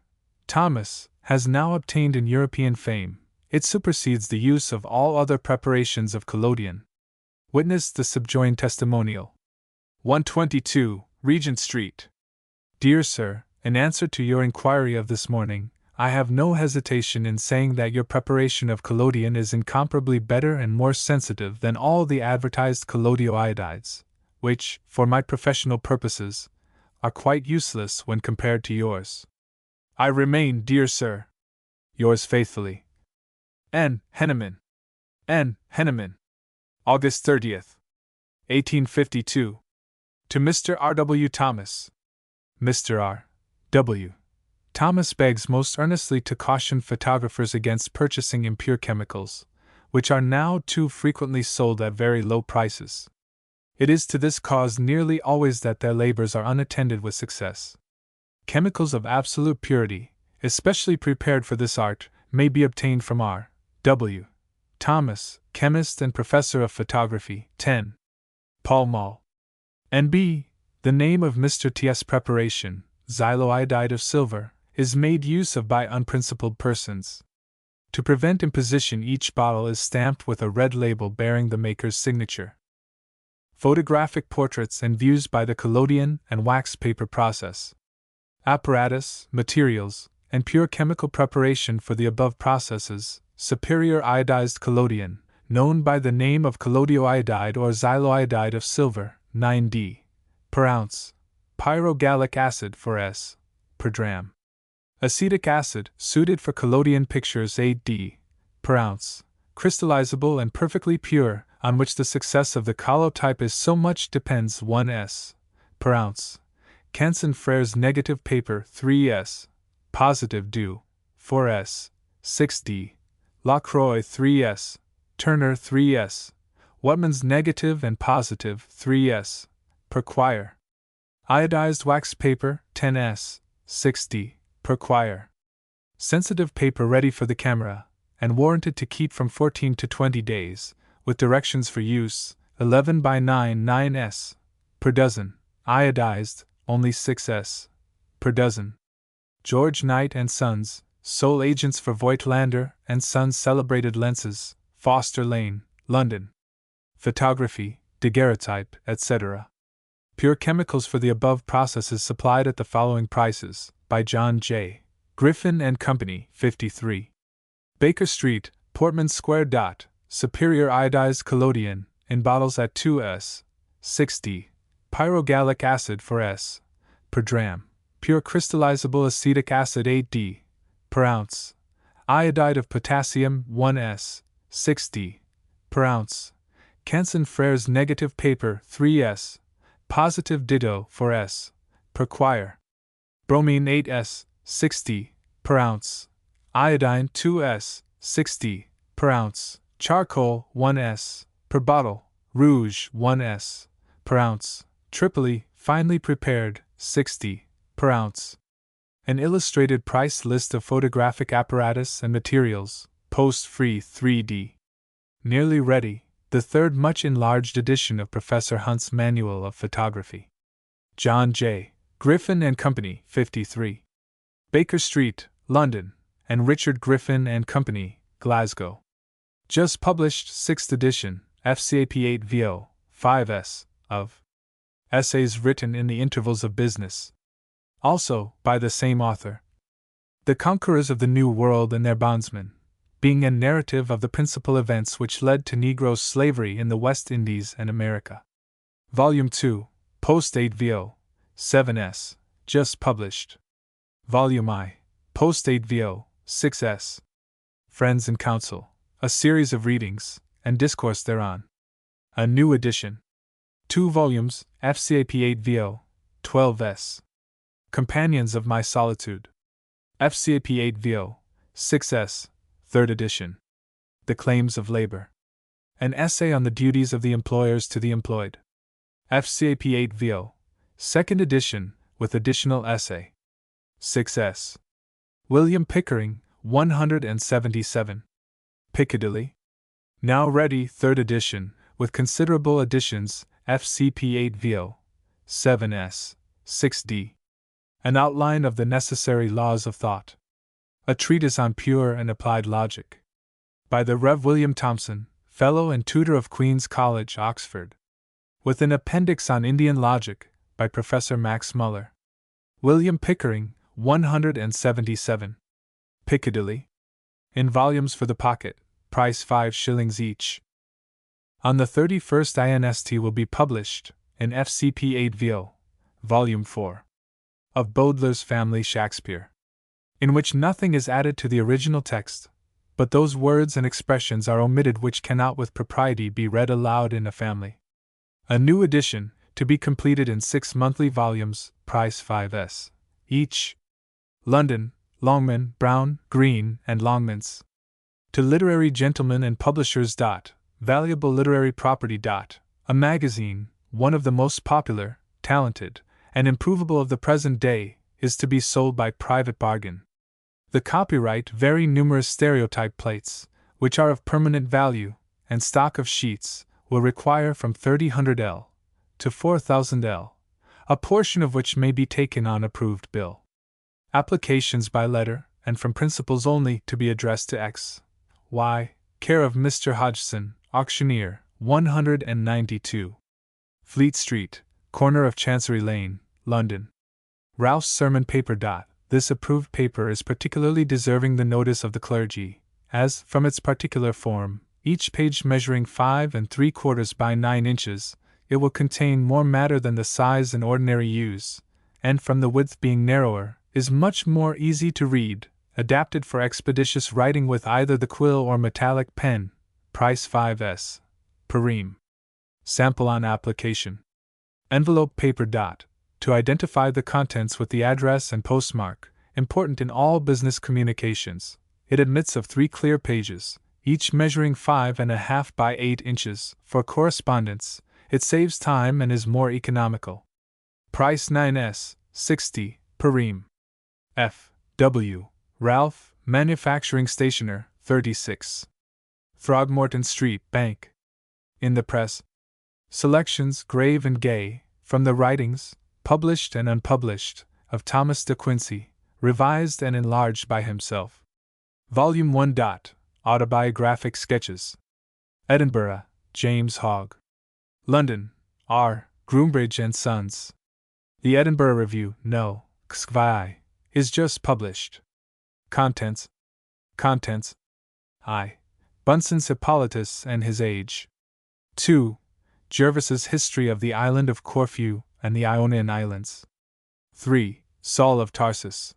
Thomas, has now obtained in European fame. It supersedes the use of all other preparations of collodion. Witness the subjoined testimonial. 122, Regent Street. Dear Sir, in answer to your inquiry of this morning, I have no hesitation in saying that your preparation of collodion is incomparably better and more sensitive than all the advertised collodioiodides, which, for my professional purposes, are quite useless when compared to yours. I remain, dear Sir, yours faithfully, N. Henneman. N. Henneman. August 30th, 1852. To Mr. R. W. Thomas. Mr. R. W. Thomas begs most earnestly to caution photographers against purchasing impure chemicals, which are now too frequently sold at very low prices. It is to this cause nearly always that their labors are unattended with success. Chemicals of absolute purity, especially prepared for this art, may be obtained from R. W. Thomas, chemist and professor of photography, 10. Pall Mall. N.B. The name of Mr. T.'s preparation, xyloiodide of silver, is made use of by unprincipled persons. To prevent imposition, each bottle is stamped with a red label bearing the maker's signature. Photographic portraits and views by the collodion and wax paper process. Apparatus, materials, and pure chemical preparation for the above processes. Superior iodized collodion, known by the name of collodioiodide or xyloiodide of silver, 9d per ounce. Pyrogallic acid, 4s per dram. Acetic acid, suited for collodion pictures, 8d per ounce. Crystallizable and perfectly pure, on which the success of the calotype is so much depends, 1s per ounce. Canson Frere's negative paper, 3s. Positive dew, 4s. 6d. Lacroix, 3s. Turner, 3s. Whitman's negative and positive, 3s. per quire. Iodized wax paper, 10s. 6d. per quire. Sensitive paper ready for the camera, and warranted to keep from 14 to 20 days, with directions for use, 11 by 9, 9s. per dozen. Iodized, only 6s. per dozen. George Knight and Sons, sole agents for Voigtlander and Sons celebrated lenses, Foster Lane, London. Photography, daguerreotype, etc. Pure chemicals for the above processes supplied at the following prices, by John J. Griffin and Company, 53. Baker Street, Portman Square. Superior iodized collodion, in bottles at 2s. 60. Pyrogallic acid for s. per dram. Pure crystallizable acetic acid 8d. per ounce. Iodide of potassium 1s. 60. per ounce. Canson Frere's negative paper 3s. Positive ditto for s. per quire. Bromine 8s. 60. per ounce. Iodine 2s. 60. per ounce. Charcoal 1s. per bottle. Rouge 1s. per ounce. Tripoli, finely prepared, 60. per ounce. An illustrated price list of photographic apparatus and materials, post-free 3D. Nearly ready, the third much enlarged edition of Professor Hunt's Manual of Photography. John J. Griffin and Company, 53. Baker Street, London, and Richard Griffin and Company, Glasgow. Just published 6th edition, FCAP 8 VO, 5s, of Essays Written in the Intervals of Business. Also, by the same author. The Conquerors of the New World and Their Bondsmen, being a narrative of the principal events which led to Negro slavery in the West Indies and America. Volume 2, Post 8 VO, 7s, just published. Volume I, Post 8 VO, 6s. Friends in Council, a series of readings, and discourse thereon. A new edition. 2 volumes, FCAP 8 VO, 12s. Companions of My Solitude. FCAP 8 VO, 6s, 3rd edition. The Claims of Labor. An essay on the duties of the employers to the employed. FCAP 8 VO, 2nd edition, with additional essay. 6s. William Pickering, 177. Piccadilly. Now ready, 3rd edition, with considerable additions, FCP 8 VO, 7s, 6d. An outline of the necessary laws of thought. A treatise on pure and applied logic. By the Rev. William Thomson, Fellow and Tutor of Queen's College, Oxford. With an appendix on Indian logic, by Professor Max Muller. William Pickering, 177. Piccadilly. In volumes for the pocket, price 5 shillings each. On the 31st INST will be published, in FCP 8 VO, Volume 4. Of Bowdler's Family Shakespeare, in which nothing is added to the original text, but those words and expressions are omitted which cannot with propriety be read aloud in a family. A new edition, to be completed in 6 monthly volumes, price 5s. each. London, Longman, Brown, Green, and Longmans. To literary gentlemen and publishers. Valuable literary property. A magazine, one of the most popular, talented, and improvable of the present day, is to be sold by private bargain. The copyright, very numerous stereotype plates, which are of permanent value, and stock of sheets, will require from 3000 L to 4000 L, a portion of which may be taken on approved bill. Applications by letter, and from principals only, to be addressed to X. Y, care of Mr. Hodgson, Auctioneer, 192. Fleet Street, corner of Chancery Lane, London. Ralph's Sermon Paper. This approved paper is particularly deserving the notice of the clergy, as, from its particular form, each page measuring 5 3/4 by 9 inches, it will contain more matter than the size in ordinary use, and from the width being narrower, is much more easy to read, adapted for expeditious writing with either the quill or metallic pen, price 5s. per ream. Sample on application. Envelope paper. To identify the contents with the address and postmark, important in all business communications. It admits of 3 clear pages, each measuring 5½ by 8 inches, for correspondence. It saves time and is more economical. Price 9s. 60 per ream. F. W. Ralph, Manufacturing Stationer, 36. Throgmorton Street, Bank. In the Press. Selections, grave and gay, from the writings, published and unpublished, of Thomas de Quincey, revised and enlarged by himself. Volume 1. Autobiographic Sketches. Edinburgh, James Hogg. London, R. Groombridge and Sons. The Edinburgh Review, No. XVII, is just published. Contents. I. Bunson's Hippolytus and His Age. 2. Jervis's History of the Island of Corfu and the Ionian Islands. 3. Saul of Tarsus.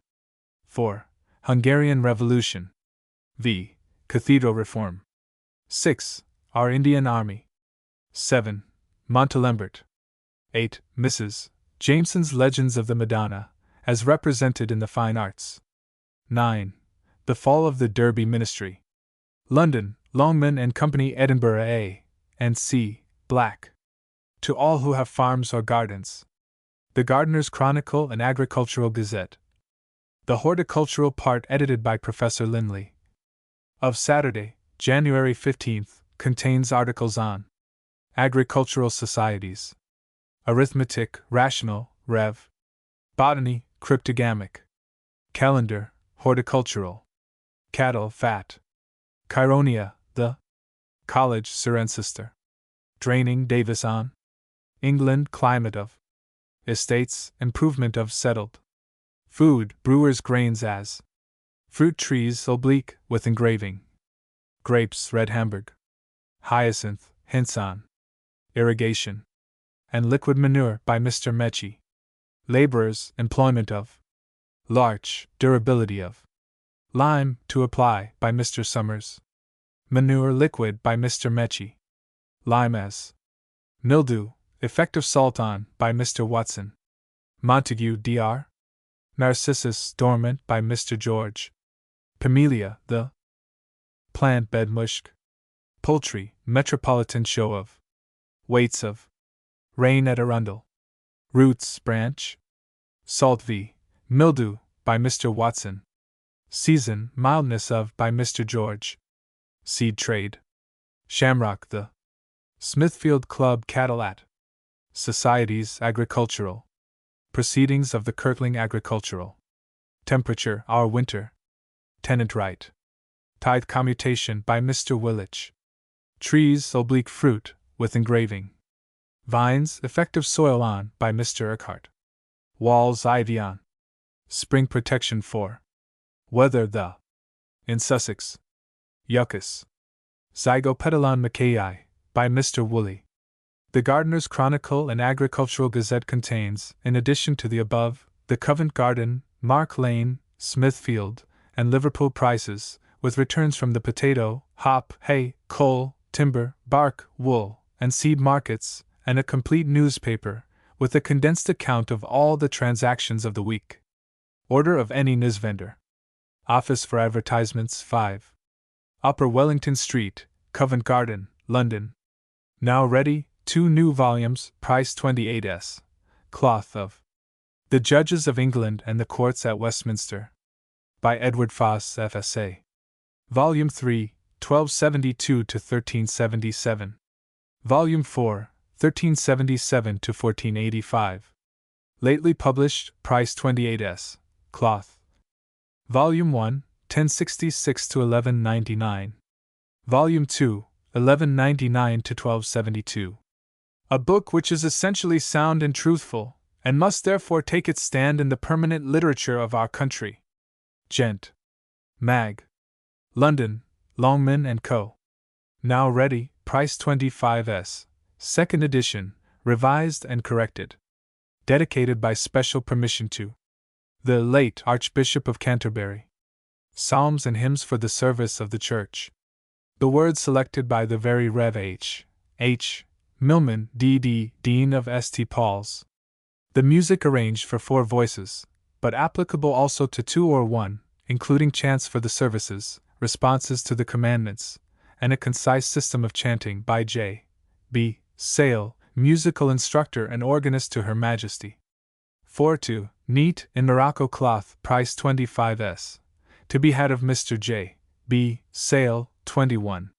4. Hungarian Revolution. V. Cathedral Reform. 6. Our Indian Army. 7. Montalembert. 8. Mrs. Jameson's Legends of the Madonna, as represented in the Fine Arts. 9. The Fall of the Derby Ministry. London, Longman and Company, Edinburgh A. and C. Black. To all who have farms or gardens. The Gardener's Chronicle and Agricultural Gazette. The horticultural part edited by Professor Linley. Of Saturday, January 15th, contains articles on agricultural societies, arithmetic, rational, Rev. Botany, cryptogamic, calendar, horticultural, cattle, fat, Chironia, the College, Cirencester, draining, Davis on England, climate of estates, improvement of settled food, brewers' grains as fruit trees, oblique, with engraving, grapes, red Hamburg, hyacinth, hints on irrigation, and liquid manure by Mr. Mecchi. Laborers, employment of larch, durability of lime, to apply, by Mr. Summers. Manure liquid by Mr. Mecchi. Lime as mildew, effect of salt on, by Mr. Watson. Montague, Dr. Narcissus, dormant, by Mr. George. Pamelia, the plant bed mushk. Poultry, metropolitan show of weights of rain at Arundel. Roots, branch. Salt v. mildew, by Mr. Watson. Season, mildness of, by Mr. George. Seed trade. Shamrock, the Smithfield Club, cattle at societies, agricultural. Proceedings of the Kirtling Agricultural. Temperature, our winter. Tenant right. Tithe commutation, by Mr. Willich. Trees, oblique fruit, with engraving. Vines, effective soil on, by Mr. Urquhart. Walls, ivy on. Spring protection for weather, the in Sussex. Yuccas. Zygopetalon Mackay, by Mr. Woolley. The Gardener's Chronicle and Agricultural Gazette contains, in addition to the above, the Covent Garden, Mark Lane, Smithfield, and Liverpool prices, with returns from the potato, hop, hay, coal, timber, bark, wool, and seed markets, and a complete newspaper, with a condensed account of all the transactions of the week. Order of any newsvendor. Office for Advertisements 5. Upper Wellington Street, Covent Garden, London. Now ready, 2 new volumes, price 28s. Cloth of The Judges of England and the Courts at Westminster. By Edward Foss, F.S.A. Volume 3, 1272 to 1377. Volume 4, 1377 to 1485. Lately published, price 28s. Cloth. Volume 1, 1066 to 1199. Volume 2, 1199 to 1272. A book which is essentially sound and truthful, and must therefore take its stand in the permanent literature of our country. Gent. Mag. London, Longman and Co. Now ready, price 25s. Second edition, revised and corrected. Dedicated by special permission to the late Archbishop of Canterbury. Psalms and hymns for the service of the Church. The words selected by the very Rev. H. Milman, D.D., Dean of St. Paul's. The music arranged for 4 voices, but applicable also to 2 or 1, including chants for the services, responses to the commandments, and a concise system of chanting by J. B. Sale, musical instructor and organist to Her Majesty. 4-2, neat, in Morocco cloth, price 25s. To be had of Mr. J. B. Sale, 21.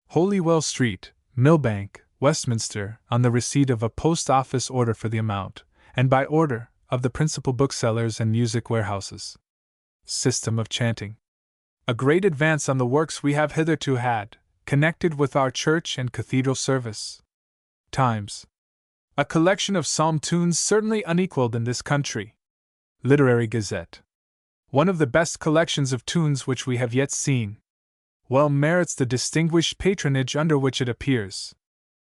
Holywell Street, Millbank, Westminster, on the receipt of a post office order for the amount, and by order of the principal booksellers and music warehouses. System of chanting. A great advance on the works we have hitherto had, connected with our church and cathedral service. Times. A collection of psalm tunes certainly unequaled in this country. Literary Gazette. One of the best collections of tunes which we have yet seen. Well merits the distinguished patronage under which it appears.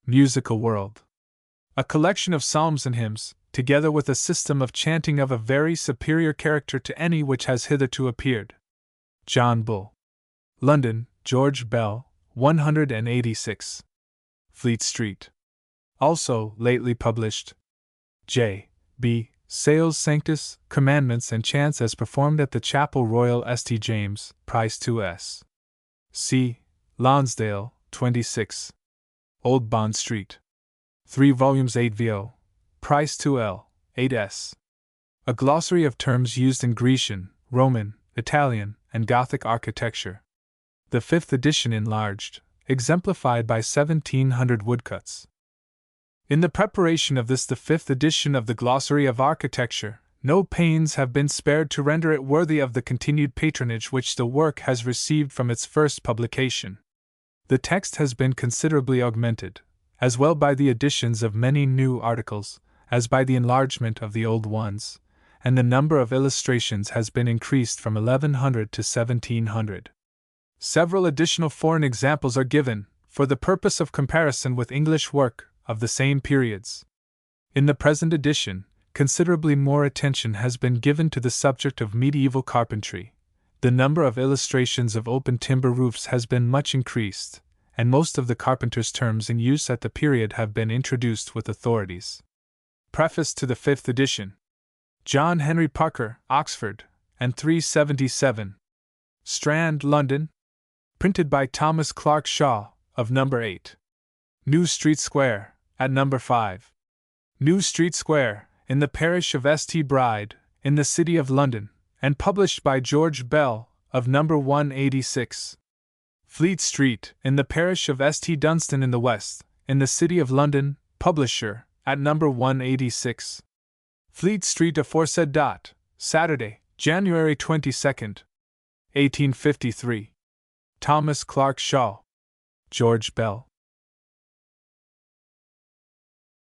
Musical World. A collection of psalms and hymns, together with a system of chanting of a very superior character to any which has hitherto appeared. John Bull. London, George Bell, 186. Fleet Street. Also, lately published. J. B. Sales Sanctus, Commandments and Chants as performed at the Chapel Royal St. James, Price 2s. C. Lonsdale, 26. Old Bond Street. 3 volumes 8 vo. Price 2l, 8s. A glossary of terms used in Grecian, Roman, Italian, and Gothic architecture. The 5th edition enlarged, exemplified by 1700 woodcuts. In the preparation of this, the 5th edition of the Glossary of Architecture, no pains have been spared to render it worthy of the continued patronage which the work has received from its first publication. The text has been considerably augmented, as well by the additions of many new articles, as by the enlargement of the old ones, and the number of illustrations has been increased from 1100 to 1700. Several additional foreign examples are given, for the purpose of comparison with English work of the same periods. In the present edition, considerably more attention has been given to the subject of medieval carpentry. The number of illustrations of open timber roofs has been much increased, and most of the carpenter's terms in use at the period have been introduced with authorities. Preface to the 5th edition. John Henry Parker, Oxford, and 377. Strand, London. Printed by Thomas Clark Shaw, of No. 8. New Street Square, at No. 5. New Street Square, in the parish of St. Bride, in the City of London, and published by George Bell, of No. 186. Fleet Street, in the parish of St. Dunstan in the West, in the City of London, publisher, at No. 186. Fleet Street aforesaid. Saturday, January 22nd, 1853. Thomas Clark Shaw. George Bell.